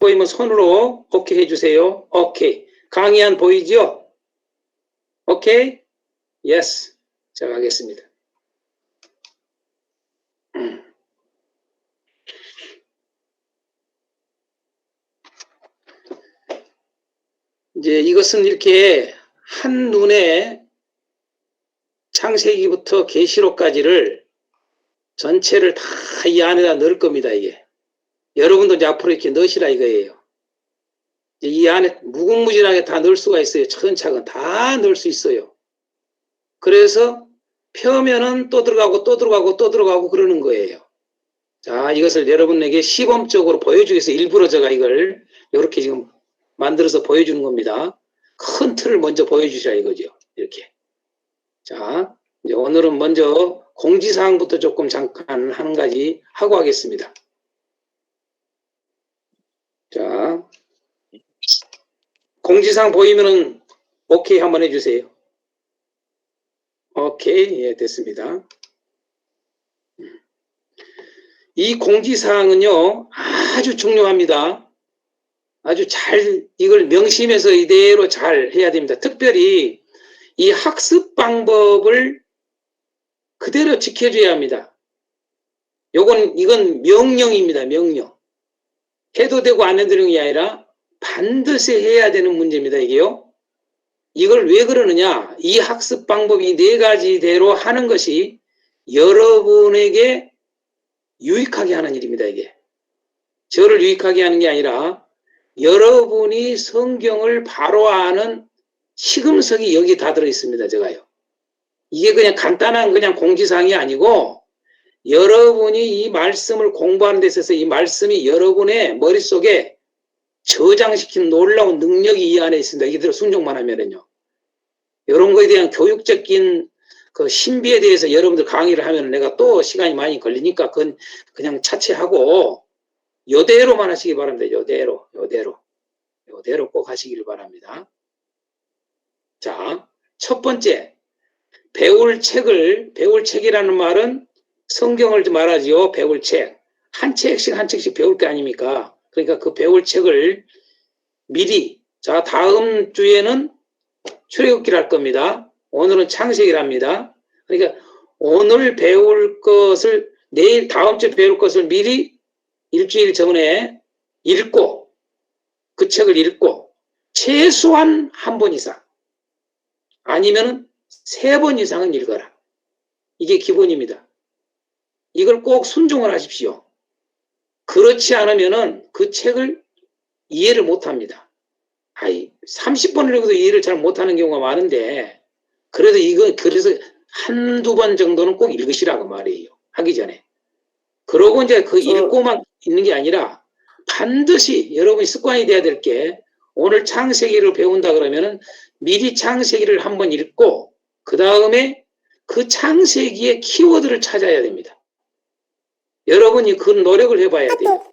보이면 손으로 오케이 해주세요. 오케이. 강의한 보이죠? 오케이? 예스. 자, 가겠습니다. 이제 이것은 이렇게 한눈에 창세기부터 계시록까지를 전체를 다 이 안에다 넣을 겁니다, 이게. 여러분도 이제 앞으로 이렇게 넣으시라 이거예요. 이 안에 무궁무진하게 다 넣을 수가 있어요. 차근차근 다 넣을 수 있어요. 그래서 펴면은 또 들어가고 또 들어가고 또 들어가고 그러는 거예요. 자, 이것을 여러분에게 시범적으로 보여주기 위해서 일부러 제가 이걸 이렇게 지금 만들어서 보여주는 겁니다. 큰 틀을 먼저 보여주시라 이거죠. 이렇게. 자, 이제 오늘은 먼저 공지사항부터 조금 잠깐 한 가지 하고 하겠습니다. 자, 공지사항 보이면은 오케이 한번 해주세요. 오케이, 예, 됐습니다. 이 공지사항은요, 아주 중요합니다. 아주 잘, 이걸 명심해서 이대로 잘 해야 됩니다. 특별히 이 학습 방법을 그대로 지켜줘야 합니다. 이건 명령입니다, 명령. 해도 되고 안 해도 되는 게 아니라 반드시 해야 되는 문제입니다, 이게요. 이걸 왜 그러느냐? 이 학습 방법이 4가지대로 하는 것이 여러분에게 유익하게 하는 일입니다, 이게. 저를 유익하게 하는 게 아니라 여러분이 성경을 바로 아는 시금석이 여기 다 들어있습니다, 제가요. 이게 그냥 간단한 그냥 공지사항이 아니고 여러분이 이 말씀을 공부하는 데 있어서 이 말씀이 여러분의 머릿속에 저장시키는 놀라운 능력이 이 안에 있습니다. 이대로 순종만 하면은요. 이런 거에 대한 교육적인 그 신비에 대해서 여러분들 강의를 하면 내가 또 시간이 많이 걸리니까 그건 그냥 차치하고 요대로만 하시기 바랍니다. 요대로 꼭 하시기를 바랍니다. 자, 첫 번째, 배울 책이라는 말은 성경을 말하지요. 배울 책. 한 책씩 배울 게 아닙니까? 그러니까 그 배울 책을 미리, 자, 다음 주에는 출애굽기를 할 겁니다. 오늘은 창세기랍니다. 그러니까 오늘 배울 것을, 내일 다음 주에 배울 것을 미리 일주일 전에 읽고, 그 책을 읽고, 최소한 한 번 이상, 아니면 3번 이상은 읽어라. 이게 기본입니다. 이걸 꼭 순종을 하십시오. 그렇지 않으면은 그 책을 이해를 못 합니다. 30번을 읽어도 이해를 잘 못하는 경우가 많은데, 그래서 한두 번 정도는 꼭 읽으시라고 말이에요. 하기 전에. 그러고 이제 그 읽고만 있는 게 아니라 반드시 여러분이 습관이 돼야 될 게, 오늘 창세기를 배운다 그러면은 미리 창세기를 한번 읽고 그 다음에 그 창세기의 키워드를 찾아야 됩니다. 여러분이 그 노력을 해봐야 돼요.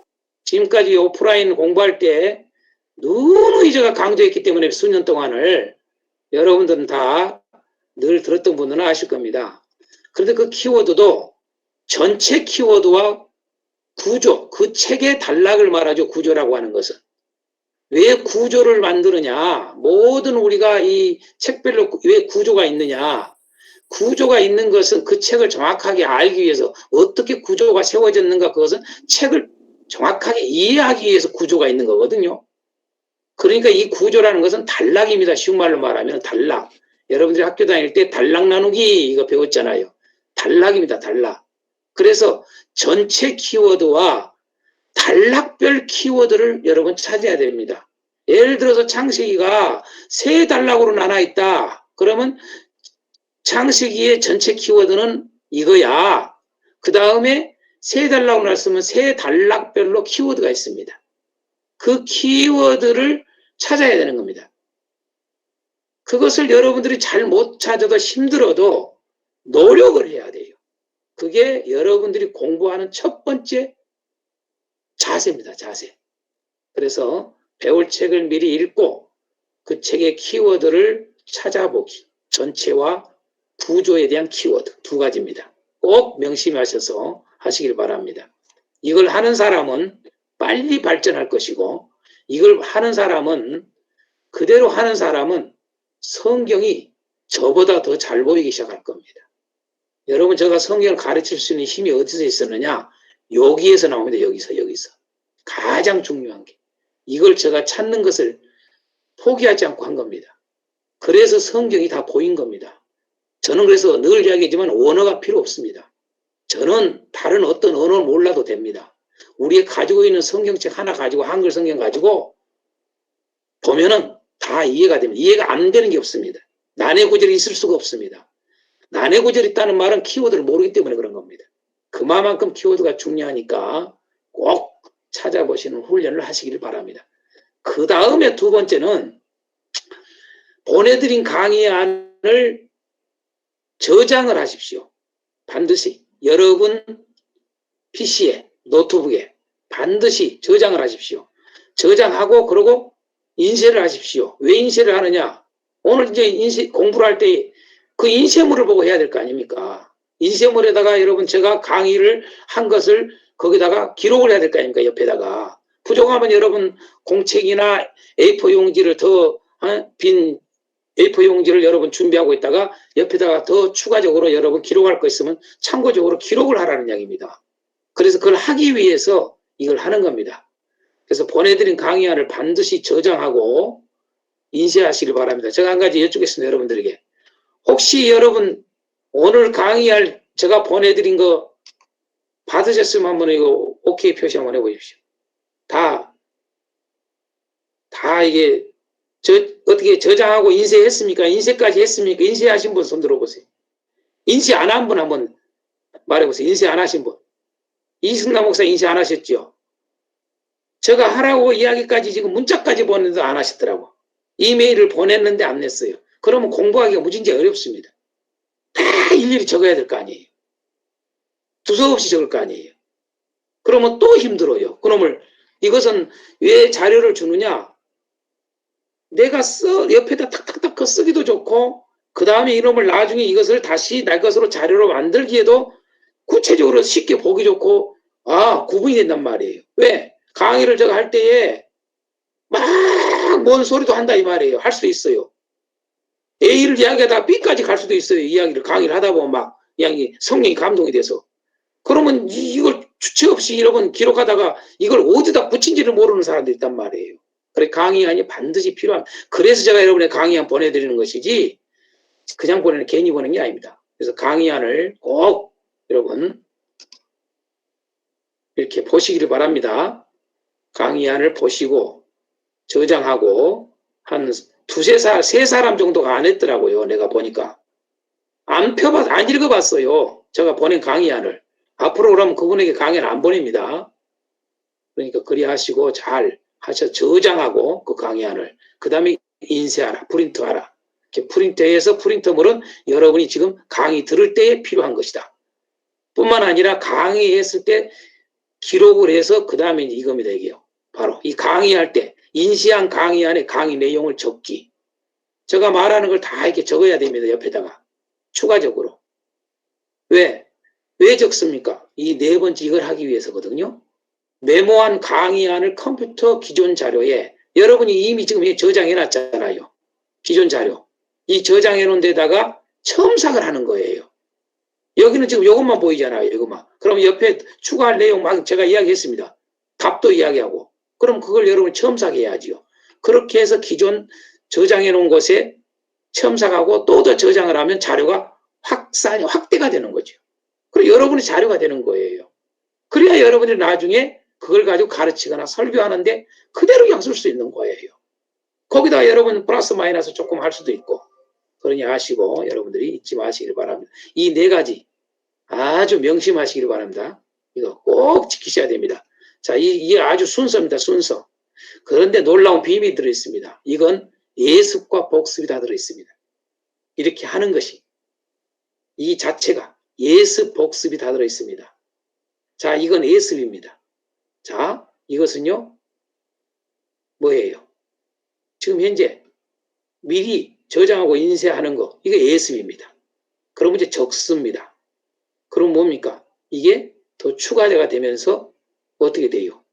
지금까지 오프라인 공부할 때 누누이 제가 강조했기 때문에 수년 동안을 여러분들은 다 늘 들었던 분들은 아실 겁니다. 그런데 그 키워드도 전체 키워드와 구조, 그 책의 단락을 말하죠. 구조라고 하는 것은. 왜 구조를 만드느냐? 모든 우리가 이 책별로 왜 구조가 있느냐? 구조가 있는 것은 그 책을 정확하게 알기 위해서 어떻게 구조가 세워졌는가, 그것은 책을 정확하게 이해하기 위해서 구조가 있는 거거든요. 그러니까 이 구조라는 것은 단락입니다. 쉬운 말로 말하면 단락. 여러분들이 학교 다닐 때 단락 나누기 이거 배웠잖아요. 단락입니다. 단락. 그래서 전체 키워드와 단락별 키워드를 여러분 찾아야 됩니다. 예를 들어서 창세기가 3단락으로 나눠 있다. 그러면 창세기의 전체 키워드는 이거야. 그 다음에 3단락으로 나눴으면 3단락별로 키워드가 있습니다. 그 키워드를 찾아야 되는 겁니다. 그것을 여러분들이 잘 못 찾아도 힘들어도 노력을 해야 돼요. 그게 여러분들이 공부하는 첫 번째 자세입니다. 자세. 그래서 배울 책을 미리 읽고 그 책의 키워드를 찾아보기. 전체와 구조에 대한 키워드 2가지입니다. 꼭 명심하셔서 하시길 바랍니다. 이걸 하는 사람은 빨리 발전할 것이고, 이걸 하는 사람은, 그대로 하는 사람은 성경이 저보다 더 잘 보이기 시작할 겁니다. 여러분, 제가 성경을 가르칠 수 있는 힘이 어디서 있었느냐? 여기에서 나옵니다. 여기서. 가장 중요한 게. 이걸 제가 찾는 것을 포기하지 않고 한 겁니다. 그래서 성경이 다 보인 겁니다. 저는 그래서 늘 이야기하지만 언어가 필요 없습니다. 저는 다른 어떤 언어를 몰라도 됩니다. 우리가 가지고 있는 성경책 하나 가지고, 한글 성경 가지고 보면은 다 이해가 됩니다. 이해가 안 되는 게 없습니다. 난해 구절이 있을 수가 없습니다. 난해 구절이 있다는 말은 키워드를 모르기 때문에 그런 겁니다. 그만큼 키워드가 중요하니까 꼭 찾아보시는 훈련을 하시길 바랍니다. 그 다음에 두 번째는 보내드린 강의안을 저장을 하십시오. 반드시 여러분 PC에, 노트북에 반드시 저장을 하십시오. 저장하고 그러고 인쇄를 하십시오. 왜 인쇄를 하느냐? 오늘 이제 공부를 할 때 그 인쇄물을 보고 해야 될 거 아닙니까? 인쇄물에다가 여러분 제가 강의를 한 것을 거기다가 기록을 해야 될 거 아닙니까? 옆에다가. 부족하면 여러분 공책이나 A4 용지를 빈 A4 용지를 여러분 준비하고 있다가 옆에다가 더 추가적으로 여러분 기록할 거 있으면 참고적으로 기록을 하라는 이야기입니다. 그래서 그걸 하기 위해서 이걸 하는 겁니다. 그래서 보내드린 강의안을 반드시 저장하고 인쇄하시길 바랍니다. 제가 한 가지 여쭙겠습니다. 여러분들에게. 혹시 여러분 오늘 강의할 제가 보내드린 거 받으셨으면 한번 이거 OK 표시 한번 해보십시오. 다 이게 어떻게 저장하고 인쇄했습니까? 인쇄까지 했습니까? 인쇄하신 분 손 들어보세요. 인쇄 안 한 분 한번 말해보세요. 인쇄 안 하신 분. 이승남 목사 인쇄 안 하셨죠? 제가 하라고 이야기까지 지금 문자까지 보냈는데 안 하시더라고. 이메일을 보냈는데 안 냈어요. 그러면 공부하기가 무진지 어렵습니다. 다 일일이 적어야 될 거 아니에요. 두서없이 적을 거 아니에요. 그러면 또 힘들어요. 그놈을 이것은 왜 자료를 주느냐? 내가 옆에다 탁탁탁 쓰기도 좋고 그 다음에 이놈을 나중에 이것을 다시 내 것으로 자료로 만들기에도 구체적으로 쉽게 보기 좋고 구분이 된단 말이에요. 왜? 강의를 제가 할 때에 막 뭔 소리도 한다 이 말이에요. 할 수 있어요. A를 이야기하다가 B까지 갈 수도 있어요. 이야기를 강의를 하다 보면 막 이야기 성령이 감동이 돼서. 그러면 이걸 주체 없이 여러분 기록하다가 이걸 어디다 붙인지를 모르는 사람도 있단 말이에요. 그래 강의안이 반드시 필요한. 그래서 제가 여러분의 강의안 보내드리는 것이지 그냥 괜히 보내는 게 아닙니다. 그래서 강의안을 꼭 여러분 이렇게 보시기를 바랍니다. 강의안을 보시고 저장하고 한 세 사람 정도가 안 했더라고요. 내가 보니까. 안 읽어봤어요. 제가 보낸 강의안을. 앞으로 그러면 그분에게 강의를 안 보냅니다. 그러니까 그리 하시고 잘 하셔 저장하고 그 강의안을. 그 다음에 인쇄하라. 프린트하라. 이렇게 프린트해서 프린터물은 여러분이 지금 강의 들을 때에 필요한 것이다. 뿐만 아니라 강의했을 때 기록을 해서 그 다음에 이겁니다. 이게요. 바로 이 강의할 때 인쇄한 강의안에 강의 내용을 적기. 제가 말하는 걸 다 이렇게 적어야 됩니다. 옆에다가. 추가적으로. 왜 적습니까? 이 네 번째 이걸 하기 위해서거든요. 메모한 강의안을 컴퓨터 기존 자료에 여러분이 이미 지금 저장해 놨잖아요. 기존 자료. 이 저장해 놓은 데다가 첨삭을 하는 거예요. 여기는 지금 이것만 보이잖아요. 이것만. 그럼 옆에 추가할 내용 막 제가 이야기했습니다. 답도 이야기하고. 그럼 그걸 여러분 첨삭해야지요. 그렇게 해서 기존 저장해 놓은 곳에 첨삭하고 또 더 저장을 하면 자료가 확대가 되는 거죠. 그리고 여러분의 자료가 되는 거예요. 그래야 여러분이 나중에 그걸 가지고 가르치거나 설교하는데 그대로 그냥 쓸 수 있는 거예요. 거기다 여러분 플러스 마이너스 조금 할 수도 있고. 그러니 아시고 여러분들이 잊지 마시길 바랍니다. 이 네 가지 아주 명심하시길 바랍니다. 이거 꼭 지키셔야 됩니다. 자, 이게 아주 순서입니다. 순서. 그런데 놀라운 비밀이 들어있습니다. 이건 예습과 복습이 다 들어있습니다. 이렇게 하는 것이 이 자체가 예습, 복습이 다 들어있습니다. 자, 이건 예습입니다. 자, 이것은요 뭐예요? 지금 현재 미리 저장하고 인쇄하는 거 이게 예습입니다. 그럼 이제 적습니다. 그럼 뭡니까? 이게 더 추가가 되면서 어떻게 돼요?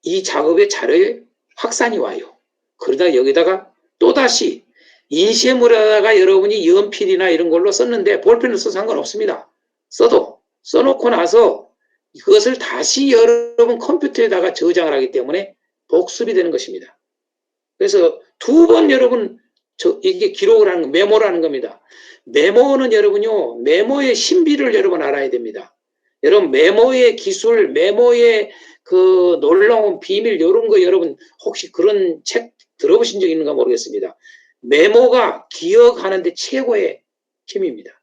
이 작업의 자료에 확산이 와요. 그러다 여기다가 또다시 인쇄물에다가 여러분이 연필이나 이런 걸로 썼는데 볼펜을 써도 상관없습니다. 써놓고 나서 그것을 다시 여러분 컴퓨터에다가 저장을 하기 때문에 복습이 되는 것입니다. 그래서 두 번 여러분 이게 기록을 하는 거, 메모라는 겁니다. 메모는 여러분요, 메모의 신비를 여러분 알아야 됩니다. 여러분 메모의 기술, 메모의 그 놀라운 비밀 이런 거 여러분 혹시 그런 책 들어보신 적 있는가 모르겠습니다. 메모가 기억하는데 최고의 힘입니다.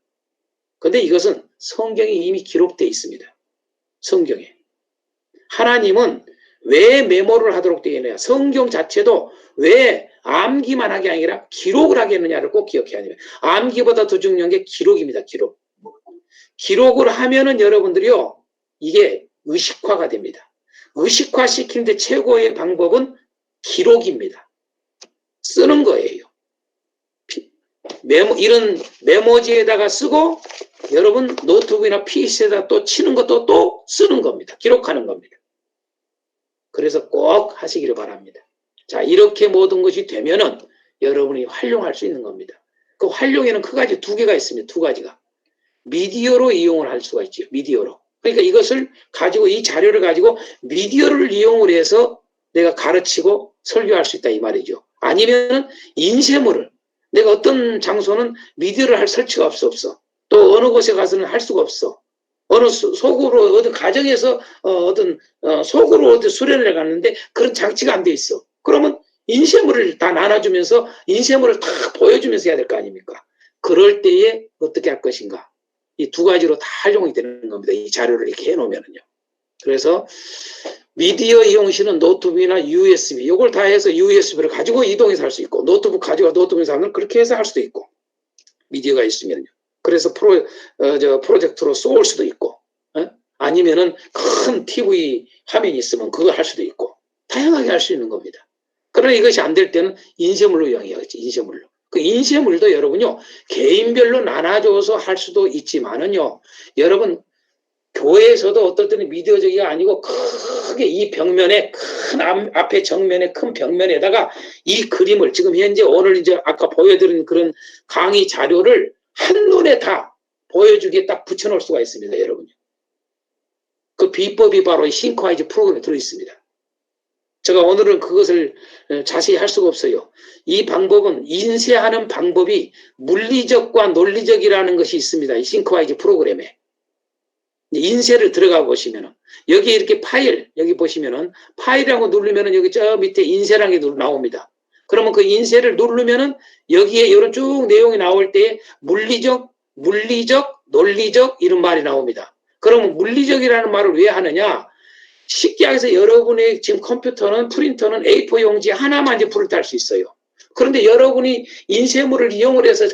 근데 이것은 성경에 이미 기록되어 있습니다. 성경에. 하나님은 왜 메모를 하도록 되어 있느냐. 성경 자체도 왜 암기만 하게 아니라 기록을 하게 했느냐를 꼭 기억해야 됩니다. 암기보다 더 중요한 게 기록입니다. 기록. 기록을 하면은 여러분들이요, 이게 의식화가 됩니다. 의식화 시키는데 최고의 방법은 기록입니다. 쓰는 거예요. 이런 메모지에다가 쓰고 여러분 노트북이나 PC에다 또 치는 것도 또 쓰는 겁니다. 기록하는 겁니다. 그래서 꼭 하시기를 바랍니다. 자, 이렇게 모든 것이 되면은 여러분이 활용할 수 있는 겁니다. 그 활용에는 크게 두 개가 있습니다. 두 가지가. 미디어로 이용을 할 수가 있죠. 미디어로. 그러니까 이것을 가지고 이 자료를 가지고 미디어를 이용을 해서 내가 가르치고 설교할 수 있다 이 말이죠. 아니면 인쇄물을 내가 어떤 장소는 미디어를 할 설치가 없어. 또 어느 곳에 가서는 할 수가 없어. 어느 속으로 어떤 가정에서 속으로 어디 수련을 갔는데 그런 장치가 안 돼 있어. 그러면 인쇄물을 다 나눠주면서 인쇄물을 다 보여주면서 해야 될 거 아닙니까? 그럴 때에 어떻게 할 것인가? 이 두 가지로 다 활용이 되는 겁니다. 이 자료를 이렇게 해놓으면요. 그래서 미디어 이용시는 노트북이나 USB, 이걸 다 해서 USB를 가지고 이동해서 할 수 있고, 노트북 가지고 노트북에서 하면 그렇게 해서 할 수도 있고, 미디어가 있으면요. 그래서 프로젝터로 쏠 수도 있고, 아니면은 큰 TV 화면이 있으면 그거 할 수도 있고, 다양하게 할 수 있는 겁니다. 그러나 이것이 안 될 때는 인쇄물로 이용해야겠지, 인쇄물로. 그 인쇄물도 여러분요, 개인별로 나눠줘서 할 수도 있지만은요, 여러분, 교회에서도 어떨 때는 미디어적이 아니고 크게 이 벽면에 앞에 정면에 큰 벽면에다가 이 그림을 지금 현재 오늘 이제 아까 보여드린 그런 강의 자료를 한눈에 다 보여주기에 딱 붙여놓을 수가 있습니다, 여러분. 그 비법이 바로 이 싱크와이즈 프로그램에 들어있습니다. 제가 오늘은 그것을 자세히 할 수가 없어요. 이 방법은 인쇄하는 방법이 물리적과 논리적이라는 것이 있습니다. 이 싱크와이즈 프로그램에. 인쇄를 들어가 보시면은 여기 이렇게 파일 여기 보시면은 파일이라고 누르면은 여기 저 밑에 인쇄라는 게 나옵니다. 그러면 그 인쇄를 누르면은 여기에 이런 쭉 내용이 나올 때 물리적, 논리적 이런 말이 나옵니다. 그러면 물리적이라는 말을 왜 하느냐? 쉽게 해서 여러분의 지금 컴퓨터는 프린터는 A4 용지 하나만 이제 프린트할 수 있어요. 그런데 여러분이 인쇄물을 이용을 해서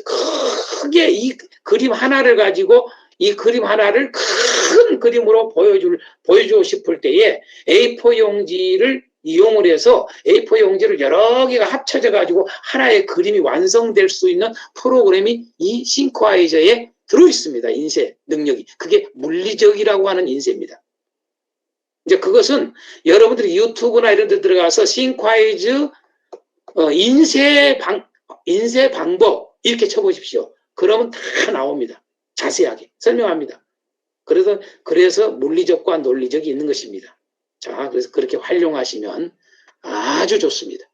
크게 이 그림 하나를 가지고 이 그림 하나를 큰 그림으로 보여주고 싶을 때에 A4 용지를 이용을 해서 A4 용지를 여러 개가 합쳐져 가지고 하나의 그림이 완성될 수 있는 프로그램이 이 싱크와이저에 들어있습니다. 인쇄 능력이. 그게 물리적이라고 하는 인쇄입니다. 이제 그것은 여러분들이 유튜브나 이런 데 들어가서 싱크와이즈 인쇄 방법 이렇게 쳐보십시오. 그러면 다 나옵니다. 자세하게 설명합니다. 그래서 물리적과 논리적이 있는 것입니다. 자, 그래서 그렇게 활용하시면 아주 좋습니다.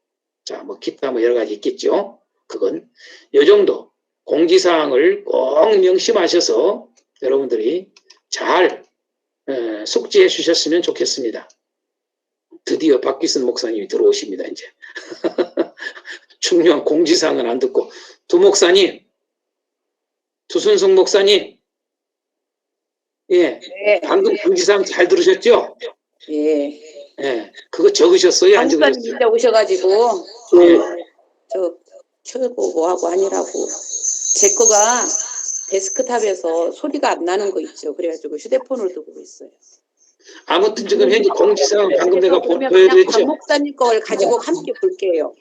자, 뭐 기타 뭐 여러 가지 있겠죠. 그건 요 정도 공지사항을 꼭 명심하셔서 여러분들이 잘 숙지해 주셨으면 좋겠습니다. 드디어 박기순 목사님이 들어오십니다. 이제 중요한 공지사항은 안 듣고 두 목사님, 두순숙 목사님, 예, 네. 방금 공지사항 잘 들으셨죠? 예. 예, 그거 적으셨어요? 안 적으셨어요? 목사님 이제 오셔가지고 예. 저 켜고 뭐하고 하니라고 제 거가 데스크탑에서 소리가 안 나는 거 있죠. 그래가지고 휴대폰을 두고 있어요. 아무튼 지금 현재 공지사항 방금 내가 그냥 보여드렸죠? 박 목사님 걸 가지고 함께 볼게요.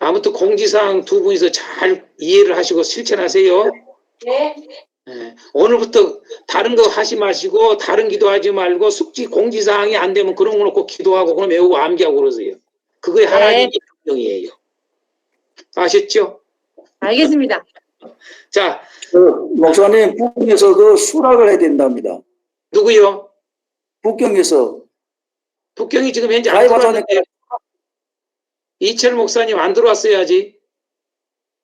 아무튼 공지사항 두 분이서 잘 이해를 하시고 실천하세요. 네. 예, 오늘부터 다른 거 하지 마시고 다른 기도하지 말고 숙지 공지사항이 안 되면 그런 거 놓고 기도하고 그럼 외우고 암기하고 그러세요. 그게 하나님의 명령이에요. 아셨죠? 알겠습니다. 자, 목사님, 북경에서 그 수락을 해야 된답니다. 누구요? 북경에서 북경이 지금 현재 안 가입하자니까. 들어왔는데 이철 목사님 안 들어왔어야지.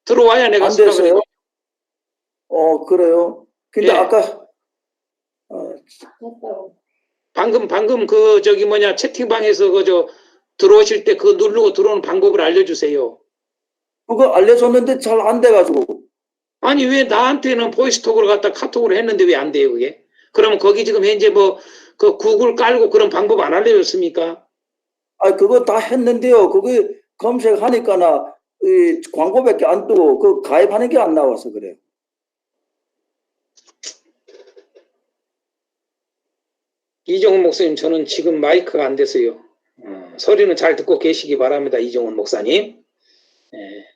들어와야 내가 안 수락을 됐어요? 해요. 그래요? 근데 예. 아까 방금 그 저기 뭐냐 채팅방에서 그 들어오실 때 그 누르고 들어오는 방법을 알려주세요. 그거 알려줬는데 잘 안 돼가지고. 아니 왜 나한테는 보이스톡으로 갖다 카톡으로 했는데 왜 안 돼요 그게? 그러면 거기 지금 현재 뭐 그 구글 깔고 그런 방법 안 알려줬습니까? 그거 다 했는데요. 그거 검색하니까나 이 광고밖에 안 뜨고 그 가입하는 게 안 나와서 그래요. 이종훈 목사님 저는 지금 마이크가 안 돼서요. 소리는 잘 듣고 계시기 바랍니다. 이종훈 목사님. 예.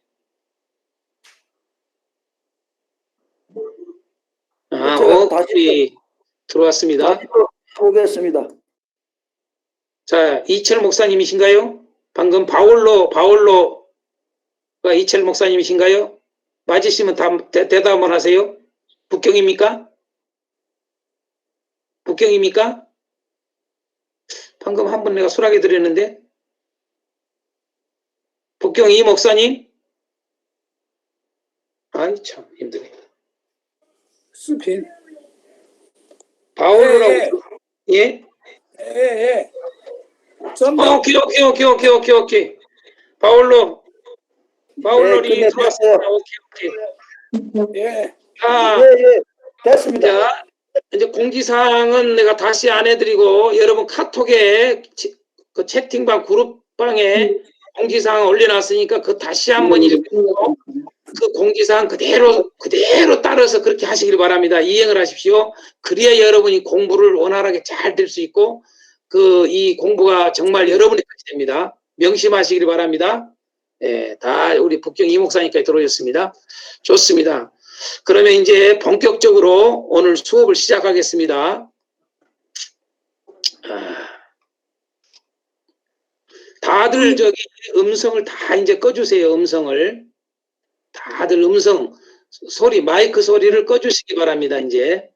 제가 다시 들어왔습니다. 보겠습니다. 자, 이철 목사님이신가요? 방금 바울로가 이철 목사님이신가요? 맞으시면 대답 한번 하세요. 북경입니까? 북경입니까? 방금 한 번 내가 수락해 드렸는데. 북경 이 목사님? 아이 참 힘드네. 스핀. 바울로라고. 예? 예. 전부 오케이. 바울로 네, 들어왔습니다. 오케이. 예. 예, 됐습니다. 자, 이제 공지사항은 내가 다시 안 해드리고 여러분 카톡에 그 채팅방 그룹방에 공지사항 올려놨으니까 그 다시 한번 읽고 그 공지사항 그대로 따라서 그렇게 하시길 바랍니다. 이행을 하십시오. 그래야 여러분이 공부를 원활하게 잘 될 수 있고 이 공부가 정말 여러분의 것이 됩니다. 명심하시길 바랍니다. 예, 다 우리 북경 이 목사님까지 들어오셨습니다. 좋습니다. 그러면 이제 본격적으로 오늘 수업을 시작하겠습니다. 다들 저기 음성을 다 이제 꺼주세요. 음성을. 다들 음성 소리 마이크 소리를 꺼주시기 바랍니다. 이제.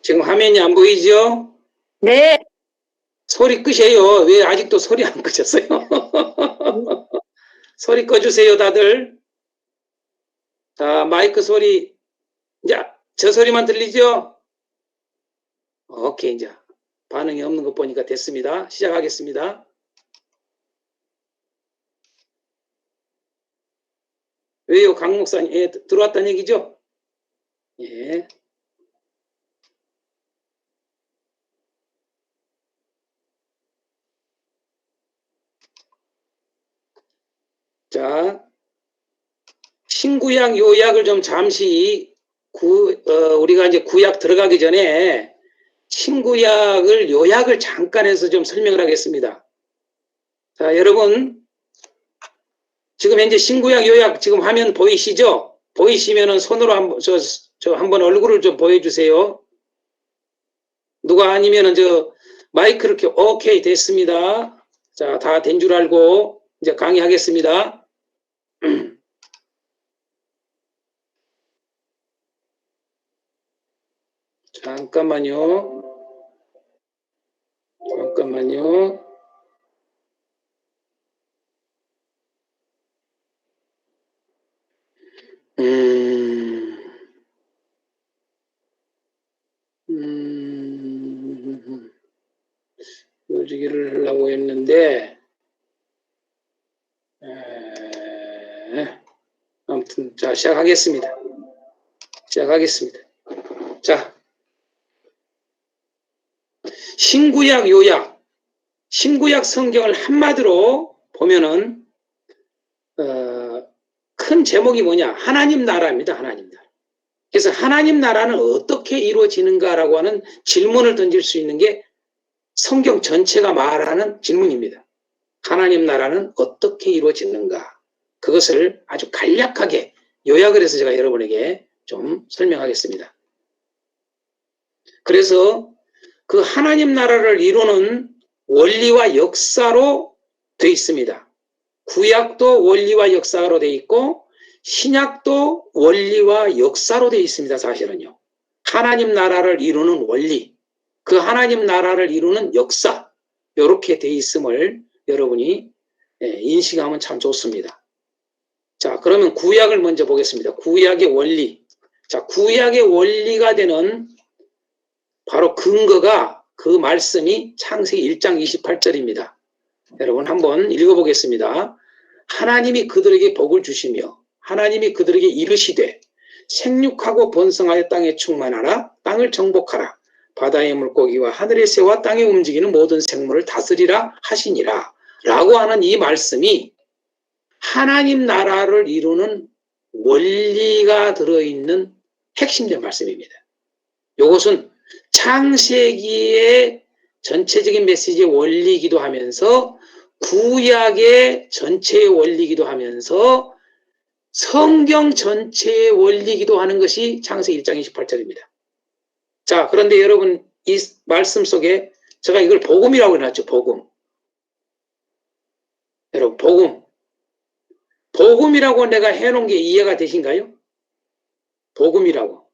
지금 화면이 안 보이죠? 네. 소리 끄세요. 왜 아직도 소리 안 끄셨어요? 소리 꺼주세요, 다들. 자, 마이크 소리. 이제 저 소리만 들리죠? 오케이, 이제 반응이 없는 것 보니까 됐습니다. 시작하겠습니다. 왜요, 강 목사님? 예, 들어왔다는 얘기죠? 예. 자, 신구약 요약을 좀 잠시 우리가 이제 구약 들어가기 전에 신구약을 요약을 잠깐 해서 좀 설명을 하겠습니다. 자, 여러분 지금 현재 신구약 요약 지금 화면 보이시죠? 보이시면은 손으로 한번 저 한번 얼굴을 좀 보여주세요. 누가 아니면은 마이크를 이렇게 오케이 됐습니다. 자, 다 된 줄 알고 이제 강의하겠습니다. 잠깐만요. 요지기를 하려고 했는데, 아무튼, 자, 시작하겠습니다. 자, 신구약 요약. 신구약 성경을 한마디로 보면은 큰 제목이 뭐냐? 하나님 나라입니다. 하나님 나라. 그래서 하나님 나라는 어떻게 이루어지는가라고 하는 질문을 던질 수 있는 게 성경 전체가 말하는 질문입니다. 하나님 나라는 어떻게 이루어지는가? 그것을 아주 간략하게 요약을 해서 제가 여러분에게 좀 설명하겠습니다. 그래서 그 하나님 나라를 이루는 원리와 역사로 되어 있습니다. 구약도 원리와 역사로 되어 있고 신약도 원리와 역사로 되어 있습니다. 사실은요. 하나님 나라를 이루는 원리, 그 하나님 나라를 이루는 역사, 이렇게 되어 있음을 여러분이 인식하면 참 좋습니다. 자, 그러면 구약을 먼저 보겠습니다. 구약의 원리. 자, 구약의 원리가 되는 바로 근거가 그 말씀이 창세기 1장 28절입니다. 여러분 한번 읽어보겠습니다. 하나님이 그들에게 복을 주시며 하나님이 그들에게 이르시되 생육하고 번성하여 땅에 충만하라, 땅을 정복하라, 바다의 물고기와 하늘의 새와 땅에 움직이는 모든 생물을 다스리라 하시니라 라고 하는 이 말씀이 하나님 나라를 이루는 원리가 들어있는 핵심적 말씀입니다. 이것은 창세기의 전체적인 메시지의 원리이기도 하면서 구약의 전체의 원리이기도 하면서 성경 전체의 원리이기도 하는 것이 창세기 1장 28절입니다. 자, 그런데 여러분 이 말씀 속에 제가 이걸 복음이라고 해놨죠. 복음. 여러분 복음. 복음이라고 내가 해놓은 게 이해가 되신가요? 복음이라고.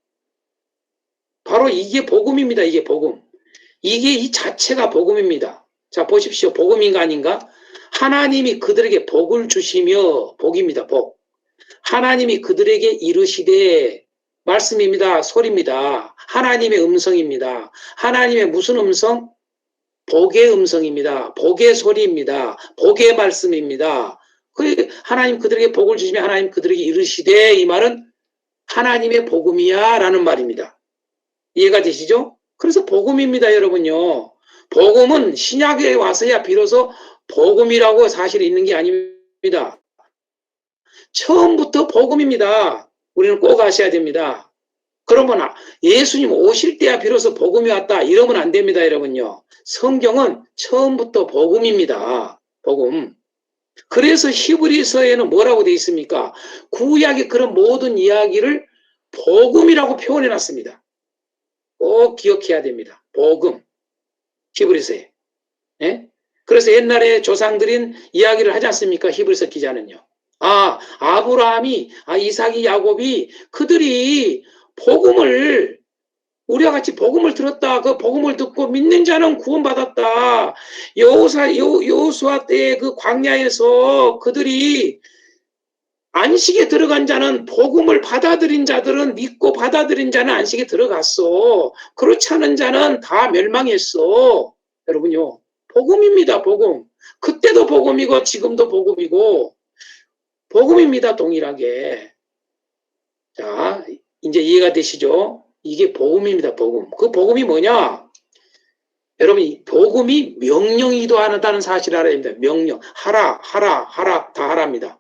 바로 이게 복음입니다. 이게 복음. 이게 이 자체가 복음입니다. 자, 보십시오. 복음인가 아닌가? 하나님이 그들에게 복을 주시며, 복입니다. 복. 하나님이 그들에게 이르시되, 말씀입니다. 소리입니다. 하나님의 음성입니다. 하나님의 무슨 음성? 복의 음성입니다. 복의 소리입니다. 복의 말씀입니다. 하나님 그들에게 복을 주시며 하나님 그들에게 이르시되, 이 말은 하나님의 복음이야 라는 말입니다. 이해가 되시죠? 그래서 복음입니다, 여러분요. 복음은 신약에 와서야 비로소 복음이라고 사실 있는 게 아닙니다. 처음부터 복음입니다. 우리는 꼭 아셔야 됩니다. 그러면 예수님 오실 때야 비로소 복음이 왔다 이러면 안 됩니다, 여러분요. 성경은 처음부터 복음입니다. 복음. 그래서 히브리서에는 뭐라고 되어 있습니까? 구약의 그런 모든 이야기를 복음이라고 표현해 놨습니다. 꼭 기억해야 됩니다. 복음. 히브리서에. 예? 그래서 옛날에 조상들인 이야기를 하지 않습니까? 히브리서 기자는요. 아브라함이, 이삭이, 야곱이 그들이 복음을 우리와 같이 복음을 들었다. 그 복음을 듣고 믿는 자는 구원받았다. 여호수아 때의 그 광야에서 그들이 안식에 들어간 자는 복음을 받아들인 자들은 믿고 받아들인 자는 안식에 들어갔어. 그렇지 않은 자는 다 멸망했어. 여러분요. 복음입니다. 복음. 그때도 복음이고 지금도 복음이고 복음입니다. 동일하게. 자, 이제 이해가 되시죠? 이게 복음입니다. 복음. 그 복음이 뭐냐? 여러분, 복음이 명령이기도 하다는 사실을 알아야 됩니다. 명령. 하라, 하라, 하라, 다 하랍니다.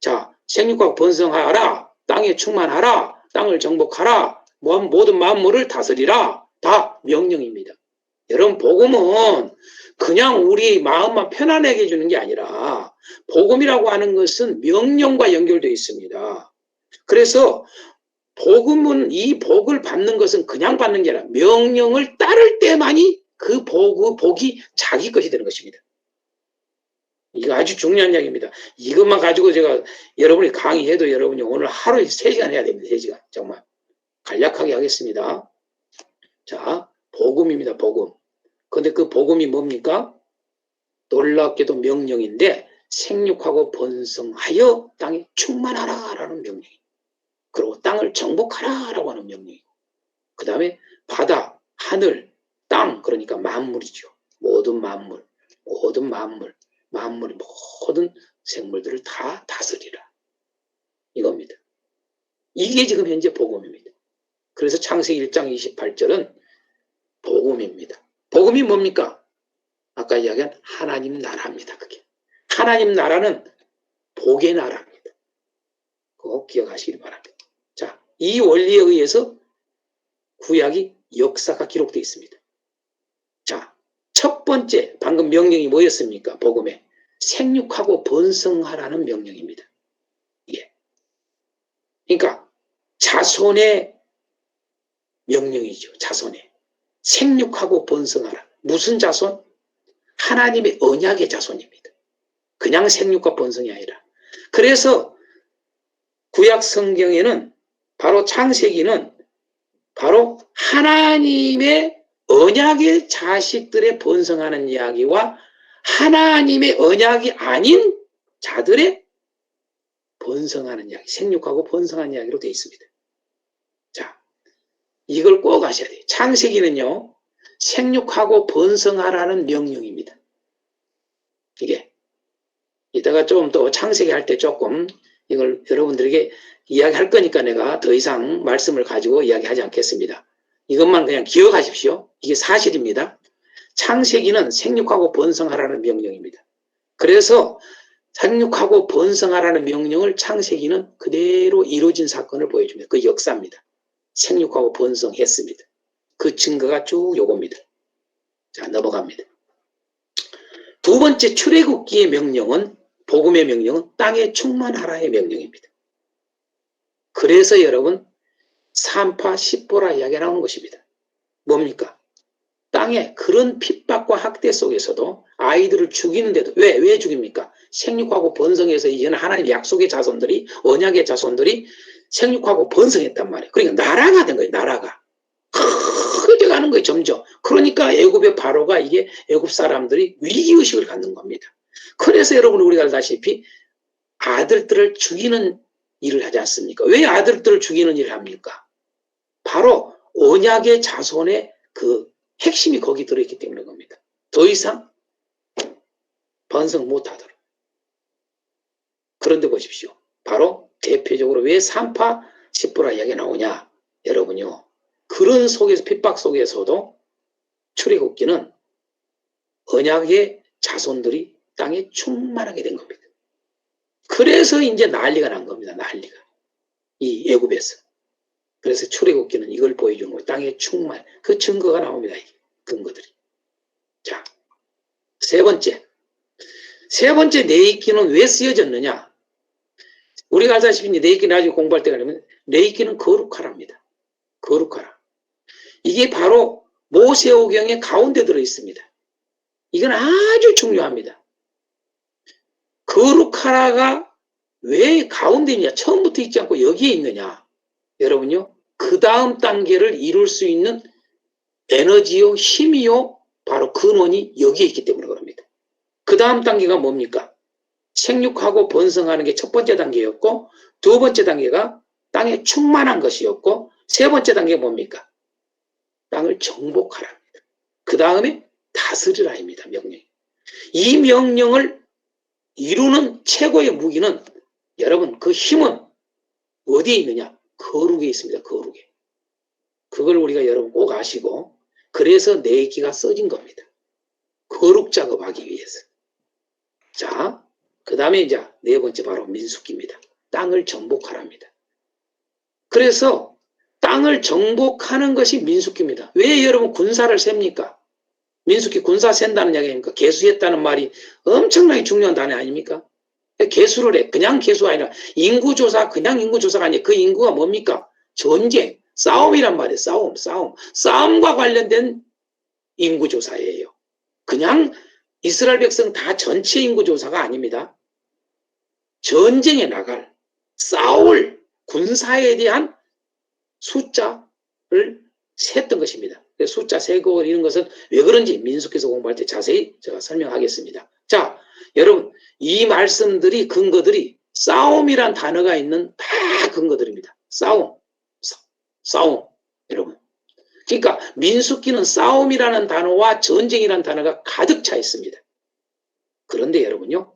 자, 생육과 번성하라, 땅에 충만하라, 땅을 정복하라, 모든 만물을 다스리라, 다 명령입니다. 여러분, 복음은 그냥 우리 마음만 편안하게 해주는 게 아니라 복음이라고 하는 것은 명령과 연결되어 있습니다. 그래서 복음은 이 복을 받는 것은 그냥 받는 게 아니라 명령을 따를 때만이 그 복이 자기 것이 되는 것입니다. 이거 아주 중요한 이야기입니다. 이것만 가지고 제가 여러분이 강의해도 여러분이 오늘 하루에 3시간 해야 됩니다. 3시간. 정말. 간략하게 하겠습니다. 자, 복음입니다. 복음. 근데 그 복음이 뭡니까? 놀랍게도 명령인데 생육하고 번성하여 땅에 충만하라 라는 명령이에요. 그리고 땅을 정복하라 라고 하는 명령이고 그 다음에 바다, 하늘, 땅 그러니까 만물이죠. 모든 만물, 모든 생물들을 다 다스리라. 이겁니다. 이게 지금 현재 복음입니다. 그래서 창세기 1장 28절은 복음입니다. 복음이 뭡니까? 아까 이야기한 하나님 나라입니다. 그게. 하나님 나라는 복의 나라입니다. 꼭 기억하시기 바랍니다. 자, 이 원리에 의해서 구약이 역사가 기록되어 있습니다. 자, 첫 번째 방금 명령이 뭐였습니까? 복음에 생육하고 번성하라는 명령입니다. 예. 그러니까 자손의 명령이죠. 자손의 생육하고 번성하라. 무슨 자손? 하나님의 언약의 자손입니다. 그냥 생육과 번성이 아니라. 그래서 구약 성경에는 바로 창세기는 바로 하나님의 언약의 자식들의 번성하는 이야기와 하나님의 언약이 아닌 자들의 번성하는 이야기, 생육하고 번성하는 이야기로 되어 있습니다. 자, 이걸 꼭 아셔야 돼요. 창세기는요, 생육하고 번성하라는 명령입니다. 이게 이따가 좀 더 창세기 할 때 조금 이걸 여러분들에게 이야기할 거니까 내가 더 이상 말씀을 가지고 이야기하지 않겠습니다. 이것만 그냥 기억하십시오. 이게 사실입니다. 창세기는 생육하고 번성하라는 명령입니다. 그래서 생육하고 번성하라는 명령을 창세기는 그대로 이루어진 사건을 보여줍니다. 그 역사입니다. 생육하고 번성했습니다. 그 증거가 쭉 요겁니다. 자, 넘어갑니다. 두 번째 출애굽기의 명령은, 복음의 명령은 땅에 충만하라의 명령입니다. 그래서 여러분 산파 십보라 이야기가 나오는 것입니다. 뭡니까? 땅에 그런 핍박과 학대 속에서도 아이들을 죽이는데도 왜 죽입니까? 생육하고 번성해서 이제는 하나님의 약속의 자손들이, 언약의 자손들이 생육하고 번성했단 말이에요. 그러니까 나라가 된 거예요. 나라가 크게 가는 거예요. 점점. 그러니까 애굽의 바로가, 이게 애굽 사람들이 위기의식을 갖는 겁니다. 그래서 여러분 우리가 알다시피 아들들을 죽이는 일을 하지 않습니까? 왜 아들들을 죽이는 일을 합니까? 바로 언약의 자손의 그 핵심이 거기 들어있기 때문에 겁니다. 더 이상 번성 못하도록. 그런데 보십시오. 바로 대표적으로 왜 산파 십보라 이야기가 나오냐? 여러분요, 그런 속에서, 핍박 속에서도 출애굽기는 언약의 자손들이 땅에 충만하게 된 겁니다. 그래서 이제 난리가 난 겁니다. 난리가. 이 애굽에서. 그래서 출애굽기는 이걸 보여주는 거예요. 땅에 충만. 그 증거가 나옵니다. 이게 근거들이. 자, 세 번째 레위기는 왜 쓰여졌느냐? 우리가 알다시피 레위기 나중에 공부할 때가 되면 레위기는 거룩하랍니다. 거룩하라. 이게 바로 모세오경의 가운데 들어 있습니다. 이건 아주 중요합니다. 거룩하라가 왜 가운데 있냐? 처음부터 있지 않고 여기에 있느냐? 여러분요, 그 다음 단계를 이룰 수 있는 에너지요, 힘이요, 바로 근원이 여기에 있기 때문에 그럽니다. 그 다음 단계가 뭡니까? 생육하고 번성하는 게 첫 번째 단계였고, 두 번째 단계가 땅에 충만한 것이었고, 세 번째 단계가 뭡니까? 땅을 정복하라입니다. 그 다음에 다스리라입니다. 명령. 이 명령을 이루는 최고의 무기는, 여러분, 그 힘은 어디에 있느냐? 거룩에 있습니다. 거룩에. 그걸 우리가 여러분 꼭 아시고, 그래서 레위기가 써진 겁니다. 거룩 작업하기 위해서. 자, 그 다음에 이제 네 번째 바로 민수기입니다. 땅을 정복하랍니다. 그래서 땅을 정복하는 것이 민수기입니다. 왜 여러분 군사를 셉니까? 민수기 군사 센다는 이야기입니까? 계수했다는 말이 엄청나게 중요한 단어 아닙니까? 계수를 해. 그냥 계수가 아니라 인구조사, 그냥 인구조사가 아니라 그 인구가 뭡니까? 전쟁, 싸움이란 말이에요. 싸움과 관련된 인구조사예요. 그냥 이스라엘 백성 다 전체 인구조사가 아닙니다. 전쟁에 나갈, 싸울 군사에 대한 숫자를 셌던 것입니다. 숫자 세고 이런 것은 왜 그런지 민수기에서 공부할 때 자세히 제가 설명하겠습니다. 자, 여러분, 이 말씀들이, 근거들이 싸움이란 단어가 있는 다 근거들입니다. 싸움, 여러분. 그러니까 민수기는 싸움이라는 단어와 전쟁이라는 단어가 가득 차 있습니다. 그런데 여러분요,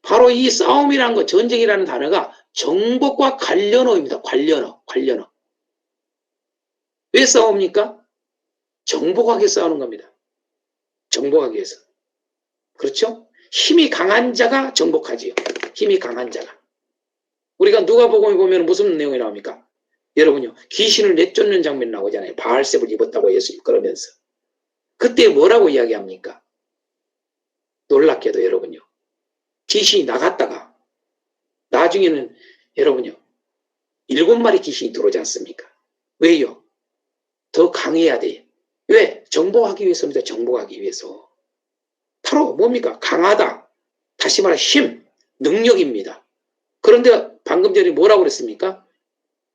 바로 이 싸움이라는 것, 전쟁이라는 단어가 정복과 관련어입니다. 관련어. 왜 싸웁니까? 정복하기 위해서 싸우는 겁니다. 정복하기 위해서. 그렇죠? 힘이 강한 자가 정복하지요. 힘이 강한 자가. 우리가 누가복음에 보면 무슨 내용이 나옵니까? 여러분요, 귀신을 내쫓는 장면이 나오잖아요. 바알셉을 입었다고 예수님 그러면서. 그때 뭐라고 이야기합니까? 놀랍게도 여러분요, 귀신이 나갔다가 나중에는 여러분요, 7마리 귀신이 들어오지 않습니까? 왜요? 더 강해야 돼요. 왜? 정복하기 위해서입니다. 정복하기 위해서. 바로 뭡니까? 강하다. 다시 말해 힘, 능력입니다. 그런데 방금 전에 뭐라고 그랬습니까?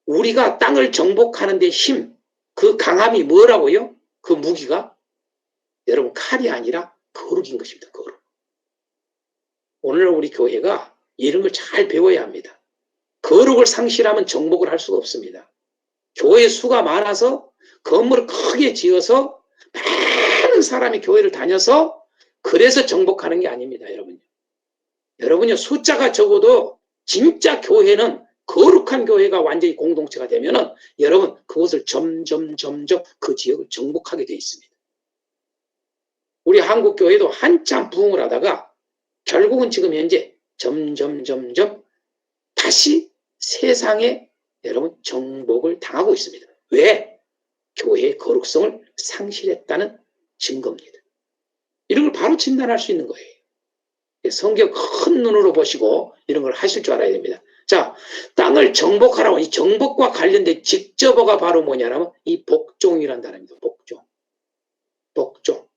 우리가 땅을 정복하는 데 힘, 그 강함이 뭐라고요? 그 무기가? 여러분, 칼이 아니라 거룩인 것입니다. 거룩. 오늘 우리 교회가 이런 걸 잘 배워야 합니다. 거룩을 상실하면 정복을 할 수가 없습니다. 교회 수가 많아서 건물을 크게 지어서 많은 사람이 교회를 다녀서 그래서 정복하는 게 아닙니다. 여러분요, 숫자가 적어도 진짜 교회는 거룩한 교회가 완전히 공동체가 되면은 여러분 그곳을 점점 그 지역을 정복하게 되어 있습니다. 우리 한국 교회도 한참 부흥을 하다가 결국은 지금 현재 점점 다시 세상에 여러분 정복을 당하고 있습니다. 왜? 교회의 거룩성을 상실했다는 증거입니다. 이런 걸 바로 진단할 수 있는 거예요. 성경 큰 눈으로 보시고 이런 걸 하실 줄 알아야 됩니다. 자, 땅을 정복하라고, 이 정복과 관련된 직접어가 바로 뭐냐면 이 복종이라는 단어입니다. 복종.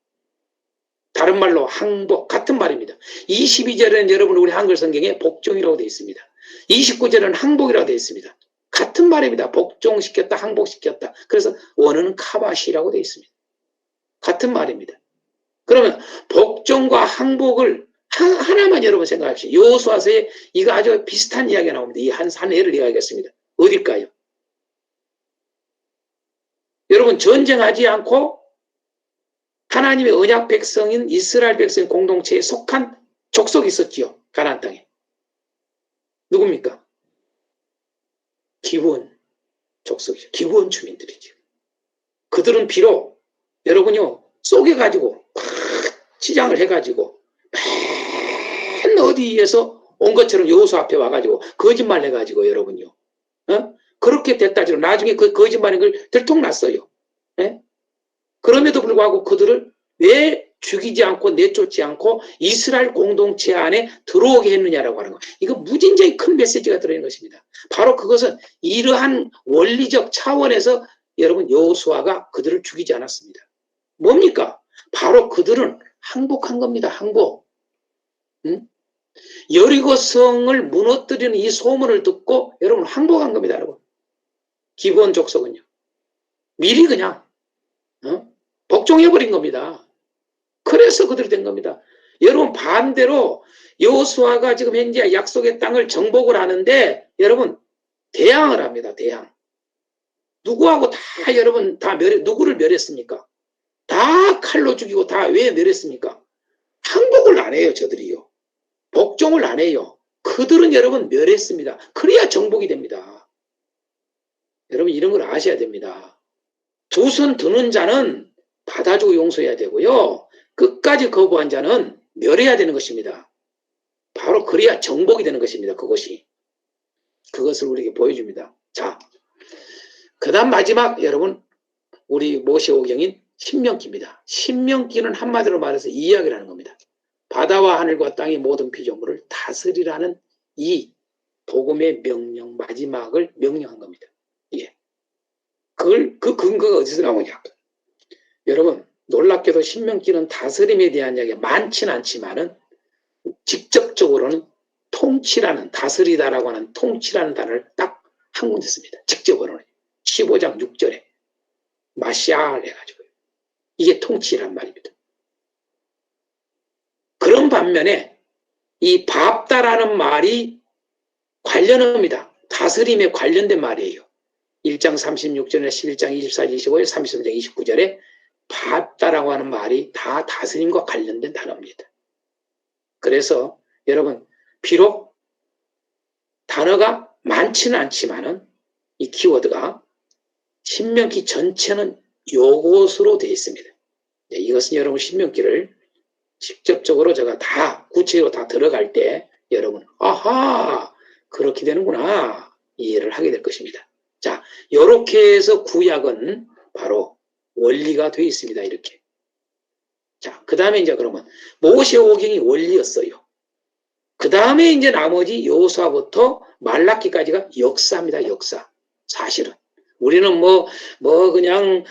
다른 말로 항복, 같은 말입니다. 22절에는 여러분 우리 한글 성경에 복종이라고 되어 있습니다. 29절에는 항복이라고 되어 있습니다. 같은 말입니다. 복종시켰다, 항복시켰다. 그래서 원어는 카바시라고 되어 있습니다. 같은 말입니다. 그러면 복종과 항복을 하나만 여러분 생각하십시오. 여호수아서에 이거 아주 비슷한 이야기가 나옵니다. 이 한 예를 이야기하겠습니다. 어딜까요? 여러분 전쟁하지 않고 하나님의 언약 백성인 이스라엘 백성 공동체에 속한 족속이 있었지요. 가나안 땅에. 누굽니까? 기브온 족속이죠. 기브온 주민들이죠. 그들은 비록 여러분요 쏘개가지고 치장을 해가지고 맨 어디에서 온 것처럼 여호수아 앞에 와가지고 거짓말 해가지고 여러분요 그렇게 됐다지로 나중에 그 거짓말인 걸 들통났어요. 그럼에도 불구하고 그들을 왜 죽이지 않고 내쫓지 않고 이스라엘 공동체 안에 들어오게 했느냐라고 하는 거. 이거 무진장이 큰 메시지가 들어있는 것입니다. 바로 그것은 이러한 원리적 차원에서 여러분 여호수아가 그들을 죽이지 않았습니다. 뭡니까? 바로 그들은 항복한 겁니다. 항복. 여리고성을 무너뜨리는 이 소문을 듣고 여러분 항복한 겁니다. 여러분. 기브온 족속은요. 미리 그냥 복종해버린 겁니다. 그래서 그들이 된 겁니다. 여러분 반대로 여호수아가 지금 현재 약속의 땅을 정복을 하는데 여러분 대항을 합니다. 대항. 누구하고 다 여러분 다 누구를 멸했습니까? 다 칼로 죽이고 다 왜 멸했습니까? 항복을 안 해요. 저들이요. 복종을 안 해요. 그들은 여러분 멸했습니다. 그래야 정복이 됩니다. 여러분 이런 걸 아셔야 됩니다. 두 손 드는 자는 받아주고 용서해야 되고요. 끝까지 거부한 자는 멸해야 되는 것입니다. 바로 그래야 정복이 되는 것입니다. 그것이. 그것을 우리에게 보여줍니다. 자, 그 다음 마지막 여러분 우리 모세오경인 신명기입니다. 신명기는 한마디로 말해서 이 이야기를 하는 겁니다. 바다와 하늘과 땅의 모든 피조물을 다스리라는 이 복음의 명령 마지막을 명령한 겁니다. 예. 그 근거가 어디서 나오냐? 여러분 놀랍게도 신명기는 다스림에 대한 이야기가 많지는 않지만은 직접적으로는 통치라는 다스리다라고 하는 통치라는 단어를 딱 한 군데 씁니다. 직접으로는 15장 6절에 마시아를 해가지고요. 이게 통치란 말입니다. 그런 반면에 이 밥다라는 말이 관련합니다. 다스림에 관련된 말이에요. 1장 36절에 11장 24, 25절, 33장 29절에 밥다라고 하는 말이 다 다스림과 관련된 단어입니다. 그래서 여러분 비록 단어가 많지는 않지만은 이 키워드가 신명기 전체는 요것으로 되어 있습니다. 이것은 여러분 신명기를 직접적으로 제가 다 구체적으로 다 들어갈 때 여러분 아하 그렇게 되는구나 이해를 하게 될 것입니다. 자, 이렇게 해서 구약은 바로 원리가 되어 있습니다. 이렇게. 자, 그 다음에 이제 그러면 모세오경이 원리였어요. 그 다음에 이제 나머지 여호수아부터 말라기까지가 역사입니다. 역사. 사실은. 우리는 그냥,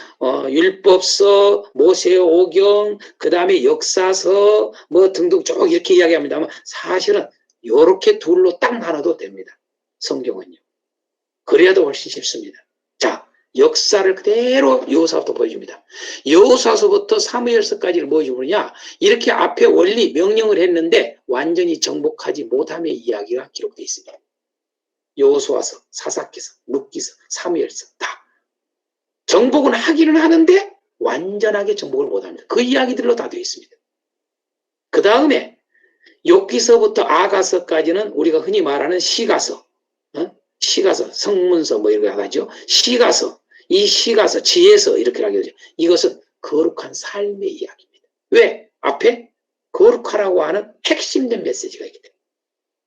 율법서, 모세오경, 그 다음에 역사서, 등등 쭉 이렇게 이야기합니다만 사실은 요렇게 둘로 딱 나눠도 됩니다. 성경은요. 그래야 더 훨씬 쉽습니다. 자, 역사를 그대로 여호수아부터 보여줍니다. 여호수아서부터 사무엘서까지를 뭐 주느냐? 이렇게 앞에 원리, 명령을 했는데 완전히 정복하지 못함의 이야기가 기록되어 있습니다. 여호수아서, 사사기서, 룻기서, 사무엘서 다 정복은 하기는 하는데 완전하게 정복을 못합니다. 그 이야기들로 다 되어 있습니다. 그 다음에 욥기서부터 아가서까지는 우리가 흔히 말하는 시가서, 시가서, 성문서 이런 거 하죠. 시가서, 이 시가서, 지혜서 이렇게 하게 되죠. 이것은 거룩한 삶의 이야기입니다. 왜? 앞에 거룩하라고 하는 핵심된 메시지가 있기 때문에.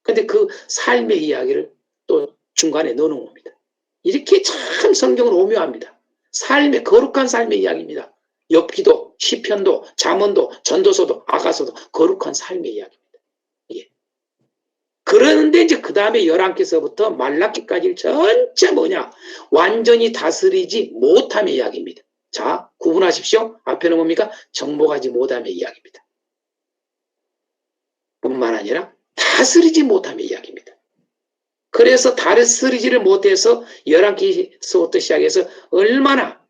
근데 그 삶의 이야기를 또 중간에 넣어놓은 겁니다. 이렇게 참 성경은 오묘합니다. 삶의 거룩한 삶의 이야기입니다. 욥기도, 시편도, 잠언도, 전도서도, 아가서도 거룩한 삶의 이야기입니다. 예. 그런데 이제 그 다음에 11개서부터 말라기까지 전체 뭐냐? 완전히 다스리지 못함의 이야기입니다. 자, 구분하십시오. 앞에는 뭡니까? 정복하지 못함의 이야기입니다. 뿐만 아니라 다스리지 못함의 이야기입니다. 그래서 다스리지를 못해서 11개서부터 시작해서 얼마나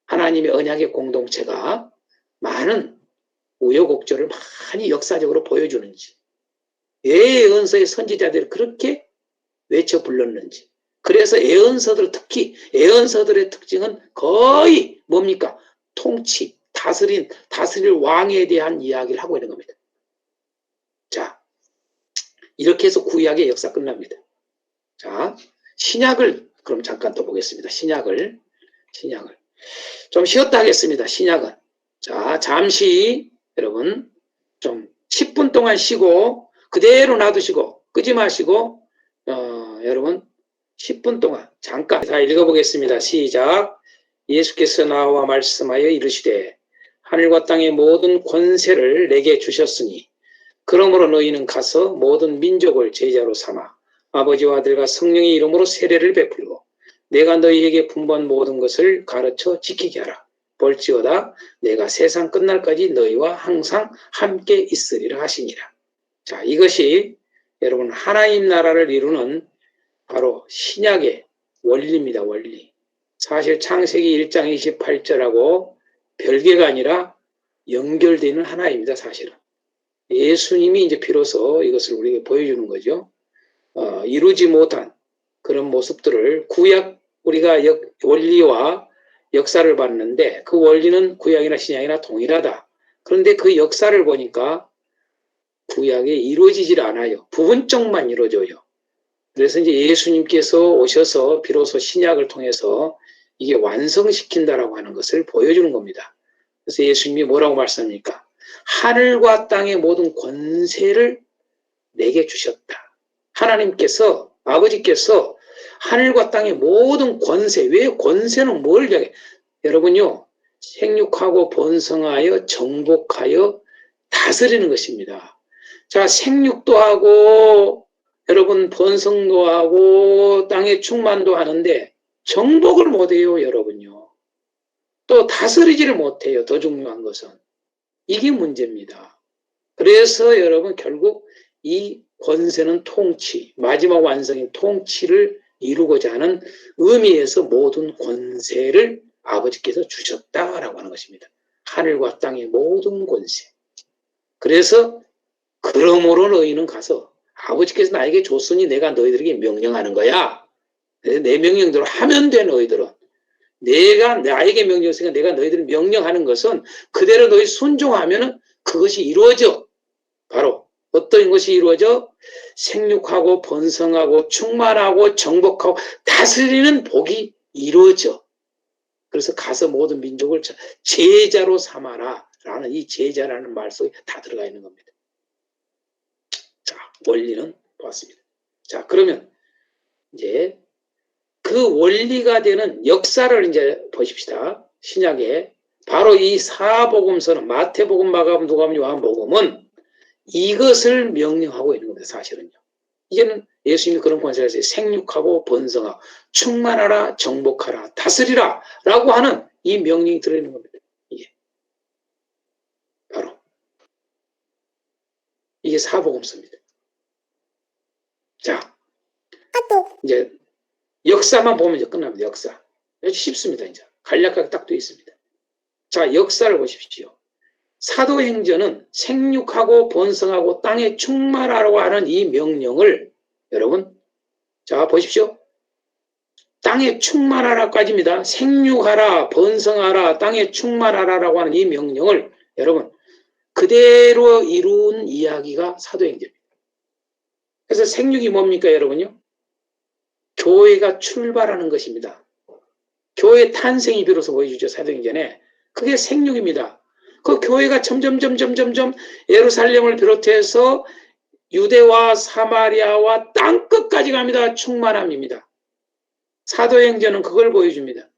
하나님의 언약의 공동체가 많은 우여곡절을 많이 역사적으로 보여주는지, 왜 예언서의 선지자들이 그렇게 외쳐 불렀는지. 그래서 예언서들, 특히 예언서들의 특징은 거의 뭡니까? 통치, 다스릴 왕에 대한 이야기를 하고 있는 겁니다. 자, 이렇게 해서 구약의 역사 끝납니다. 자, 신약을 그럼 잠깐 또 보겠습니다. 신약을 좀 쉬었다 하겠습니다. 신약은. 자, 잠시 여러분 좀 10분 동안 쉬고 그대로 놔두시고 끄지 마시고 여러분 10분 동안 잠깐 다 읽어보겠습니다. 시작. 예수께서 나와 말씀하여 이르시되 하늘과 땅의 모든 권세를 내게 주셨으니 그러므로 너희는 가서 모든 민족을 제자로 삼아 아버지와 아들과 성령의 이름으로 세례를 베풀고 내가 너희에게 분부한 모든 것을 가르쳐 지키게 하라. 볼지어다 내가 세상 끝날까지 너희와 항상 함께 있으리라 하시니라. 자, 이것이 여러분 하나님 나라를 이루는 바로 신약의 원리입니다. 원리. 사실 창세기 1장 28절하고 별개가 아니라 연결되는 하나입니다. 사실은. 예수님이 이제 비로소 이것을 우리에게 보여주는 거죠. 이루지 못한 그런 모습들을 구약 우리가 원리와 역사를 봤는데 그 원리는 구약이나 신약이나 동일하다. 그런데 그 역사를 보니까 구약에 이루어지질 않아요. 부분적만 이루어져요. 그래서 이제 예수님께서 오셔서 비로소 신약을 통해서 이게 완성시킨다라고 하는 것을 보여주는 겁니다. 그래서 예수님이 뭐라고 말씀합니까? 하늘과 땅의 모든 권세를 내게 주셨다. 하나님께서, 아버지께서 하늘과 땅의 모든 권세, 왜 권세는 뭘 이야기해? 여러분요, 생육하고 번성하여 정복하여 다스리는 것입니다. 자, 생육도 하고 여러분 번성도 하고 땅에 충만도 하는데 정복을 못해요. 여러분요. 또 다스리지를 못해요. 더 중요한 것은. 이게 문제입니다. 그래서 여러분 결국 이 권세는 통치, 마지막 완성인 통치를 이루고자 하는 의미에서 모든 권세를 아버지께서 주셨다라고 하는 것입니다. 하늘과 땅의 모든 권세. 그래서 그러므로 너희는 가서 아버지께서 나에게 줬으니 내가 너희들에게 명령하는 거야. 내 명령대로 하면 돼 너희들은. 내가 나에게 명령했으니까 내가 너희들을 명령하는 것은 그대로 너희 순종하면 그것이 이루어져. 바로 어떤 것이 이루어져? 생육하고 번성하고 충만하고 정복하고 다스리는 복이 이루어져. 그래서 가서 모든 민족을 제자로 삼아라. 라는 이 제자라는 말 속에 다 들어가 있는 겁니다. 자, 원리는 보았습니다. 자, 그러면 이제 그 원리가 되는 역사를 이제 보십시다. 신약에 바로 이 사복음서는 마태복음, 마가복음, 누가복음, 요한복음은 이것을 명령하고 있는 겁니다. 사실은요. 이제는 예수님이 그런 권세를 했어요. 생육하고 번성하고 충만하라, 정복하라, 다스리라 라고 하는 이 명령이 들어있는 겁니다. 이게 바로 이게 사복음서입니다. 자, 이제 역사만 보면 이제 끝납니다. 역사. 아주 쉽습니다. 이제 간략하게 딱 되어 있습니다. 자, 역사를 보십시오. 사도행전은 생육하고 번성하고 땅에 충만하라고 하는 이 명령을 여러분, 자 보십시오. 땅에 충만하라까지입니다. 생육하라, 번성하라, 땅에 충만하라라고 하는 이 명령을 여러분 그대로 이룬 이야기가 사도행전입니다. 그래서 생육이 뭡니까 여러분요? 교회가 출발하는 것입니다. 교회 탄생이 비로소 보여주죠. 사도행전에. 그게 생육입니다. 그 교회가 점점 예루살렘을 비롯해서 유대와 사마리아와 땅끝까지 갑니다. 충만함입니다. 사도행전은 그걸 보여줍니다.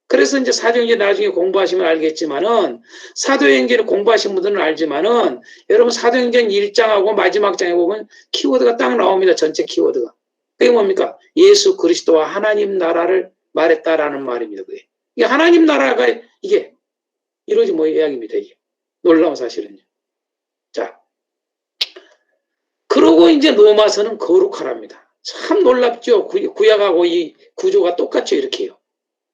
그래서 이제 사도행전 나중에 공부하시면 알겠지만은 사도행전을 공부하신 분들은 알지만은 여러분 사도행전 1장하고 마지막 장에 보면 키워드가 딱 나옵니다. 전체 키워드가. 그게 뭡니까? 예수 그리스도와 하나님 나라를 말했다라는 말입니다. 그게. 이게 하나님 나라가 이게 이루어진 뭐 이야기입니다. 이게. 놀라운 사실은요. 자. 그러고 이제 로마서는 거룩하랍니다. 참 놀랍죠. 구약하고 이 구조가 똑같죠. 이렇게요.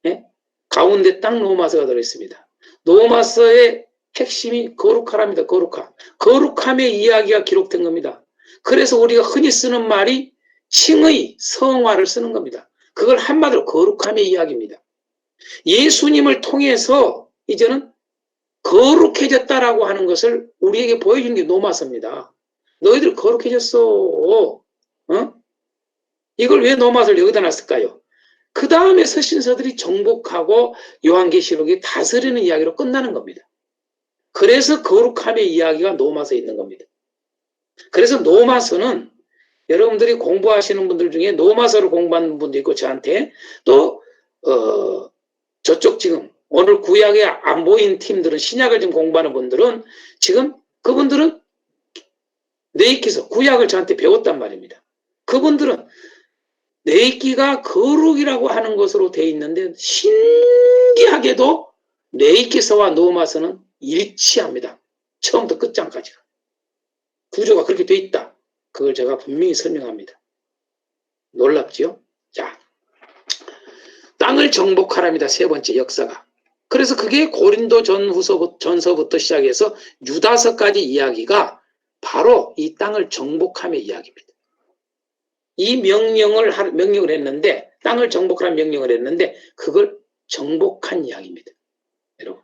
네? 가운데 딱 로마서가 들어있습니다. 로마서의 핵심이 거룩하랍니다. 거룩함. 거룩함의 이야기가 기록된 겁니다. 그래서 우리가 흔히 쓰는 말이 칭의, 성화를 쓰는 겁니다. 그걸 한마디로 거룩함의 이야기입니다. 예수님을 통해서 이제는 거룩해졌다라고 하는 것을 우리에게 보여주는 게 로마서입니다. 너희들 거룩해졌어. 어? 이걸 왜 로마서를 여기다 놨을까요? 그 다음에 서신서들이 정복하고 요한계시록이 다스리는 이야기로 끝나는 겁니다. 그래서 거룩함의 이야기가 로마서에 있는 겁니다. 그래서 로마서는 여러분들이 공부하시는 분들 중에 로마서를 공부하는 분도 있고 저한테 또 저쪽 지금 오늘 구약에 안 보인 팀들은 신약을 지금 공부하는 분들은 지금 그분들은 네이키서 구약을 저한테 배웠단 말입니다. 그분들은 네이키가 거룩이라고 하는 것으로 되어 있는데 신기하게도 네이키서와 로마서는 일치합니다. 처음부터 끝장까지가. 구조가 그렇게 되어 있다. 그걸 제가 분명히 설명합니다. 놀랍지요? 자, 땅을 정복하랍니다. 세 번째 역사가. 그래서 그게 고린도 전서부터 시작해서 유다서까지 이야기가 바로 이 땅을 정복함의 이야기입니다. 이 명령을 했는데 땅을 정복하라는 명령을 했는데 그걸 정복한 이야기입니다. 여러분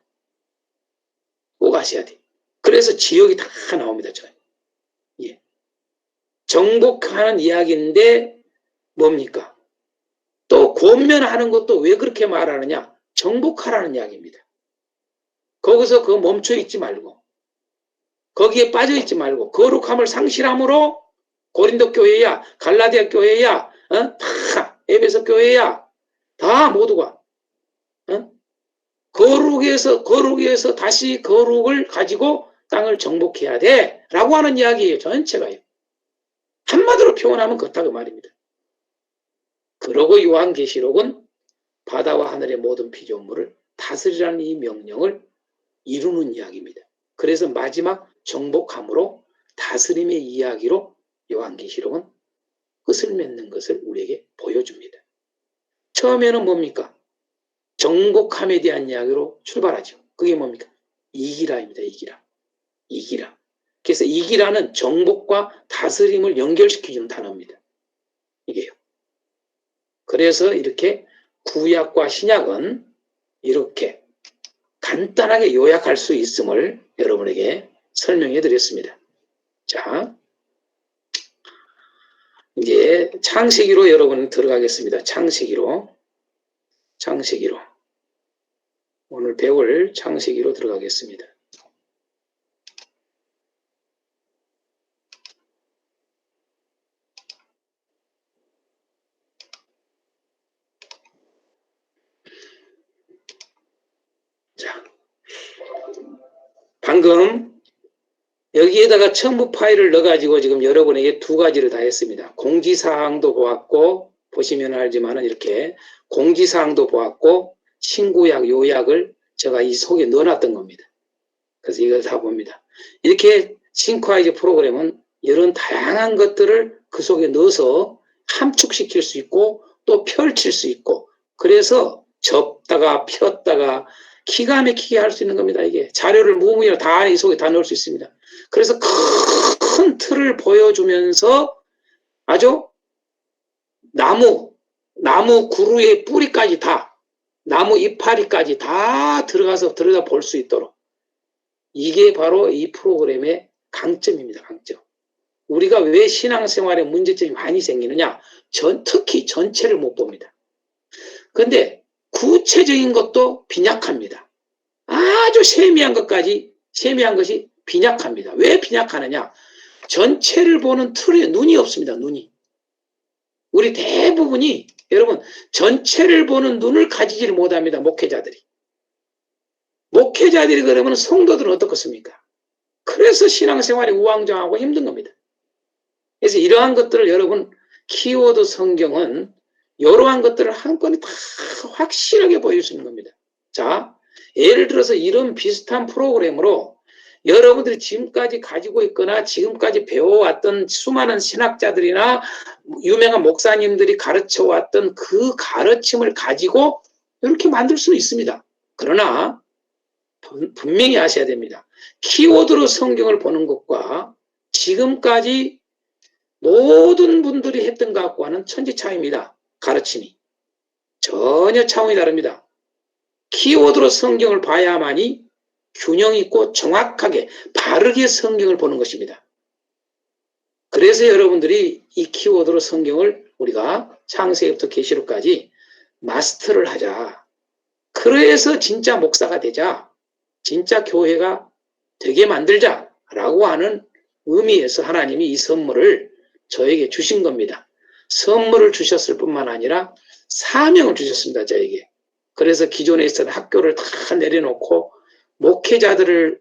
꼭 아셔야 돼요. 그래서 지역이 다 나옵니다. 예. 정복하는 이야기인데 뭡니까? 또 권면하는 것도 왜 그렇게 말하느냐? 정복하라는 이야기입니다. 거기서 그거 멈춰 있지 말고 거기에 빠져 있지 말고 거룩함을 상실함으로 고린도 교회야 갈라디아 교회야 다 에베소 교회야 다 모두가 거룩에서 다시 거룩을 가지고 땅을 정복해야 돼 라고 하는 이야기예요. 전체가요. 한마디로 표현하면 그렇다 그 말입니다. 그러고 요한계시록은 바다와 하늘의 모든 피조물을 다스리라는 이 명령을 이루는 이야기입니다. 그래서 마지막 정복함으로 다스림의 이야기로 요한계시록은 끝을 맺는 것을 우리에게 보여줍니다. 처음에는 뭡니까? 정복함에 대한 이야기로 출발하죠. 그게 뭡니까? 이기라입니다. 이기라. 그래서 이기라는 정복과 다스림을 연결시켜주는 단어입니다. 이게요. 그래서 이렇게 구약과 신약은 이렇게 간단하게 요약할 수 있음을 여러분에게 설명해 드렸습니다. 자, 이제 창세기로 여러분 들어가겠습니다. 창세기로 오늘 배울 창세기로 들어가겠습니다. 방금 여기에다가 첨부 파일을 넣어가지고 지금 여러분에게 두 가지를 다 했습니다. 공지사항도 보았고, 보시면 알지만은 이렇게 공지사항도 보았고, 친구약, 요약을 제가 이 속에 넣어놨던 겁니다. 그래서 이걸 다 봅니다. 이렇게 싱크와이즈 프로그램은 이런 다양한 것들을 그 속에 넣어서 함축시킬 수 있고, 또 펼칠 수 있고, 그래서 접다가 폈다가 기가 막히게 할 수 있는 겁니다. 이게 자료를 무궁무진을 다 이 속에 다 넣을 수 있습니다. 그래서 큰 틀을 보여주면서 아주 나무 구루의 뿌리까지 다, 나무 이파리까지 다 들어가 볼 수 있도록, 이게 바로 이 프로그램의 강점입니다. 강점. 우리가 왜 신앙생활에 문제점이 많이 생기느냐? 특히 전체를 못 봅니다. 그런데 구체적인 것도 빈약합니다. 아주 세미한 것이 빈약합니다. 왜 빈약하느냐? 전체를 보는 틀에 눈이 없습니다. 눈이. 우리 대부분이 여러분 전체를 보는 눈을 가지지를 못합니다. 목회자들이 그러면 성도들은 어떻겠습니까? 그래서 신앙생활이 우왕좌왕하고 힘든 겁니다. 그래서 이러한 것들을 여러분 키워드 성경은 이러한 것들을 한꺼번에 다 확실하게 보여줄 수 있는 겁니다. 자, 예를 들어서 이런 비슷한 프로그램으로 여러분들이 지금까지 가지고 있거나 지금까지 배워왔던 수많은 신학자들이나 유명한 목사님들이 가르쳐왔던 그 가르침을 가지고 이렇게 만들 수는 있습니다. 그러나 분명히 아셔야 됩니다. 키워드로 성경을 보는 것과 지금까지 모든 분들이 했던 것과는 천지차이입니다. 가르침이. 전혀 차원이 다릅니다. 키워드로 성경을 봐야만이 균형 있고 정확하게 바르게 성경을 보는 것입니다. 그래서 여러분들이 이 키워드로 성경을 우리가 창세기부터 계시록까지 마스터를 하자. 그래서 진짜 목사가 되자. 진짜 교회가 되게 만들자라고 하는 의미에서 하나님이 이 선물을 저에게 주신 겁니다. 선물을 주셨을 뿐만 아니라 사명을 주셨습니다. 저에게. 그래서 기존에 있었던 학교를 다 내려놓고 목회자들을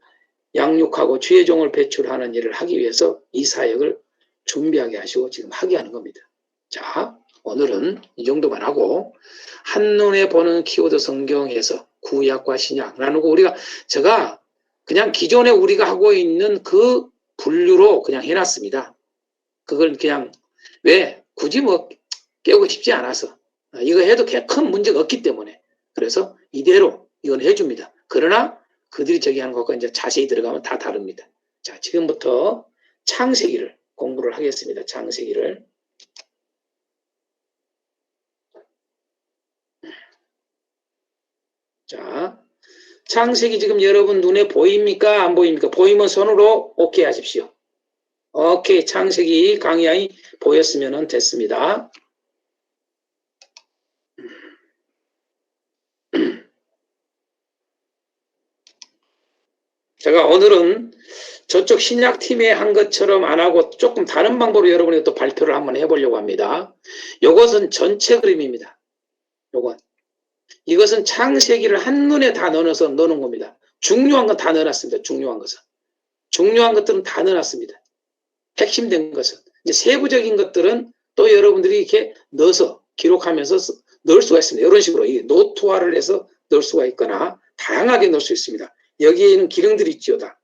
양육하고 주의 종을 배출하는 일을 하기 위해서 이 사역을 준비하게 하시고 지금 하게 하는 겁니다. 자, 오늘은 이 정도만 하고 한눈에 보는 키워드 성경에서 구약과 신약 나누고 제가 그냥 기존에 우리가 하고 있는 그 분류로 그냥 해놨습니다. 그걸 그냥 왜 굳이 깨우고 싶지 않아서 이거 해도 큰 문제가 없기 때문에 그래서 이대로 이건 해줍니다. 그러나 그들이 저기 하는 것과 이제 자세히 들어가면 다 다릅니다. 자, 지금부터 창세기를 공부를 하겠습니다. 창세기를. 자, 창세기 지금 여러분 눈에 보입니까? 안 보입니까? 보이면 손으로 오케이 하십시오. 오케이, 창세기 강의안이 보였으면 됐습니다. 제가 오늘은 저쪽 신약팀에 한 것처럼 안 하고 조금 다른 방법으로 여러분이 또 발표를 한번 해보려고 합니다. 이것은 전체 그림입니다. 이것은 창세기를 한눈에 다 넣어서 넣는 겁니다. 중요한 건 다 넣어놨습니다. 중요한 것들은 다 넣어놨습니다. 핵심된 것은. 이제 세부적인 것들은 또 여러분들이 이렇게 넣어서 기록하면서 넣을 수가 있습니다. 이런 식으로 노트화를 해서 넣을 수가 있거나 다양하게 넣을 수 있습니다. 여기에는 기능들이 있죠. 다.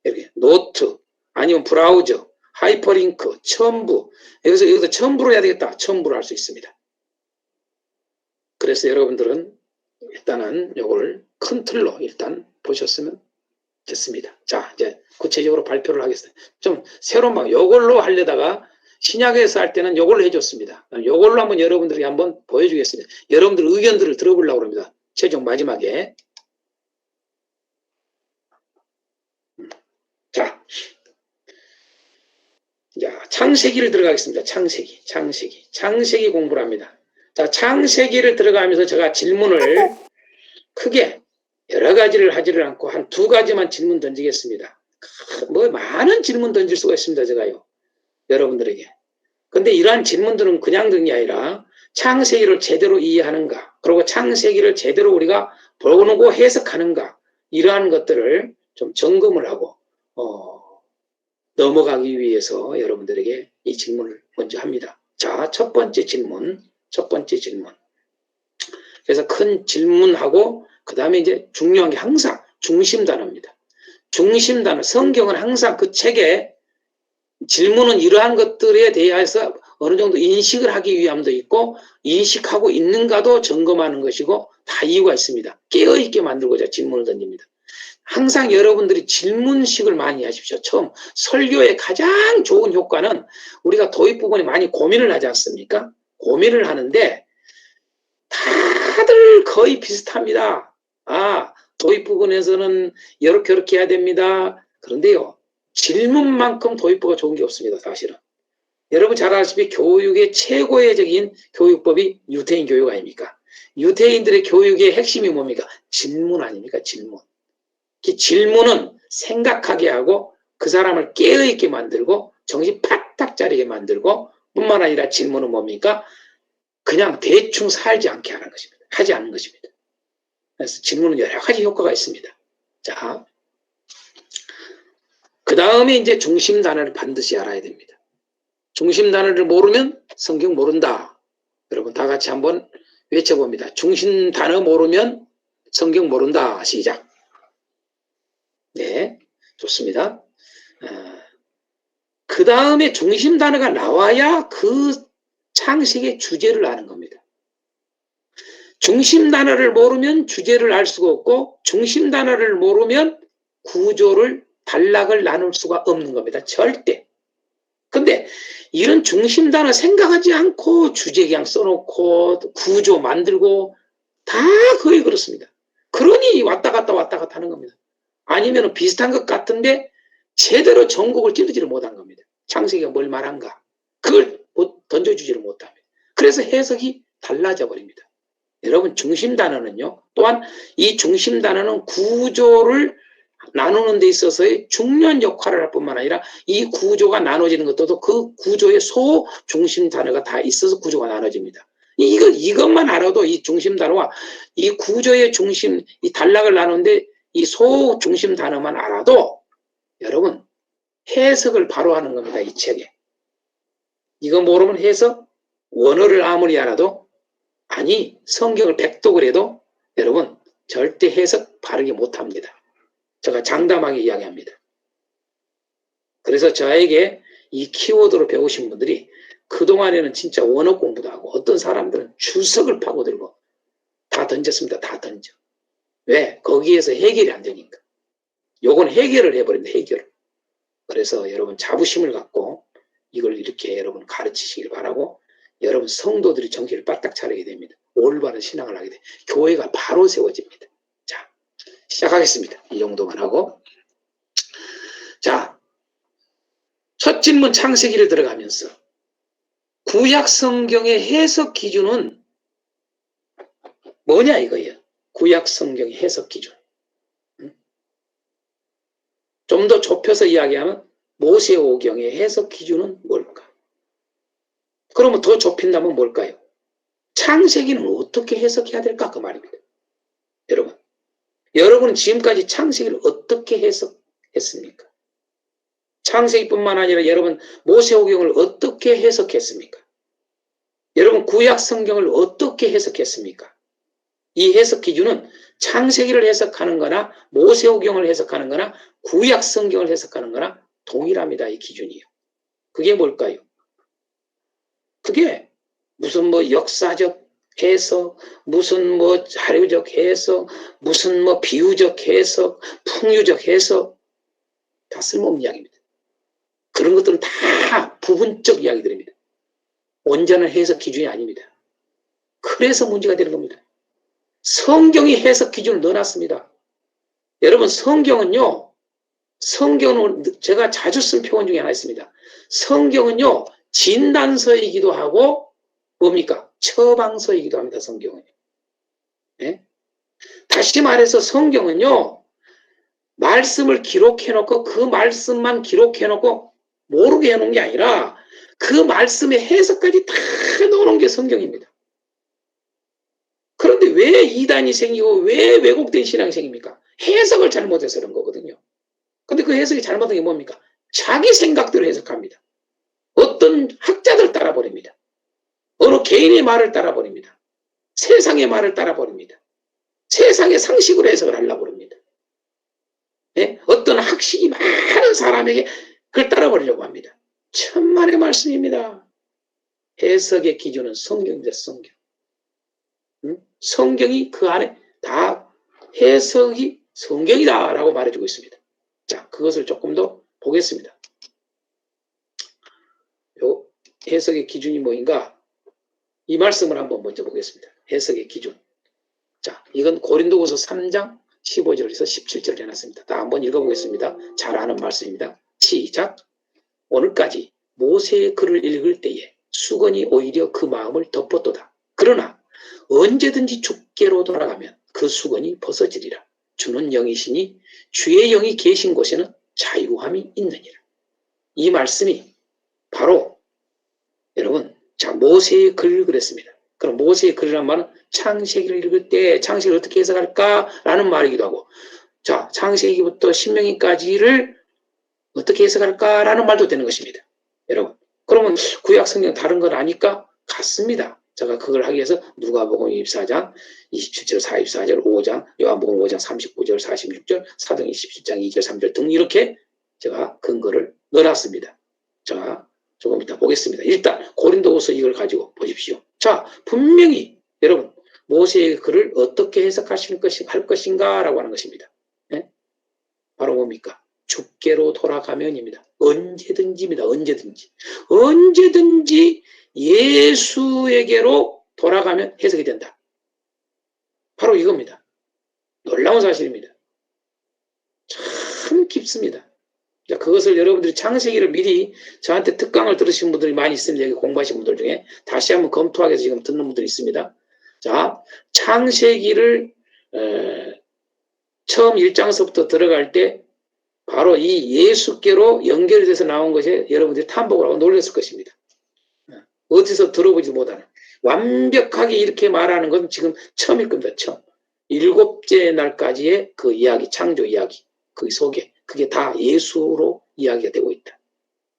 이렇게 노트, 아니면 브라우저, 하이퍼링크, 첨부. 여기서 첨부를 해야 되겠다. 첨부를 할 수 있습니다. 그래서 여러분들은 일단은 이걸 큰 틀로 일단 보셨으면 됐습니다. 자, 이제 구체적으로 발표를 하겠습니다. 좀 새로운 방법, 이걸로 하려다가 신약에서 할 때는 이걸로 해줬습니다. 이걸로 한번 여러분들이 한번 보여주겠습니다. 여러분들 의견들을 들어보려고 합니다. 최종 마지막에. 자, 창세기를 들어가겠습니다. 창세기 공부를 합니다. 자, 창세기를 들어가면서 제가 질문을 크게 여러 가지를 하지를 않고 한 두 가지만 질문 던지겠습니다. 많은 질문 던질 수가 있습니다. 제가요. 여러분들에게. 근데 이러한 질문들은 그냥 드는 게 아니라 창세기를 제대로 이해하는가, 그리고 창세기를 제대로 우리가 보고 해석하는가, 이러한 것들을 좀 점검을 하고 넘어가기 위해서 여러분들에게 이 질문을 먼저 합니다. 자, 첫 번째 질문. 그래서 큰 질문하고 그 다음에 이제 중요한 게 항상 중심 단어입니다. 중심 단어. 성경은 항상 그 책에 질문은 이러한 것들에 대해서 어느 정도 인식을 하기 위함도 있고 인식하고 있는가도 점검하는 것이고 다 이유가 있습니다. 깨어있게 만들고자 질문을 던집니다. 항상 여러분들이 질문식을 많이 하십시오. 처음 설교의 가장 좋은 효과는 우리가 도입 부분에 많이 고민을 하지 않습니까? 고민을 하는데 다들 거의 비슷합니다. 도입 부분에서는 이렇게 해야 됩니다. 그런데요, 질문만큼 도입부가 좋은 게 없습니다. 사실은. 여러분 잘 아시다시피 교육의 최고의적인 교육법이 유태인 교육 아닙니까? 유태인들의 교육의 핵심이 뭡니까? 질문 아닙니까? 질문. 질문은 생각하게 하고 그 사람을 깨어있게 만들고 정신 파딱 차리게 만들고 뿐만 아니라 질문은 뭡니까? 그냥 대충 살지 않게 하는 것입니다. 하지 않는 것입니다. 그래서 질문은 여러 가지 효과가 있습니다. 자, 그 다음에 이제 중심 단어를 반드시 알아야 됩니다. 중심 단어를 모르면 성경 모른다. 여러분 다 같이 한번 외쳐봅니다. 중심 단어 모르면 성경 모른다. 시작. 네, 좋습니다. 그 다음에 중심 단어가 나와야 그 창식의 주제를 아는 겁니다. 중심 단어를 모르면 주제를 알 수가 없고 중심 단어를 모르면 구조를 단락을 나눌 수가 없는 겁니다. 절대. 근데 이런 중심 단어 생각하지 않고 주제 그냥 써놓고 구조 만들고 다 거의 그렇습니다. 그러니 왔다 갔다 하는 겁니다. 아니면 비슷한 것 같은데 제대로 전곡을 찌르지를 못한 겁니다. 창세기가 뭘 말한가 그걸 던져주지를 못합니다. 그래서 해석이 달라져 버립니다. 여러분 중심 단어는요, 또한 이 중심 단어는 구조를 나누는 데 있어서의 중요한 역할을 할 뿐만 아니라 이 구조가 나눠지는 것도 그 구조의 소 중심 단어가 다 있어서 구조가 나눠집니다. 이것만 알아도 이 중심 단어와 이 구조의 중심, 이 단락을 나누는데 이 소 중심 단어만 알아도 여러분 해석을 바로 하는 겁니다. 이 책에. 이거 모르면 해석, 원어를 아무리 알아도 아니 성경을 100독을 해도 여러분 절대 해석 바르게 못합니다. 제가 장담하게 이야기합니다. 그래서 저에게 이 키워드로 배우신 분들이 그동안에는 진짜 원어 공부도 하고 어떤 사람들은 주석을 파고들고 다 던졌습니다. 다 던져. 왜? 거기에서 해결이 안 되니까. 요건 해결을 해버린다. 해결을. 그래서 여러분 자부심을 갖고 이걸 이렇게 여러분 가르치시길 바라고 여러분 성도들이 정신을 바짝 차리게 됩니다. 올바른 신앙을 하게 됩니다. 교회가 바로 세워집니다. 자, 시작하겠습니다. 이 정도만 하고. 자, 첫 질문 창세기를 들어가면서 구약 성경의 해석 기준은 뭐냐 이거예요. 구약 성경의 해석 기준. 좀 더 좁혀서 이야기하면 모세오경의 해석 기준은 뭘까? 그러면 더 좁힌다면 뭘까요? 창세기는 어떻게 해석해야 될까? 그 말입니다. 여러분은 지금까지 창세기를 어떻게 해석했습니까? 창세기뿐만 아니라 여러분 모세오경을 어떻게 해석했습니까? 여러분 구약 성경을 어떻게 해석했습니까? 이 해석 기준은 창세기를 해석하는 거나 모세오경을 해석하는 거나 구약 성경을 해석하는 거나 동일합니다. 이 기준이요. 그게 뭘까요? 그게 무슨 뭐 역사적 해석, 무슨 뭐 자료적 해석, 무슨 뭐 비유적 해석, 풍유적 해석 다 쓸모없는 이야기입니다. 그런 것들은 다 부분적 이야기들입니다. 온전한 해석 기준이 아닙니다. 그래서 문제가 되는 겁니다. 성경이 해석 기준을 넣어놨습니다. 여러분 성경은 제가 자주 쓴 표현 중에 하나 있습니다. 성경은요 진단서이기도 하고 뭡니까? 처방서이기도 합니다. 성경은. 네? 다시 말해서 성경은요 말씀을 기록해놓고 그 말씀만 기록해놓고 모르게 해놓은 게 아니라 그 말씀의 해석까지 다 넣어놓은 게 성경입니다. 그런데 왜 이단이 생기고 왜 왜곡된 신앙이 생깁니까? 해석을 잘못해서 그런 거거든요. 근데 그 해석이 잘못한 게 뭡니까? 자기 생각대로 해석합니다. 어떤 학자들 따라버립니다. 어느 개인의 말을 따라버립니다. 세상의 말을 따라버립니다. 세상의 상식으로 해석을 하려고 합니다. 예? 어떤 학식이 많은 사람에게 그걸 따라버리려고 합니다. 천만의 말씀입니다. 해석의 기준은 성경입니다. 성경. 성경이 그 안에 다 해석이 성경이다라고 말해주고 있습니다. 자, 그것을 조금 더 보겠습니다. 요 해석의 기준이 뭐인가? 이 말씀을 한번 먼저 보겠습니다. 해석의 기준. 자, 이건 고린도후서 3장 15절에서 17절 해놨습니다. 다 한번 읽어보겠습니다. 잘 아는 말씀입니다. 시작. 오늘까지 모세의 글을 읽을 때에 수건이 오히려 그 마음을 덮었도다. 그러나 언제든지 주께로 돌아가면 그 수건이 벗어지리라. 주는 영이시니 주의 영이 계신 곳에는 자유함이 있느니라. 이 말씀이 바로 여러분, 자, 모세의 글을 그랬습니다. 그럼 모세의 글이란 말은 창세기를 읽을 때 창세기를 어떻게 해석할까라는 말이기도 하고, 자, 창세기부터 신명기까지를 어떻게 해석할까라는 말도 되는 것입니다. 여러분, 그러면 구약 성경 다른 건 아니까? 같습니다. 제가 그걸 하기 위해서 누가복음 24장 27절 44절 5장 요한복음 5장 39절 46절 사도행 27장 2절 3절 등 이렇게 제가 근거를 넣어놨습니다. 자, 조금 이따 보겠습니다. 일단 고린도후서 이걸 가지고 보십시오. 자, 분명히 여러분 모세의 글을 어떻게 해석할 것인가라고 하는 것입니다. 네? 바로 뭡니까? 주께로 돌아가면입니다. 언제든지입니다. 언제든지 예수에게로 돌아가면 해석이 된다. 바로 이겁니다. 놀라운 사실입니다. 참 깊습니다. 자, 그것을 여러분들이 창세기를 미리 저한테 특강을 들으신 분들이 많이 있습니다. 여기 공부하신 분들 중에 다시 한번 검토하기 위해서 지금 듣는 분들이 있습니다. 자, 창세기를 처음 1장서부터 들어갈 때 바로 이 예수께로 연결이 돼서 나온 것에 여러분들이 탐복을 하고 놀랐을 것입니다. 어디서 들어보지 못하는 완벽하게 이렇게 말하는 건 지금 처음일 겁니다. 처음. 7째 날까지의 그 이야기, 창조 이야기, 그 속에 그게 다 예수로 이야기가 되고 있다.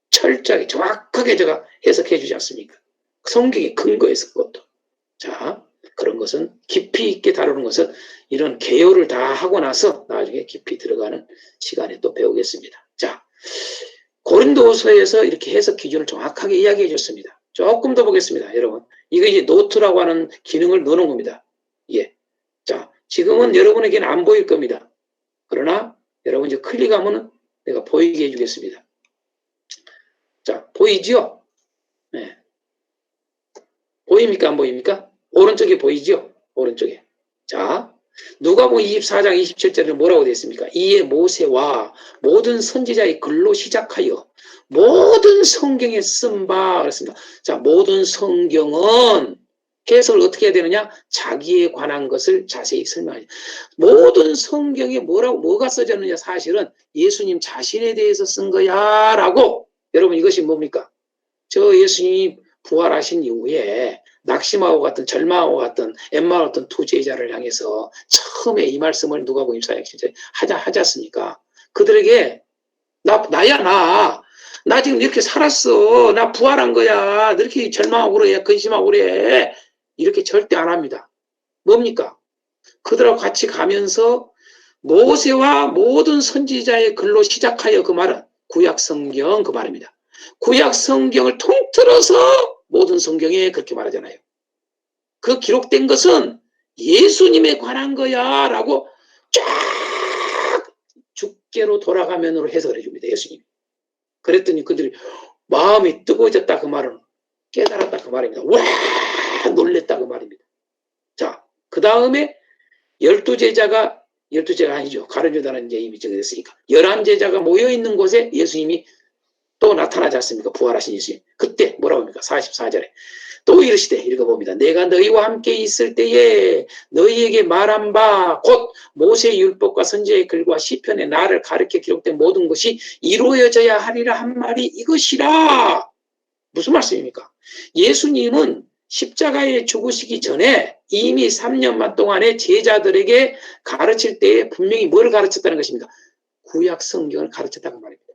철저하게 정확하게 제가 해석해 주지 않습니까? 성경의 근거에서 그것도. 자, 그런 것은 깊이 있게 다루는 것은 이런 개요를 다 하고 나서 나중에 깊이 들어가는 시간에 또 배우겠습니다. 자, 고린도후서에서 이렇게 해석 기준을 정확하게 이야기해 줬습니다. 조금 더 보겠습니다. 여러분, 이거 이제 노트라고 하는 기능을 넣어놓은 겁니다. 예. 자, 지금은 여러분에게는 안 보일 겁니다. 그러나 여러분 이제 클릭하면은 내가 보이게 해주겠습니다. 자, 보이죠? 네. 보입니까? 안 보입니까? 오른쪽에 보이죠? 오른쪽에. 자, 누가복음 24장 27절에 뭐라고 되어 있습니까? 이에 모세와 모든 선지자의 글로 시작하여 모든 성경에 쓴 바 그랬습니다. 자, 모든 성경은 해석을 어떻게 해야 되느냐? 자기에 관한 것을 자세히 설명하죠. 모든 성경에 뭐가 써졌느냐? 사실은 예수님 자신에 대해서 쓴 거야 라고. 여러분, 이것이 뭡니까? 저 예수님이 부활하신 이후에 낙심하고 갔던 절망하고 갔던 엠마오 같은 두 제자를 향해서 처음에 이 말씀을 누가복음 24장 진짜 하지 않습니까? 그들에게 나 지금 이렇게 살았어. 나 부활한 거야. 너 이렇게 절망하고 그래. 근심하고 그래. 이렇게 절대 안 합니다. 뭡니까? 그들하고 같이 가면서 모세와 모든 선지자의 글로 시작하여 그 말은 구약 성경 그 말입니다. 구약 성경을 통틀어서 모든 성경에 그렇게 말하잖아요. 그 기록된 것은 예수님에 관한 거야 라고 쫙 주께로 돌아가면으로 해석을 해줍니다. 예수님. 그랬더니 그들이 마음이 뜨거워졌다 그 말은 깨달았다 그 말입니다. 와 놀랬다 그 말입니다. 자, 그 다음에 12제자가 아니죠. 가룟 유다는 이제 이미 정해졌으니까 11제자가 모여있는 곳에 예수님이 또 나타나지 않습니까? 부활하신 예수님. 그때 뭐라고 합니까? 44절에 또 이르시되 읽어봅니다. 내가 너희와 함께 있을 때에 너희에게 말한 바 곧 모세의 율법과 선지자의 글과 시편에 나를 가르쳐 기록된 모든 것이 이루어져야 하리라 한 말이 이것이라. 무슨 말씀입니까? 예수님은 십자가에 죽으시기 전에 이미 3년만 동안에 제자들에게 가르칠 때에 분명히 뭘 가르쳤다는 것입니까? 구약 성경을 가르쳤다는 말입니다.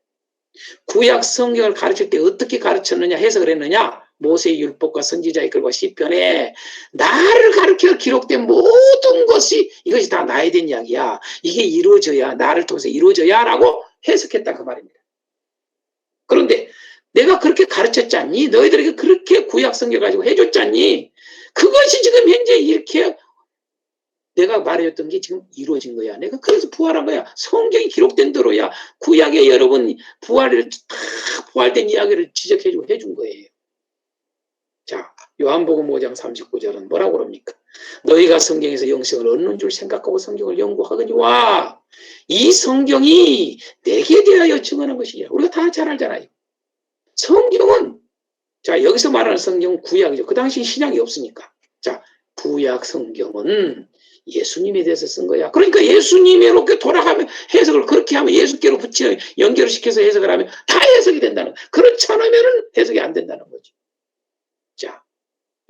구약 성경을 가르칠 때 어떻게 가르쳤느냐, 해석을 했느냐? 모세의 율법과 선지자의 글과 시편에 나를 가르쳐 기록된 모든 것이 이것이 다 나에 대한 이야기야. 이게 이루어져야, 나를 통해서 이루어져야 라고 해석했다 그 말입니다. 그런데 내가 그렇게 가르쳤지 않니? 너희들에게 그렇게 구약 성경 가지고 해줬지 않니? 그것이 지금 현재 이렇게 내가 말해줬던 게 지금 이루어진 거야. 내가 그래서 부활한 거야. 성경이 기록된 대로야. 구약에 여러분 부활된 이야기를 지적해주고 해준 거예요. 자, 요한복음 5장 39절은 뭐라고 그럽니까? 너희가 성경에서 영생을 얻는 줄 생각하고 성경을 연구하거니와 이 성경이 내게 대하여 증언한 것이야. 우리가 다 잘 알잖아요. 성경은, 자, 여기서 말하는 성경은 구약이죠. 그 당시 신약이 없으니까. 자, 구약 성경은 예수님에 대해서 쓴 거야. 그러니까 예수님으로 돌아가면 해석을 그렇게 하면 예수께로 붙이는 연결을 시켜서 해석을 하면 다 해석이 된다는 거야. 그렇지 않으면 해석이 안 된다는 거지. 자,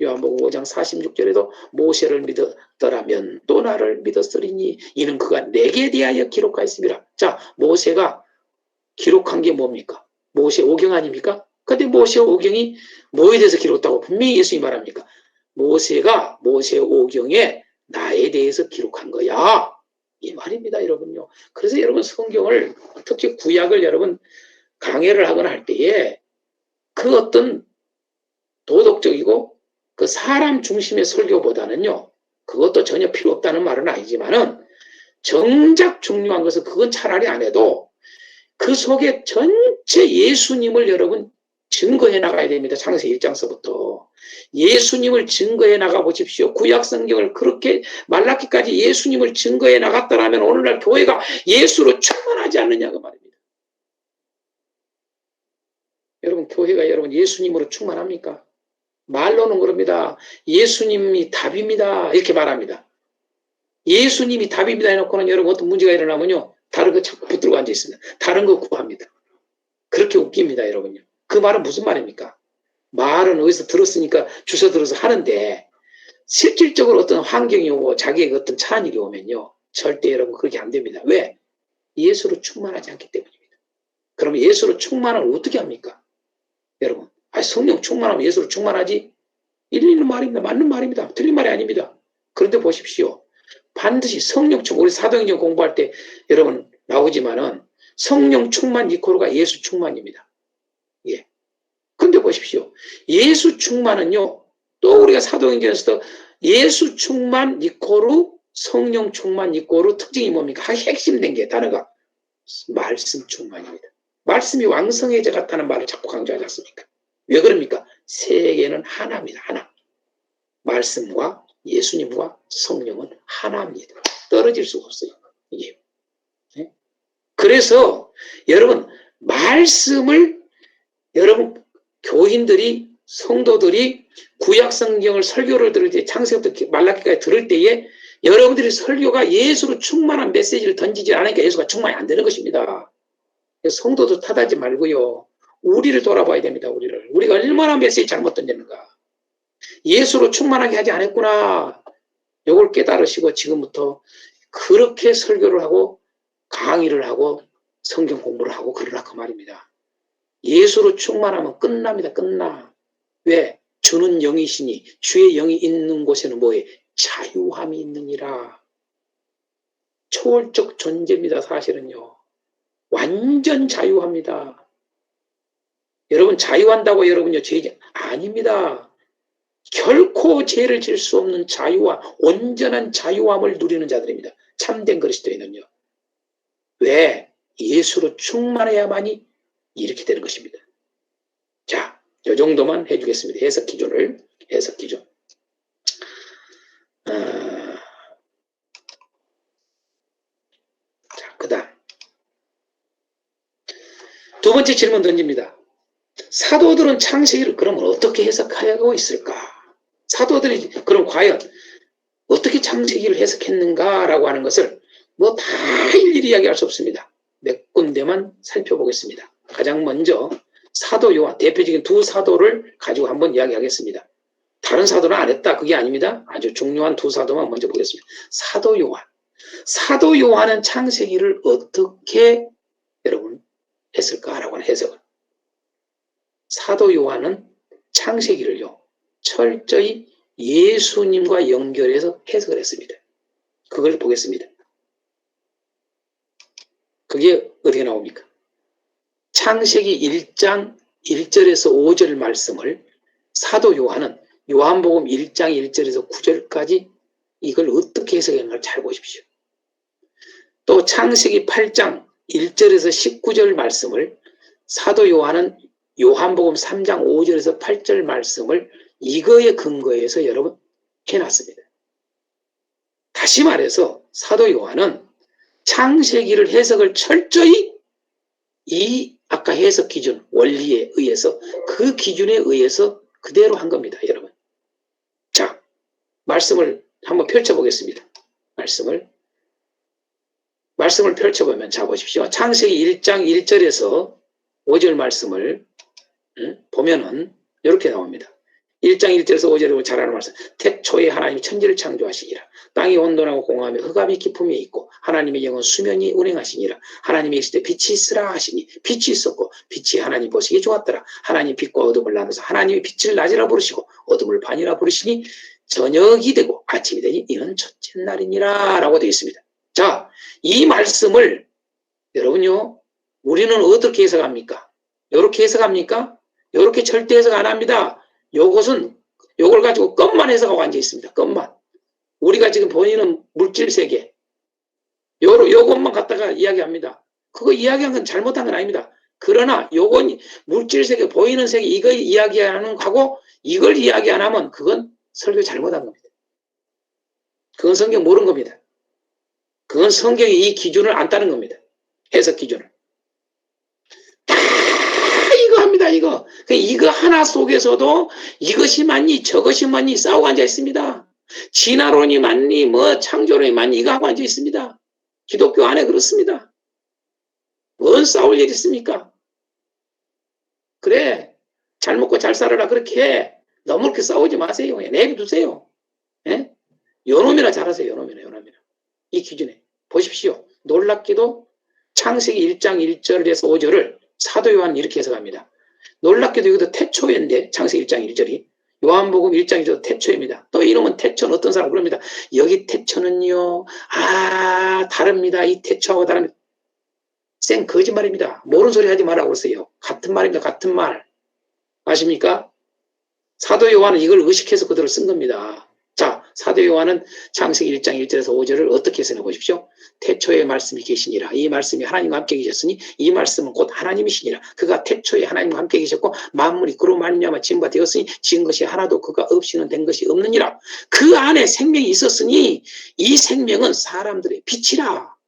요한복음 5장 46절에도 모세를 믿었더라면 또 나를 믿었으리니 이는 그가 내게 대하여 기록하였습니다. 자, 모세가 기록한 게 뭡니까? 모세 오경 아닙니까? 근데 모세 오경이 뭐에 대해서 기록했다고 분명히 예수님이 말합니까? 모세가 모세 오경에 나에 대해서 기록한 거야. 이 말입니다, 여러분요. 그래서 여러분 성경을, 특히 구약을 여러분 강해를 하거나 할 때에 그 어떤 도덕적이고 그 사람 중심의 설교보다는요, 그것도 전혀 필요 없다는 말은 아니지만은 정작 중요한 것은 그건 차라리 안 해도 그 속에 전체 예수님을 여러분 증거해 나가야 됩니다. 창세기 1장서부터. 예수님을 증거해 나가 보십시오. 구약 성경을 그렇게 말라기까지 예수님을 증거해 나갔다라면 오늘날 교회가 예수로 충만하지 않느냐 그 말입니다. 여러분 교회가 여러분 예수님으로 충만합니까? 말로는 그럽니다. 예수님이 답입니다. 이렇게 말합니다. 예수님이 답입니다 해놓고는 여러분 어떤 문제가 일어나면요. 다른 거 자꾸 붙들고 앉아있습니다. 다른 거 구합니다. 그렇게 웃깁니다, 여러분요. 그 말은 무슨 말입니까? 말은 어디서 들었으니까 주워 들어서 하는데 실질적으로 어떤 환경이 오고 자기의 어떤 찬일이 오면요. 절대 여러분 그렇게 안 됩니다. 왜? 예수로 충만하지 않기 때문입니다. 그러면 예수로 충만을 어떻게 합니까? 여러분, 성령 충만하면 예수로 충만하지? 일리 있는 말입니다. 맞는 말입니다. 틀린 말이 아닙니다. 그런데 보십시오. 반드시 성령 충만, 우리 사도행전 공부할 때 여러분 나오지만은 성령 충만 이코르가 예수 충만입니다. 예. 근데 보십시오. 예수 충만은요, 또 우리가 사도행전에서도 예수 충만 이코르, 성령 충만 이코르 특징이 뭡니까? 핵심된 게 단어가 말씀 충만입니다. 말씀이 왕성해져 갔다는 말을 자꾸 강조하지 않습니까? 왜 그럽니까? 세계는 하나입니다. 하나. 말씀과 예수님과 성령은 하나입니다. 떨어질 수가 없어요. 이게. 네? 그래서 여러분 말씀을 여러분 교인들이 성도들이 구약 성경을 설교를 들을 때 창세부터 말라기까지 들을 때에 여러분들이 설교가 예수로 충만한 메시지를 던지지 않으니까 예수가 충만이 안 되는 것입니다. 성도도 탓하지 말고요. 우리를 돌아봐야 됩니다. 우리가 얼마나 메시지 잘못 던졌는가. 예수로 충만하게 하지 않았구나. 이걸 깨달으시고 지금부터 그렇게 설교를 하고 강의를 하고 성경 공부를 하고 그러라 그 말입니다. 예수로 충만하면 끝납니다. 끝나. 왜? 주는 영이시니 주의 영이 있는 곳에는 뭐예요? 자유함이 있느니라. 초월적 존재입니다. 사실은요. 완전 자유합니다. 여러분 자유한다고 여러분요 죄 아닙니다. 결코 죄를 질 수 없는 자유와 온전한 자유함을 누리는 자들입니다. 참된 그리스도인은요. 왜? 예수로 충만해야만이 이렇게 되는 것입니다. 자, 이 정도만 해주겠습니다. 해석 기준. 자, 그 다음. 두 번째 질문 던집니다. 사도들은 창세기를 그러면 어떻게 해석하고 있을까? 사도들이 그럼 과연 어떻게 창세기를 해석했는가라고 하는 것을 뭐 다 일일이 이야기할 수 없습니다. 몇 군데만 살펴보겠습니다. 가장 먼저 사도 요한, 대표적인 두 사도를 가지고 한번 이야기하겠습니다. 다른 사도는 안 했다. 그게 아닙니다. 아주 중요한 두 사도만 먼저 보겠습니다. 사도 요한. 사도 요한은 창세기를 어떻게 여러분 했을까라고 하는 해석을. 사도 요한은 창세기를요, 철저히 예수님과 연결해서 해석을 했습니다. 그걸 보겠습니다. 그게 어떻게 나옵니까? 창세기 1장 1절에서 5절 말씀을 사도 요한은 요한복음 1장 1절에서 9절까지 이걸 어떻게 해석했는가 잘 보십시오. 또 창세기 8장 1절에서 19절 말씀을 사도 요한은 요한복음 3장 5절에서 8절 말씀을 이거에 근거해서 여러분 해놨습니다. 다시 말해서 사도 요한은 창세기를 해석을 철저히 이 아까 해석 기준 원리에 의해서 그 기준에 의해서 그대로 한 겁니다. 여러분. 자, 말씀을 한번 펼쳐보겠습니다. 말씀을 펼쳐보면 자 보십시오. 창세기 1장 1절에서 5절 말씀을 보면은 이렇게 나옵니다. 1장 1절에서 5절에 잘 아는 말씀. 태초에 하나님이 천지를 창조하시니라. 땅이 온돈하고 공허하며 흑암이 깊음에 있고 하나님의 영은 수면이 운행하시니라. 하나님이 있을 때 빛이 있으라 하시니 빛이 있었고 빛이 하나님 보시기에 좋았더라. 하나님 빛과 어둠을 나눠서 하나님의 빛을 낮이라 부르시고 어둠을 밤이라 부르시니 저녁이 되고 아침이 되니 이는 첫째 날이니라 라고 되어 있습니다. 자, 이 말씀을 여러분요, 우리는 어떻게 해석합니까? 이렇게 해석합니까? 이렇게 절대 해석 안 합니다. 요걸 가지고 껌만 해석하고 앉아 있습니다. 껌만. 우리가 지금 보이는 물질 세계, 요것만 갖다가 이야기합니다. 그거 이야기한 건 잘못한 건 아닙니다. 그러나 요건 물질 세계, 보이는 세계 이거 이야기하는 거하고 이걸 이야기 안 하면 그건 설교 잘못한 겁니다. 그건 성경 모르는 겁니다. 그건 성경이 이 기준을 안 따른 겁니다. 해석 기준을. 다 이거 합니다. 이거 하나 속에서도 이것이 맞니 저것이 맞니 싸우고 앉아 있습니다. 진화론이 맞니 뭐 창조론이 맞니 이거 하고 앉아 있습니다. 기독교 안에 그렇습니다. 뭔 싸울 일이 있습니까? 그래, 잘 먹고 잘 살아라 그렇게 해. 너무 그렇게 싸우지 마세요. 내비두세요. 예? 요놈이나 잘하세요. 요놈이나. 이 기준에 보십시오. 놀랍게도 창세기 1장 1절에서 5절을 사도 요한은 이렇게 해석합니다. 놀랍게도 여기도 태초인데 창세기 1장 1절이 요한복음 1장 1절 태초입니다. 또 이름은 태초는 어떤 사람 그럽니다. 여기 태초는요, 다릅니다. 이 태초하고 다릅니다. 쌩 거짓말입니다. 모르는 소리 하지 말라고 그러세요. 같은 말입니다. 같은 말. 아십니까? 사도 요한은 이걸 의식해서 그대로 쓴 겁니다. 자, 사도 요한은 창세기 1장 1절에서 5절을 어떻게 해석해 보십시오. 태초에 말씀이 계시니라. 이 말씀이 하나님과 함께 계셨으니 이 말씀은 곧 하나님이시니라. 그가 태초에 하나님과 함께 계셨고 만물이 그로 말미암아 지음바 되었으니 지은 것이 하나도 그가 없이는 된 것이 없느니라. 그 안에 생명이 있었으니 이 생명은 사람들의 빛이라.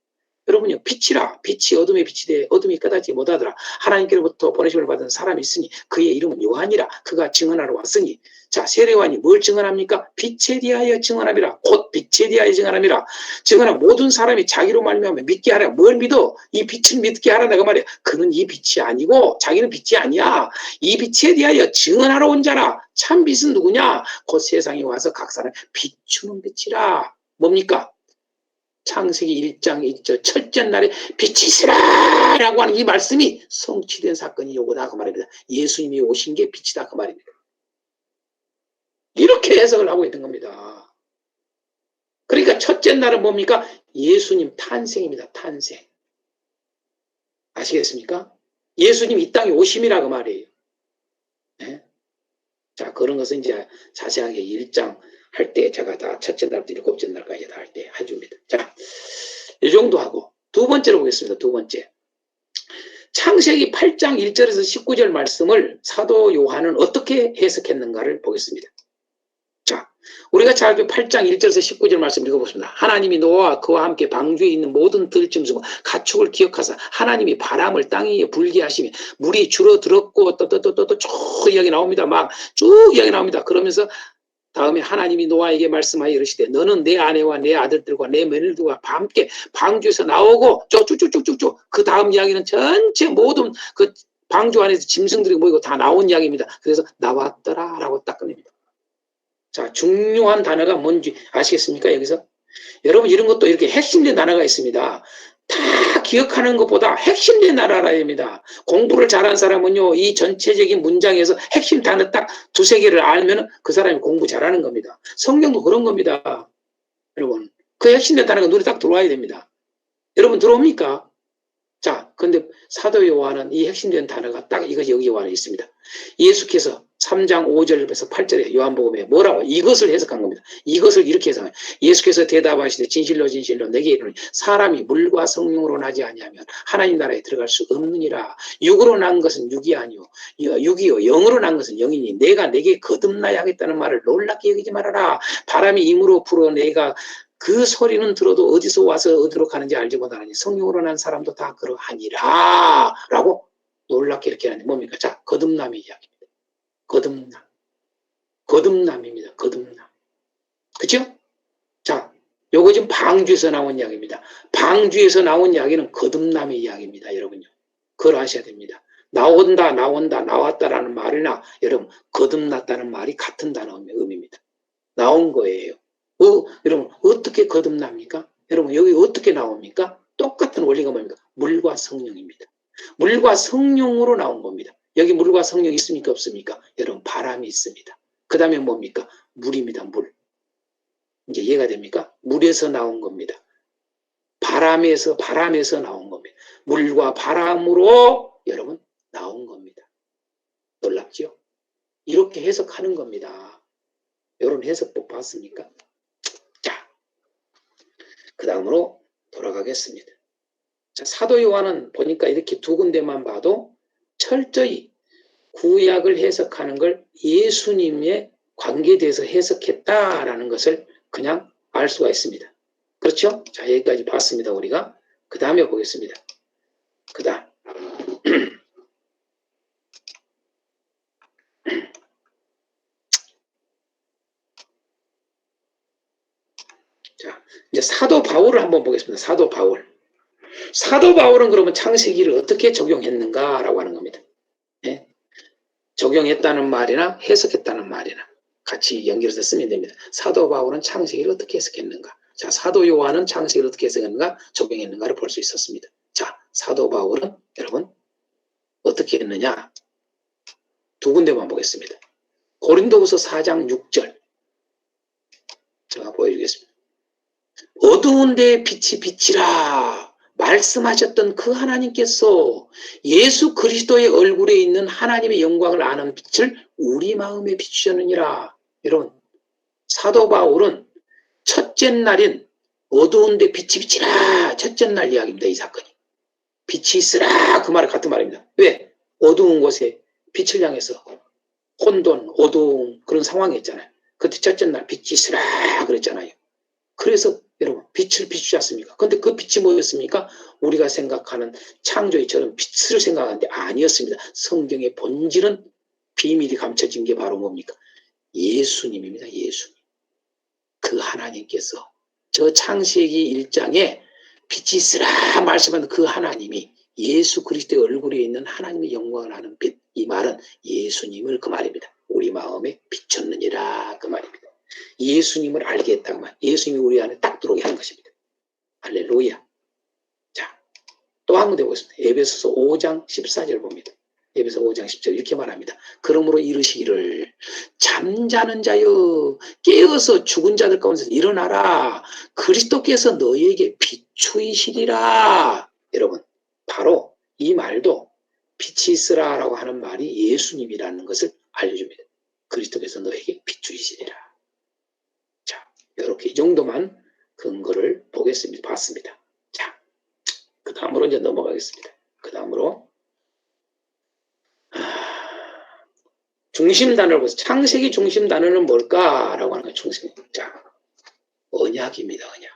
여러분요, 빛이라. 빛이 어둠의 빛이 돼 어둠이 깨닫지 못하더라. 하나님께로부터 보내심을 받은 사람이 있으니 그의 이름은 요한이라. 그가 증언하러 왔으니. 자, 세례요한이 뭘 증언합니까? 빛에 대하여 증언함이라. 곧 빛에 대하여 증언함이라. 증언한 모든 사람이 자기로 말미암아 믿게 하라. 뭘 믿어? 이 빛을 믿게 하라. 내가 말이야. 그는 이 빛이 아니고 자기는 빛이 아니야. 이 빛에 대하여 증언하러 온 자라. 참 빛은 누구냐? 곧 세상에 와서 각 사람 비추는 빛이라. 뭡니까? 창세기 1장 1절 첫째 날에 빛이 있으라 라고 하는 이 말씀이 성취된 사건이 요거다 그 말입니다. 예수님이 오신 게 빛이다 그 말입니다. 이렇게 해석을 하고 있는 겁니다. 그러니까 첫째 날은 뭡니까? 예수님 탄생입니다. 탄생. 아시겠습니까? 예수님 이 땅에 오심이라 그 말이에요. 네? 자, 그런 것은 이제 자세하게 1장 할 때 제가 다 첫째 날부터 일곱째 날까지 다 할 때 해줍니다. 자, 이 정도 하고 두 번째로 보겠습니다. 두 번째. 창세기 8장 1절에서 19절 말씀을 사도 요한은 어떻게 해석했는가를 보겠습니다. 자, 우리가 잘 알고 8장 1절에서 19절 말씀 읽어보겠습니다. 하나님이 노아와 그와 함께 방주에 있는 모든 들짐승과 가축을 기억하사 하나님이 바람을 땅에 불게 하시며 물이 줄어들었고 또 쭉 이야기 나옵니다. 막 쭉 이야기 나옵니다. 그러면서 다음에 하나님이 노아에게 말씀하여 이르시되 너는 내 아내와 내 아들들과 내 며느리들과 함께 방주에서 나오고 쭉쭉쭉쭉쭉 그 다음 이야기는 전체 모든 그 방주 안에서 짐승들이 모이고 다 나온 이야기입니다. 그래서 나왔더라 라고 딱 끝냅니다. 자, 중요한 단어가 뭔지 아시겠습니까? 여기서 여러분 이런 것도 이렇게 핵심된 단어가 있습니다. 다 기억하는 것보다 핵심된 단어 알아야 됩니다. 공부를 잘한 사람은요, 이 전체적인 문장에서 핵심 단어 딱 두세 개를 알면 그 사람이 공부 잘하는 겁니다. 성경도 그런 겁니다. 여러분, 그 핵심된 단어가 눈에 딱 들어와야 됩니다. 여러분 들어옵니까? 자, 근데 사도 요한은 이 핵심된 단어가 딱 이것이 여기 와 있습니다. 예수께서 3장 5절에서 8절에 요한복음에 뭐라고 이것을 해석한 겁니다. 이것을 이렇게 해석해요. 예수께서 대답하시되 진실로 진실로 내게 이르노니 사람이 물과 성령으로 나지 아니하면 하나님 나라에 들어갈 수 없느니라. 육으로 난 것은 육이 아니요 육이요 영으로 난 것은 영이니 내가 내게 거듭나야 하겠다는 말을 놀랍게 여기지 말아라. 바람이 임으로 불어 내가 그 소리는 들어도 어디서 와서 어디로 가는지 알지 못하니 성령으로 난 사람도 다 그러하니라 라고 놀랍게 이렇게 하는데 뭡니까? 자, 거듭남의 이야기입니다. 거듭남입니다. 거듭남. 그죠? 자, 요거 지금 방주에서 나온 이야기입니다. 방주에서 나온 이야기는 거듭남의 이야기입니다. 여러분요. 그걸 아셔야 됩니다. 나온다, 나왔다라는 말이나 여러분 거듭났다는 말이 같은 단어 의미입니다. 나온 거예요. 여러분 어떻게 거듭납니까? 여러분 여기 어떻게 나옵니까? 똑같은 원리가 뭡니까? 물과 성령입니다. 물과 성령으로 나온 겁니다. 여기 물과 성령이 있습니까? 없습니까? 여러분 바람이 있습니다. 그 다음에 뭡니까? 물입니다. 물. 이제 이해가 됩니까? 물에서 나온 겁니다. 바람에서 나온 겁니다. 물과 바람으로 여러분 나온 겁니다. 놀랍죠? 이렇게 해석하는 겁니다. 이런 해석법 봤습니까? 자, 그 다음으로 돌아가겠습니다. 자, 사도 요한은 보니까 이렇게 두 군데만 봐도 철저히 구약을 해석하는 걸 예수님의 관계에 대해서 해석했다라는 것을 그냥 알 수가 있습니다. 그렇죠? 자, 여기까지 봤습니다. 우리가. 그 다음에 보겠습니다. 그 다음. 자, 이제 사도 바울을 한번 보겠습니다. 사도 바울. 사도 바울은 그러면 창세기를 어떻게 적용했는가라고 하는 겁니다. 네? 적용했다는 말이나 해석했다는 말이나 같이 연결해서 쓰면 됩니다. 사도 바울은 창세기를 어떻게 해석했는가? 자, 사도 요한은 창세기를 어떻게 해석했는가? 적용했는가를 볼 수 있었습니다. 자, 사도 바울은 여러분 어떻게 했느냐? 두 군데만 보겠습니다. 고린도후서 4장 6절 제가 보여주겠습니다. 어두운 데에 빛이 비치라 말씀하셨던 그 하나님께서 예수 그리스도의 얼굴에 있는 하나님의 영광을 아는 빛을 우리 마음에 비추셨느니라. 여러분, 사도 바울은 첫째 날인 어두운 데 빛이 비치라 첫째 날 이야기입니다. 이 사건이. 빛이 있으라 그 말 같은 말입니다. 왜? 어두운 곳에 빛을 향해서 혼돈, 어두운 그런 상황이 있잖아요. 그때 첫째 날 빛이 있으라 그랬잖아요. 그래서 여러분 빛을 비추지 않습니까? 근데 그 빛이 뭐였습니까? 우리가 생각하는 창조의처럼 빛을 생각하는데 아니었습니다. 성경의 본질은 비밀이 감춰진 게 바로 뭡니까? 예수님입니다. 예수님. 그 하나님께서 저 창세기 1장에 빛이 있으라 말씀하는 그 하나님이 예수 그리스도의 얼굴에 있는 하나님의 영광을 아는 빛. 이 말은 예수님을 그 말입니다. 우리 마음에 비쳤느니라 그 말입니다. 예수님을 알게 했다고 말. 예수님이 우리 안에 딱 들어오게 하는 것입니다. 할렐루야. 자, 또 한 군데 보겠습니다. 에베소서 5장 14절 봅니다. 에베소 5장 10절 이렇게 말합니다. 그러므로 이르시기를 잠자는 자여 깨어서 죽은 자들 가운데서 일어나라. 그리스도께서 너희에게 비추이시리라. 여러분, 바로 이 말도 빛이 있으라라고 하는 말이 예수님이라는 것을 알려줍니다. 그리스도께서 너에게 비추이시리라. 자, 이렇게 이 정도만 근거를 봤습니다. 자, 그 다음으로 이제 넘어가겠습니다. 그 다음으로 중심 단어를 보세요. 창세기 중심 단어는 뭘까라고 하는 거예요. 중심. 자, 언약입니다. 언약.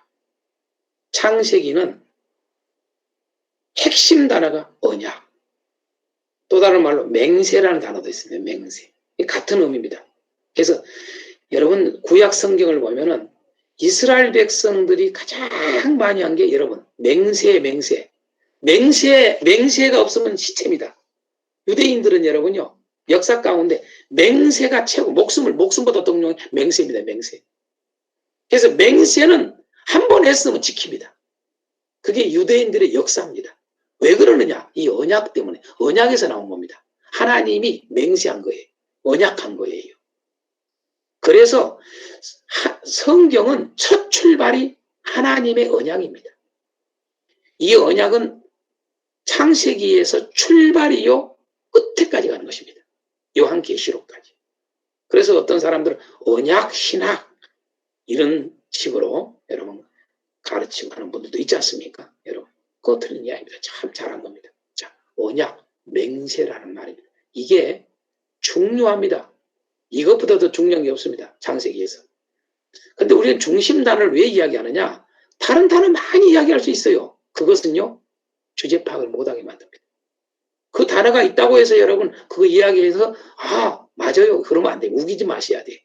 창세기는 핵심 단어가 언약. 또 다른 말로 맹세라는 단어도 있습니다. 맹세. 같은 의미입니다. 그래서 여러분 구약 성경을 보면은 이스라엘 백성들이 가장 많이 한 게 여러분 맹세가 없으면 시체입니다. 유대인들은 여러분요 역사 가운데 맹세가 최고, 목숨보다 더 중요한 맹세입니다. 맹세. 그래서 맹세는 한 번 했으면 지킵니다. 그게 유대인들의 역사입니다. 왜 그러느냐? 이 언약 때문에. 언약에서 나온 겁니다. 하나님이 맹세한 거예요. 언약한 거예요. 그래서 성경은 첫 출발이 하나님의 언약입니다. 이 언약은 창세기에서 출발이요 끝에까지 가는 것입니다. 요한계시록까지. 그래서 어떤 사람들은 언약 신학 이런 식으로 여러분 가르치고 하는 분들도 있지 않습니까? 여러분 그거 틀린 이야기입니다. 참 잘한 겁니다. 자, 언약, 맹세라는 말입니다. 이게 중요합니다. 이것보다 더 중요한 게 없습니다. 창세기에서. 근데 우리는 중심 단어를 왜 이야기하느냐? 다른 단어 많이 이야기할 수 있어요. 그것은요 주제 파악을 못하게 만듭니다. 그 단어가 있다고 해서 여러분 그거 이야기해서 맞아요 그러면 안 돼. 우기지 마셔야 돼.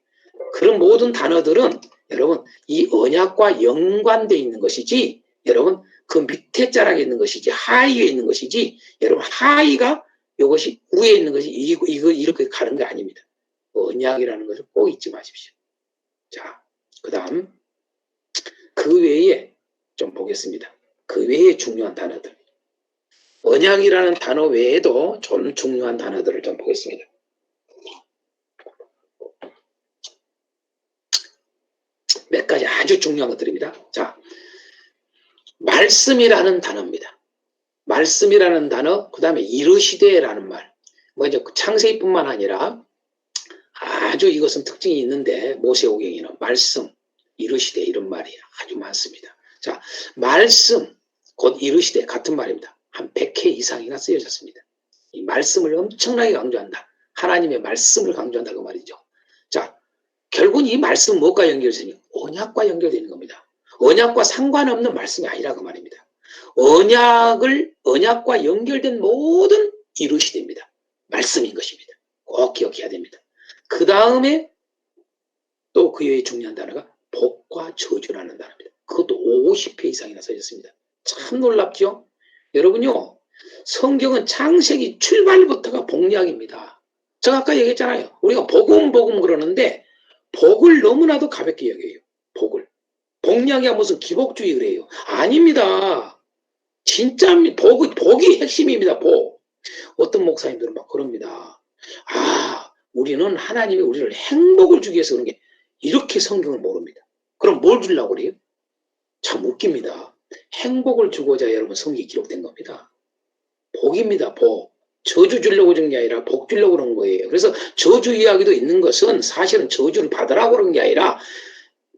그런 모든 단어들은 여러분 이 언약과 연관되어 있는 것이지 여러분 그 밑에 자락에 있는 것이지 하위에 있는 것이지 여러분 하위가 이것이 위에 있는 것이 이거 이렇게 가는 게 아닙니다. 언약이라는 것을 꼭 잊지 마십시오. 자, 그 다음 그 외에 좀 보겠습니다. 그 외에 중요한 단어들. 언약이라는 단어 외에도 좀 중요한 단어들을 좀 보겠습니다. 몇 가지 아주 중요한 것들입니다. 자, 말씀이라는 단어입니다. 말씀이라는 단어, 그 다음에 이르시되라는 말. 이제 창세기뿐만 아니라 아주 이것은 특징이 있는데 모세오경에는 말씀, 이르시되 이런 말이 아주 많습니다. 자, 말씀, 곧 이르시되 같은 말입니다. 한 100회 이상이나 쓰여졌습니다. 이 말씀을 엄청나게 강조한다. 하나님의 말씀을 강조한다 그 말이죠. 자, 결국은 이 말씀은 무엇과 연결되니? 언약과 연결되는 겁니다. 언약과 상관없는 말씀이 아니라 그 말입니다. 언약과 연결된 모든 이르시되입니다. 말씀인 것입니다. 꼭 기억해야 됩니다. 그 다음에 또 그 외에 중요한 단어가 복과 저주라는 단어입니다. 그것도 50회 이상이나 써졌습니다. 참 놀랍죠? 여러분요, 성경은 창세기 출발부터가 복약입니다. 제가 아까 얘기했잖아요. 우리가 복음 그러는데 복을 너무나도 가볍게 여겨요. 복을. 복약이야 무슨 기복주의 그래요. 아닙니다. 진짜 복이 핵심입니다. 복. 어떤 목사님들은 막 그럽니다. 우리는 하나님이 우리를 행복을 주기 위해서 그런 게 이렇게 성경을 모릅니다. 그럼 뭘 주려고 그래요? 참 웃깁니다. 행복을 주고자 여러분 성경이 기록된 겁니다. 복입니다. 복. 저주 주려고 준 게 아니라 복 주려고 그런 거예요. 그래서 저주 이야기도 있는 것은 사실은 저주를 받으라고 그런 게 아니라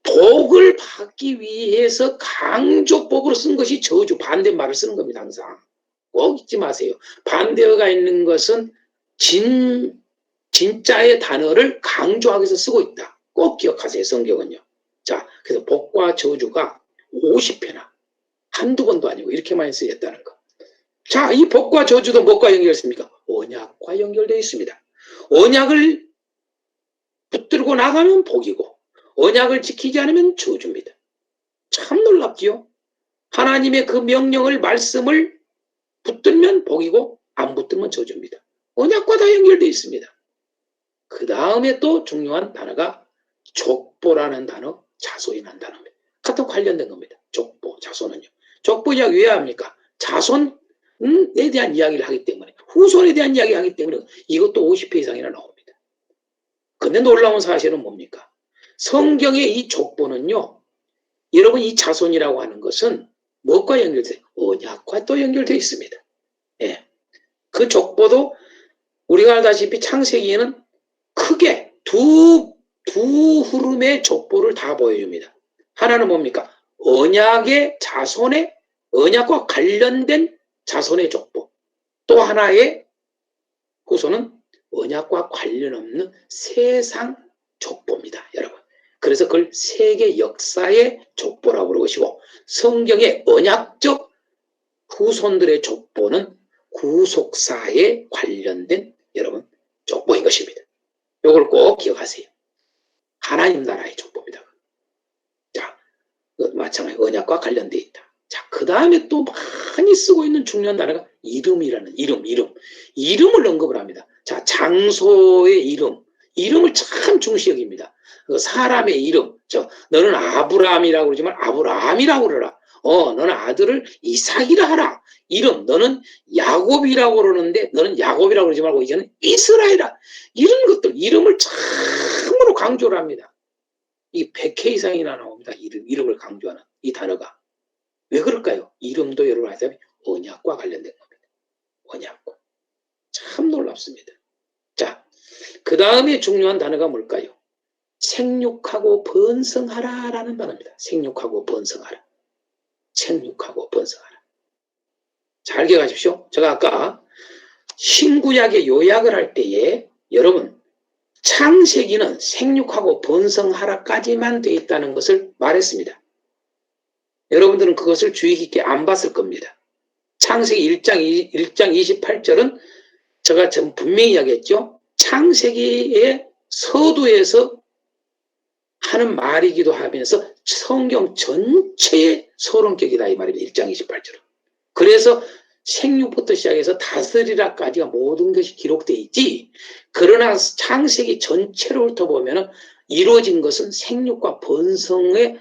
복을 받기 위해서 강조법으로 쓴 것이 저주, 반대말을 쓰는 겁니다. 항상. 꼭 잊지 마세요. 반대어가 있는 것은 진짜의 단어를 강조하기 위해서 쓰고 있다. 꼭 기억하세요. 성경은요. 자, 그래서 복과 저주가 50회나 한두 번도 아니고 이렇게 많이 쓰였다는 거. 자, 이 복과 저주도 무엇과 연결했습니까? 언약과 연결되어 있습니다. 언약을 붙들고 나가면 복이고 언약을 지키지 않으면 저주입니다. 참 놀랍지요? 하나님의 그 명령을 말씀을 붙들면 복이고 안 붙들면 저주입니다. 언약과 다 연결되어 있습니다. 그 다음에 또 중요한 단어가 족보라는 단어, 자손이라는 단어입니다. 같은 관련된 겁니다. 족보, 자손은요. 족보 이야기 왜 합니까? 자손에 대한 이야기를 하기 때문에, 후손에 대한 이야기를 하기 때문에 이것도 50회 이상이나 나옵니다. 근데 놀라운 사실은 뭡니까? 성경의 이 족보는요, 여러분 이 자손이라고 하는 것은 무엇과 연결돼요? 언약과 또 연결되어 있습니다. 예. 그 족보도 우리가 알다시피 창세기에는 크게 두 흐름의 족보를 다 보여줍니다. 하나는 뭡니까? 언약의 자손의, 언약과 관련된 자손의 족보. 또 하나의 후손은 언약과 관련 없는 세상 족보입니다. 여러분. 그래서 그걸 세계 역사의 족보라고 그러시고 성경의 언약적 후손들의 족보는 구속사에 관련된 여러분 족보인 것입니다. 이걸 꼭 기억하세요. 하나님 나라의 족보입니다. 자, 마찬가지 언약과 관련되어 있다. 자, 그 다음에 또 많이 쓰고 있는 중요한 단어가 이름이라는 이름을 언급을 합니다. 자, 장소의 이름을 참 중시 여깁니다. 그 사람의 이름, 너는 아브라함이라고 그러지만 아브라함이라고 그러라. 너는 아들을 이삭이라 하라. 이름, 너는 야곱이라고 그러는데 너는 야곱이라고 그러지 말고 이제는 이스라엘이라. 이런 것들, 이름을 참으로 강조를 합니다. 이 100회 이상이나 나옵니다. 이름을 강조하는 이 단어가. 왜 그럴까요? 이름도 여러분 아시다시피 언약과 관련된 겁니다. 언약과. 참 놀랍습니다. 자, 그 다음에 중요한 단어가 뭘까요? 생육하고 번성하라라는 단어입니다. 생육하고 번성하라. 생육하고 번성하라. 잘 기억하십시오. 제가 아까 신구약의 요약을 할 때에 여러분 창세기는 생육하고 번성하라까지만 되어 있다는 것을 말했습니다. 여러분들은 그것을 주의 깊게 안 봤을 겁니다. 창세기 1장 28절은 제가 전 분명히 이야기했죠. 창세기의 서두에서 하는 말이기도 하면서 성경 전체의 서론격이다 이 말입니다. 1장 28절은. 그래서 생육부터 시작해서 다스리라까지가 모든 것이 기록되어 있지. 그러나 창세기 전체로 훑어보면 이루어진 것은 생육과 번성으로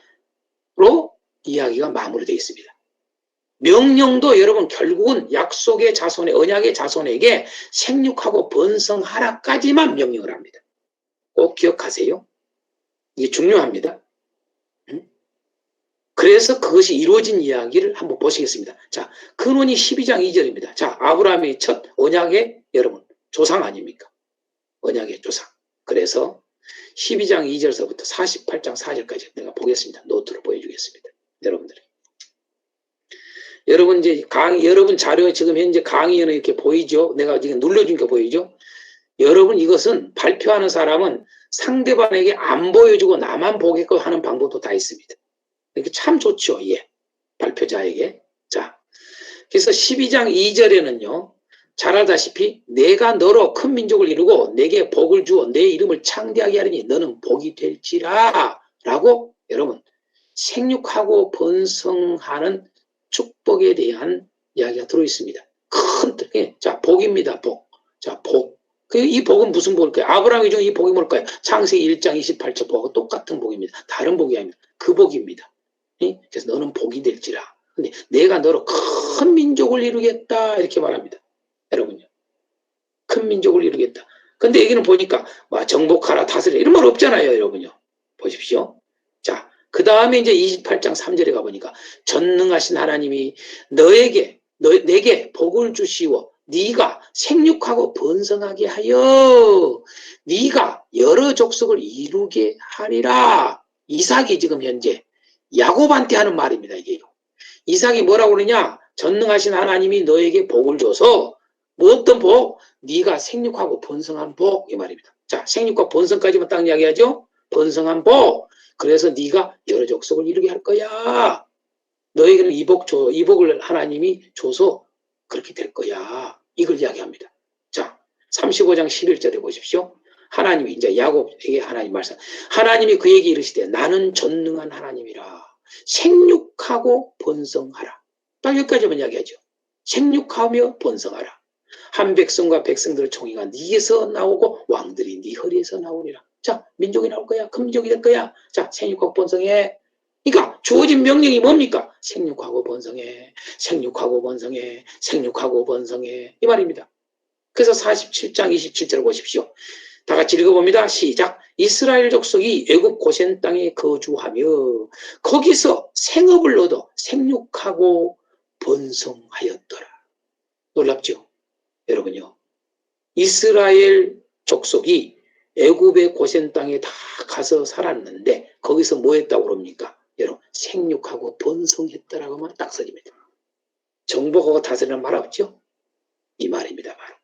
이야기가 마무리되어 있습니다. 명령도 여러분 결국은 약속의 자손의 언약의 자손에게 생육하고 번성하라까지만 명령을 합니다. 꼭 기억하세요. 이게 중요합니다. 그래서 그것이 이루어진 이야기를 한번 보시겠습니다. 자, 근원이 12장 2절입니다. 자, 아브라함의 첫 언약의 여러분 조상 아닙니까? 언약의 조상. 그래서 12장 2절서부터 48장 4절까지 내가 보겠습니다. 노트로 보여주겠습니다. 여러분들이. 여러분 이제 여러분 자료에 지금 현재 강의는 이렇게 보이죠? 내가 지금 눌러준 게 보이죠? 여러분 이것은 발표하는 사람은 상대방에게 안 보여주고 나만 보게끔 하는 방법도 다 있습니다. 이렇게 참 좋죠. 예. 발표자에게. 자. 그래서 12장 2절에는요. 잘 알다시피 내가 너로 큰 민족을 이루고 내게 복을 주어 내 이름을 창대하게 하리니 너는 복이 될지라 라고 여러분 생육하고 번성하는 축복에 대한 이야기가 들어있습니다. 큰 뜻. 예. 자, 복입니다. 복. 자, 복. 이 복은 무슨 복일까요? 아브라함이 준 이 복이 뭘까요? 창세기 1장 28절 복과 똑같은 복입니다. 다른 복이 아닙니다. 그 복입니다. 그래서 너는 복이 될지라. 근데 내가 너로 큰 민족을 이루겠다 이렇게 말합니다. 여러분요. 큰 민족을 이루겠다. 근데 여기는 보니까 정복하라 다스리라 이런 말 없잖아요. 여러분요. 보십시오. 자, 그 다음에 이제 28장 3절에 가보니까 전능하신 하나님이 내게 복을 주시오. 네가 생육하고 번성하게 하여 네가 여러 족속을 이루게 하리라. 이삭이 지금 현재 야곱한테 하는 말입니다. 이게요. 이삭이 뭐라고 그러냐? 전능하신 하나님이 너에게 복을 줘서 뭐 어떤 복? 네가 생육하고 번성한 복 이 말입니다. 자, 생육과 번성까지만 딱 이야기하죠. 번성한 복. 그래서 네가 여러 족속을 이루게 할 거야. 너에게는 이 복을 하나님이 줘서 그렇게 될 거야. 이걸 이야기합니다. 자, 35장 11절에 보십시오. 하나님이 이제 야곱에게 하나님 말씀. 하나님이 그에게 이르시되 나는 전능한 하나님이라. 생육하고 번성하라. 딱 여기까지만 이야기하죠. 생육하며 번성하라. 한 백성과 백성들의 총회가 네에서 나오고 왕들이 네 허리에서 나오리라. 자, 민족이 나올 거야. 큰 민족이 될 거야. 자, 생육하고 번성해. 그러니까 주어진 명령이 뭡니까? 생육하고 번성해. 생육하고 번성해. 생육하고 번성해. 이 말입니다. 그래서 47장 27절을 보십시오. 다 같이 읽어봅니다. 시작. 이스라엘 족속이 애굽 고센 땅에 거주하며 거기서 생업을 얻어 생육하고 번성하였더라. 놀랍죠? 여러분요. 이스라엘 족속이 애굽의 고센 땅에 다 가서 살았는데 거기서 뭐 했다고 그럽니까? 여러분 생육하고 번성했다라고 하면 딱 써집니다. 정복하고 다스리는 말 없죠? 이 말입니다. 바로.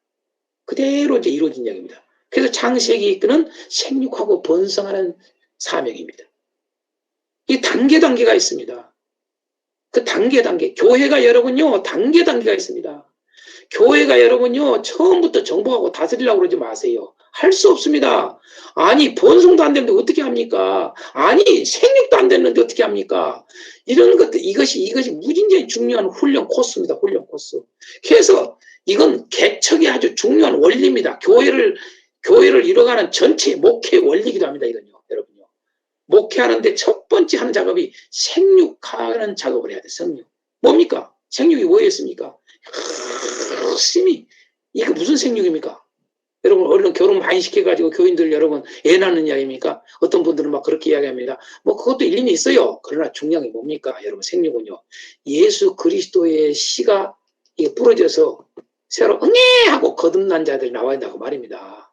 그대로 이제 이루어진 이야기입니다. 그래서 창세기는 생육하고 번성하는 사명입니다. 이 단계가 있습니다. 그 단계. 교회가 여러분요, 단계가 있습니다. 교회가 여러분요, 처음부터 정복하고 다스리려고 그러지 마세요. 할 수 없습니다. 아니 번성도 안 되는데 어떻게 합니까? 아니 생육도 안 됐는데 어떻게 합니까? 이런 것들 이것이 무진장이 중요한 훈련 코스입니다. 훈련 코스. 그래서 이건 개척이 아주 중요한 원리입니다. 교회를 이뤄가는 전체 목회 원리기도 합니다. 이건요, 여러분요. 목회하는데 첫 번째 하는 작업이 생육하는 작업을 해야 돼. 생육. 뭡니까? 생육이 뭐였습니까? 열심히 이거 무슨 생육입니까? 여러분 얼른 결혼 많이 시켜가지고 교인들 여러분 애 낳는 이야기입니까? 어떤 분들은 막 그렇게 이야기합니다. 뭐 그것도 일리는 있어요. 그러나 중요한 게 뭡니까? 여러분 생육은요. 예수 그리스도의 씨가 이게 부러져서 새로 응애 하고 거듭난 자들이 나와야 한다고 말입니다.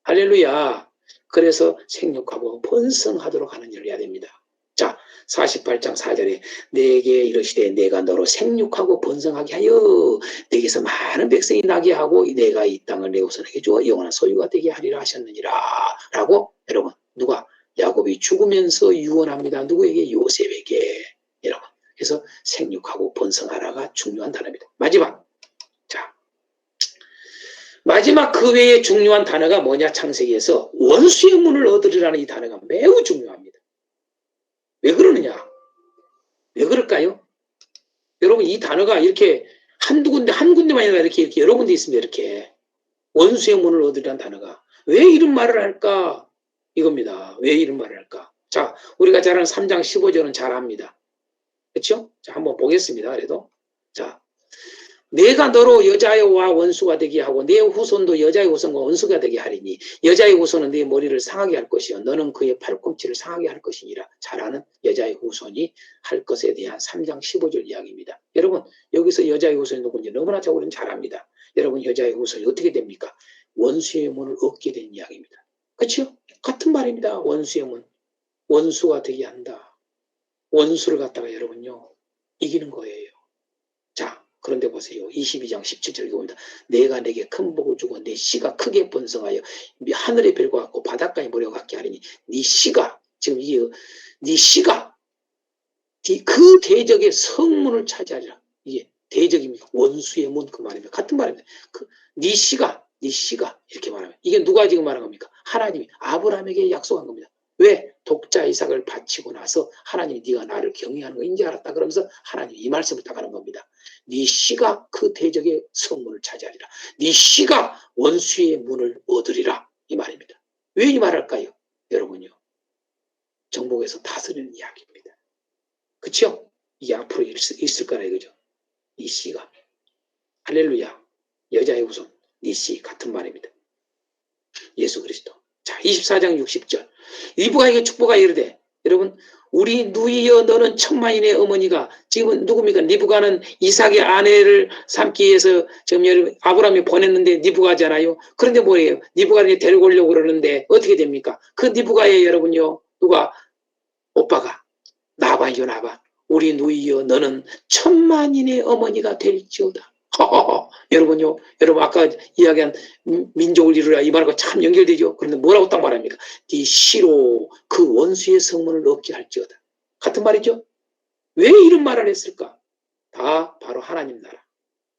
할렐루야. 그래서 생육하고 번성하도록 하는 일을 해야 됩니다. 자, 48장 4절에 내게 이르시되 내가 너로 생육하고 번성하게 하여 내게서 많은 백성이 나게 하고 내가 이 땅을 내 후손에게 주어 영원한 소유가 되게 하리라 하셨느니라 라고 여러분 누가 야곱이 죽으면서 유언합니다. 누구에게? 요셉에게. 여러분 그래서 생육하고 번성하라가 중요한 단어입니다. 마지막 그 외에 중요한 단어가 뭐냐? 창세기에서 원수의 문을 얻으리라는 이 단어가 매우 중요합니다. 왜 그러느냐? 왜 그럴까요? 여러분 이 단어가 이렇게 한 군데만 아니라 이렇게 여러 군데 있습니다. 이렇게 원수의 문을 얻으리라는 단어가 왜 이런 말을 할까? 이겁니다. 왜 이런 말을 할까? 자, 우리가 잘 아는 3장 15절은 잘 압니다. 그렇죠? 자, 한번 보겠습니다. 그래도 자, 내가 너로 여자와 원수가 되게 하고 내 후손도 여자의 후손과 원수가 되게 하리니 여자의 후손은 네 머리를 상하게 할 것이요 너는 그의 팔꿈치를 상하게 할 것이니라. 잘 아는 여자의 후손이 할 것에 대한 3장 15절 이야기입니다. 여러분 여기서 여자의 후손이 누군지 너무나 우리는 잘 압니다. 여러분 여자의 후손이 어떻게 됩니까? 원수의 문을 얻게 된 이야기입니다. 그렇죠? 같은 말입니다. 원수의 문. 원수가 되게 한다. 원수를 갖다가 여러분요 이기는 거예요. 자, 그런데 보세요. 22장 17절 읽어봅니다. 내가 내게 큰 복을 주고 내 씨가 크게 번성하여 하늘의 별과 같고 바닷가의 모래와 같게 하리니 네 씨가 지금 이게 네 씨가 그 대적의 성문을 차지하리라. 이게 대적입니다. 원수의 문 그 말입니다. 같은 말입니다. 네 씨가 이렇게 말하면 이게 누가 지금 말한 겁니까? 하나님이 아브라함에게 약속한 겁니다. 왜? 독자 이삭을 바치고 나서 하나님이 네가 나를 경외하는 거 인지 알았다 그러면서 하나님이 이 말씀을 딱 하는 겁니다. 네 씨가 그 대적의 성문을 차지하리라. 네 씨가 원수의 문을 얻으리라. 이 말입니다. 왜 이 말할까요? 여러분요. 정복에서 다스리는 이야기입니다. 그렇죠? 이게 앞으로 있을 거라 이거죠. 이 씨가. 할렐루야. 여자의 후손. 네 씨 같은 말입니다. 예수 그리스도. 자, 24장 60절. 리브가에게 축복하여 이르되 여러분 우리 누이여 너는 천만인의 어머니가 지금은 누굽니까? 리브가는 이삭의 아내를 삼기 위해서 지금 여러분 아브라함이 보냈는데 리브가잖아요. 그런데 뭐예요? 리브가를 데리고 오려고 그러는데 어떻게 됩니까? 그 리브가의 여러분요 누가 오빠가 나반이요 나반 우리 누이여 너는 천만인의 어머니가 될지어다. 여러분요, 여러분 아까 이야기한 민족을 이루라 이 말과 참 연결되죠. 그런데 뭐라고 딱 말합니까? 네 씨로 그 원수의 성문을 얻게 할지어다. 같은 말이죠. 왜 이런 말을 했을까? 다 바로 하나님 나라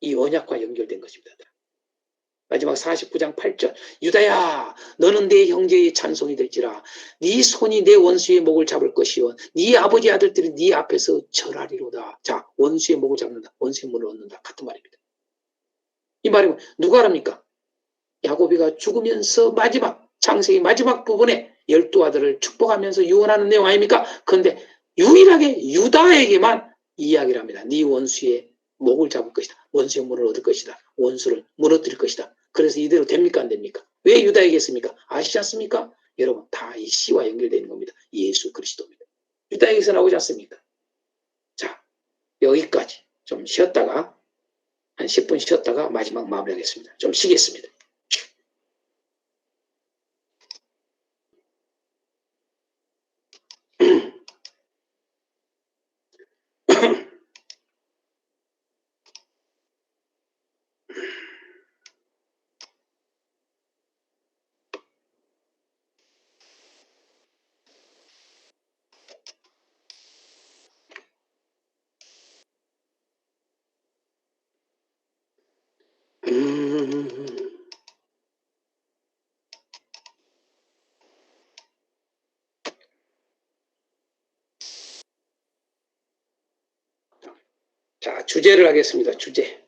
이 언약과 연결된 것입니다. 마지막 49장 8절 유다야 너는 내 형제의 찬송이 될지라 네 손이 내 원수의 목을 잡을 것이요 네 아버지 아들들이 네 앞에서 절하리로다. 자, 원수의 목을 잡는다. 원수의 문을 얻는다. 같은 말입니다. 이 말이면 누가 합니까? 야곱이가 죽으면서 마지막 창세기 마지막 부분에 12아들을 축복하면서 유언하는 내용 아닙니까? 그런데 유일하게 유다에게만 이야기를 합니다. 네 원수의 목을 잡을 것이다. 원수의 문을 얻을 것이다. 원수를 무너뜨릴 것이다. 그래서 이대로 됩니까? 안 됩니까? 왜 유다에게 했습니까? 아시지 않습니까? 여러분 다 이 씨와 연결되는 겁니다. 예수 그리스도입니다. 유다에게서 나오지 않습니까? 자, 여기까지 좀 쉬었다가 한 10분 쉬었다가 마지막 마무리하겠습니다. 좀 쉬겠습니다. 주제를 하겠습니다. 주제.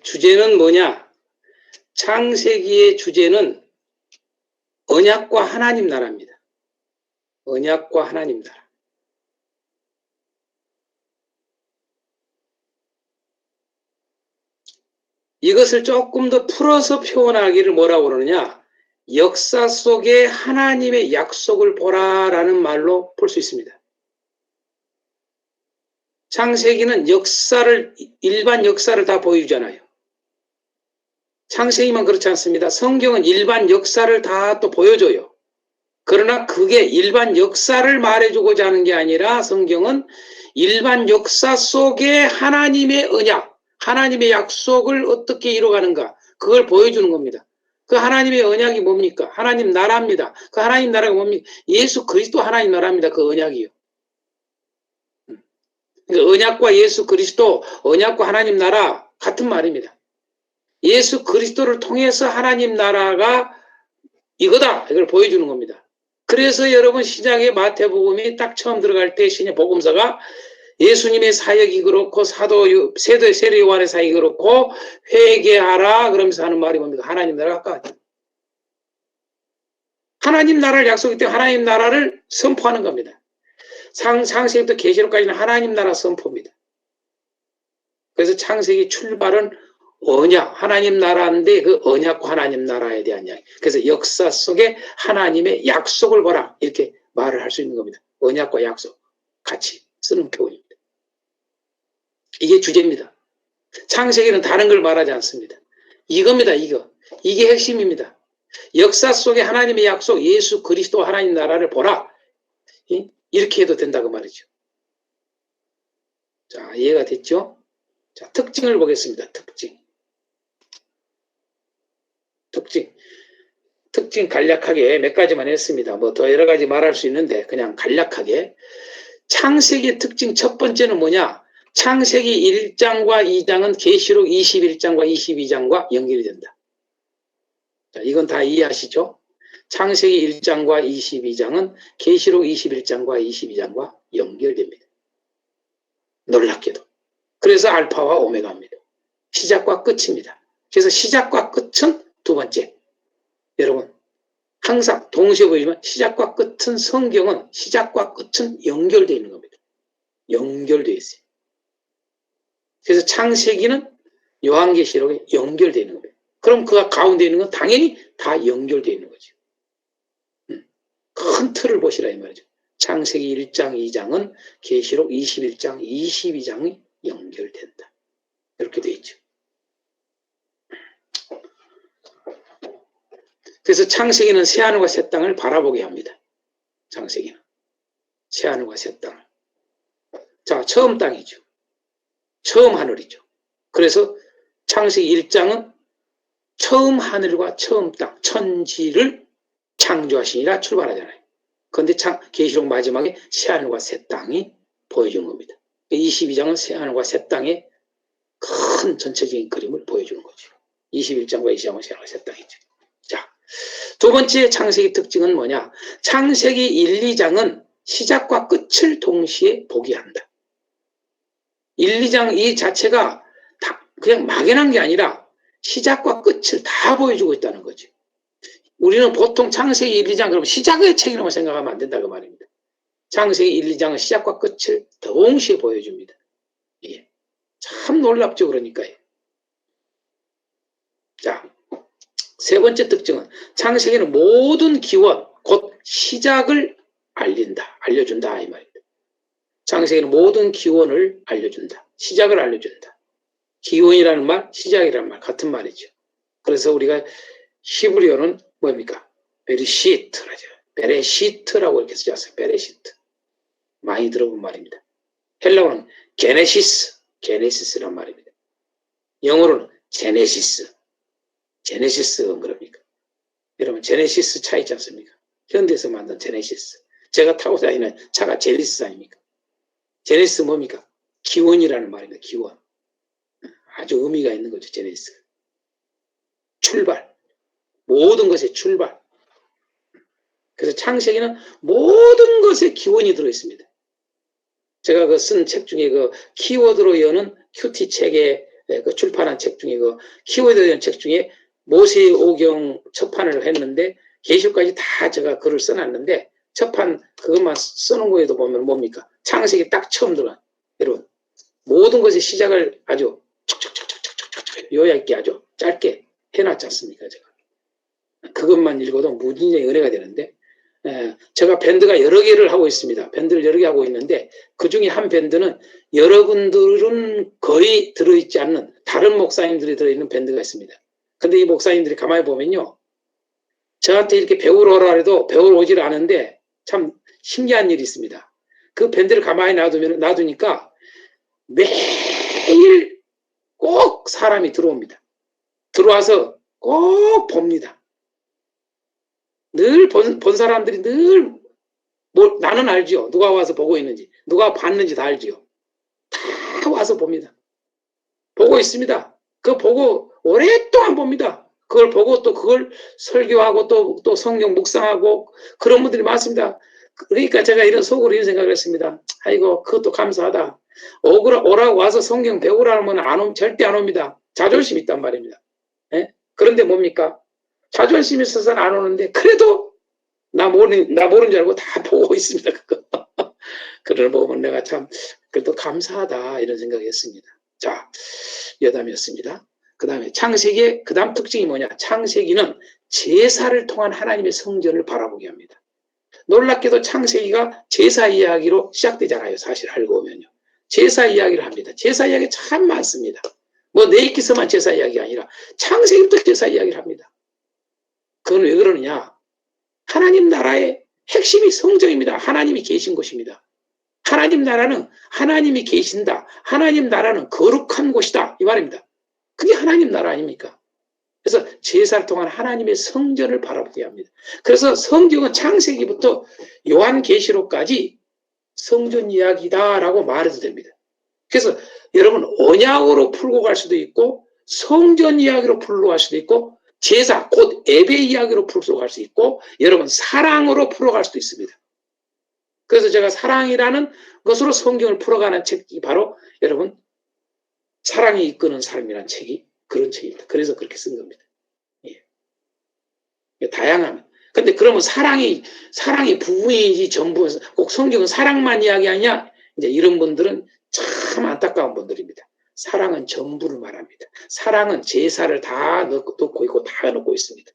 주제는 뭐냐? 창세기의 주제는 언약과 하나님 나라입니다. 언약과 하나님 나라. 이것을 조금 더 풀어서 표현하기를 뭐라고 그러느냐? 역사 속에 하나님의 약속을 보라라는 말로 볼 수 있습니다. 창세기는 일반 역사를 다 보여주잖아요. 창세기만 그렇지 않습니다. 성경은 일반 역사를 다 또 보여줘요. 그러나 그게 일반 역사를 말해주고자 하는 게 아니라 성경은 일반 역사 속에 하나님의 언약, 하나님의 약속을 어떻게 이루어가는가, 그걸 보여주는 겁니다. 그 하나님의 언약이 뭡니까? 하나님 나라입니다. 그 하나님 나라가 뭡니까? 예수 그리스도 하나님 나라입니다. 그 언약이요. 그러니까 언약과 예수 그리스도, 언약과 하나님 나라 같은 말입니다. 예수 그리스도를 통해서 하나님 나라가 이거다, 이걸 보여주는 겁니다. 그래서 여러분 시작에 마태복음이 딱 처음 들어갈 때 신약 복음서가 예수님의 사역이 그렇고 세례 요한의 사역이 그렇고 회개하라 그러면서 하는 말이 뭡니까? 하나님 나라가 가까웠다. 하나님 나라를 약속했기 때문에 하나님 나라를 선포하는 겁니다. 창세기부터 계시록까지는 하나님 나라 선포입니다. 그래서 창세기 출발은 언약, 하나님 나라인데 그 언약과 하나님 나라에 대한 이야기. 그래서 역사 속에 하나님의 약속을 보라 이렇게 말을 할 수 있는 겁니다. 언약과 약속 같이 쓰는 표현입니다. 이게 주제입니다. 창세기는 다른 걸 말하지 않습니다. 이겁니다. 이게 핵심입니다. 역사 속에 하나님의 약속, 예수 그리스도 하나님 나라를 보라. 이렇게 해도 된다고 말이죠. 자, 이해가 됐죠? 자, 특징을 보겠습니다. 특징 간략하게 몇 가지만 했습니다. 뭐 더 여러 가지 말할 수 있는데 그냥 간략하게. 창세기의 특징 첫 번째는 뭐냐? 창세기 1장과 2장은 계시록 21장과 22장과 연결이 된다. 자, 이건 다 이해하시죠? 창세기 1장과 22장은 계시록 21장과 22장과 연결됩니다. 놀랍게도. 그래서 알파와 오메가입니다. 시작과 끝입니다. 그래서 시작과 끝은 두 번째. 여러분 항상 동시에 보이지만 시작과 끝은 성경은 시작과 끝은 연결되어 있는 겁니다. 연결되어 있어요. 그래서 창세기는 요한계시록에 연결되어 있는 겁니다. 그럼 그 가운데 있는 건 당연히 다 연결되어 있는 거죠. 큰 틀을 보시라 이 말이죠. 창세기 1장, 2장은 계시록 21장, 22장이 연결된다. 이렇게 되어 있죠. 그래서 창세기는 새하늘과 새 땅을 바라보게 합니다. 창세기는 새하늘과 새 땅을. 자, 처음 땅이죠. 처음 하늘이죠. 그래서 창세기 1장은 처음 하늘과 처음 땅, 천지를 창조하시니라 출발하잖아요. 그런데 계시록 마지막에 새하늘과 새 땅이 보여주는 겁니다. 22장은 새하늘과 새 땅의 큰 전체적인 그림을 보여주는 거죠. 21장과 22장은 새하늘과 새 땅이죠. 자, 두 번째 창세기 특징은 뭐냐? 창세기 1, 2장은 시작과 끝을 동시에 보게 한다. 1, 2장 이 자체가 다 그냥 막연한 게 아니라 시작과 끝을 다 보여주고 있다는 거죠. 우리는 보통 창세기 1, 2장 그러면 시작의 책이라고 생각하면 안 된다고 말입니다. 창세기 1, 2장은 시작과 끝을 동시에 보여줍니다. 예. 참 놀랍죠, 그러니까요. 자, 세 번째 특징은 창세기는 모든 기원, 곧 시작을 알려준다 이 말입니다. 창세기는 모든 기원을 알려준다. 시작을 알려준다. 기원이라는 말, 시작이라는 말 같은 말이죠. 그래서 우리가 히브리어는 뭡니까? 베레시트라죠. 베레시트라고 이렇게 쓰지 않습니까? 베레시트. 많이 들어본 말입니다. 헬라어는 게네시스란 말입니다. 영어로는 제네시스는 그럽니까? 여러분 제네시스 차 있지 않습니까? 현대에서 만든 제네시스. 제가 타고 다니는 차가 제네시스 아닙니까? 제네시스 뭡니까? 기원이라는 말입니다. 기원. 아주 의미가 있는 거죠. 제네시스. 출발. 모든 것의 출발. 그래서 창세기는 모든 것에 기원이 들어있습니다. 제가 그 쓴 책 중에 그 키워드로 여는 큐티 책에 그 출판한 책 중에 그 키워드로 여는 책 중에 모세오경 첫판을 했는데 계시록까지 다 제가 글을 써놨는데 첫판 그것만 써놓은 거에도 보면 뭡니까? 창세기 딱 처음 들어간 여러분 모든 것의 시작을 아주 촉촉촉촉촉촉 요약 있게 아주 짧게 해놨지 않습니까? 제가 그것만 읽어도 무진장의 은혜가 되는데 제가 밴드가 여러 개를 하고 있습니다. 밴드를 여러 개 하고 있는데 그 중에 한 밴드는 여러분들은 거의 들어있지 않는 다른 목사님들이 들어있는 밴드가 있습니다. 근데 이 목사님들이 가만히 보면요. 저한테 이렇게 배우러 오라 해도 배우러 오질 않은데 참 신기한 일이 있습니다. 그 밴드를 가만히 놔두니까 매일 꼭 사람이 들어옵니다. 들어와서 꼭 봅니다. 늘 본 사람들이 늘 나는 알지요. 누가 와서 보고 있는지 누가 봤는지 다 알지요. 다 와서 봅니다. 보고 있습니다. 그거 보고 오랫동안 봅니다. 그걸 보고 또 그걸 설교하고 또 성경 묵상하고 그런 분들이 많습니다. 그러니까 제가 속으로 이런 생각을 했습니다. 아이고 그것도 감사하다. 오라고 와서 성경 배우라면 절대 안 옵니다. 자존심 있단 말입니다. 예? 그런데 뭡니까? 자존심 있어서는 안 오는데 그래도 나 모르는 줄 알고 다 보고 있습니다. 그거. 그걸 보면 내가 참 그래도 감사하다 이런 생각을 했습니다. 자, 여담이었습니다. 그 다음에 창세기의 그 다음 특징이 뭐냐? 창세기는 제사를 통한 하나님의 성전을 바라보게 합니다. 놀랍게도 창세기가 제사 이야기로 시작되잖아요. 사실 알고 보면요. 제사 이야기를 합니다. 제사 이야기 참 많습니다. 뭐 네이키서만 제사 이야기가 아니라 창세기부터 제사 이야기를 합니다. 그건 왜 그러느냐? 하나님 나라의 핵심이 성전입니다. 하나님이 계신 곳입니다. 하나님 나라는 하나님이 계신다. 하나님 나라는 거룩한 곳이다. 이 말입니다. 그게 하나님 나라 아닙니까? 그래서 제사를 통한 하나님의 성전을 바라보게 합니다. 그래서 성경은 창세기부터 요한계시록까지 성전 이야기다라고 말해도 됩니다. 그래서 여러분 언약으로 풀고 갈 수도 있고 성전 이야기로 풀고 갈 수도 있고 제사 곧 예배 이야기로 풀고 갈 수 있고 여러분 사랑으로 풀어갈 수도 있습니다. 그래서 제가 사랑이라는 것으로 성경을 풀어가는 책이 바로 여러분 사랑이 이끄는 삶이라는 책이 그런 책입니다. 그래서 그렇게 쓴 겁니다. 예. 다양한. 근데 그러면 사랑이 부분이지 전부 꼭 성경은 사랑만 이야기하냐? 이제 이런 분들은 참 안타까운 분들입니다. 사랑은 전부를 말합니다. 사랑은 제사를 다 넣고 있고 다 넣고 있습니다.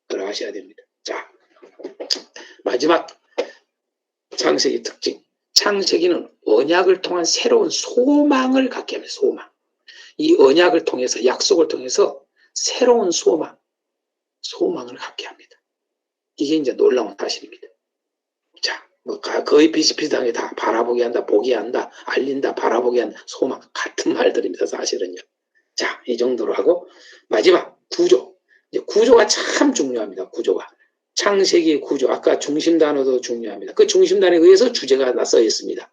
그걸 아셔야 됩니다. 자, 마지막 창세기 특징. 창세기는 언약을 통한 새로운 소망을 갖게 합니다. 소망. 이 언약을 통해서 약속을 통해서 새로운 소망을 갖게 합니다. 이게 이제 놀라운 사실입니다. 자, 뭐 거의 비슷비슷하게 다 바라보게 한다, 보게 한다, 알린다, 바라보게 한다, 소망 같은 말들입니다. 사실은요. 자, 이 정도로 하고 마지막 구조. 이제 구조가 참 중요합니다. 구조가. 창세기의 구조. 아까 중심 단어도 중요합니다. 그 중심 단어에 의해서 주제가 써 있습니다.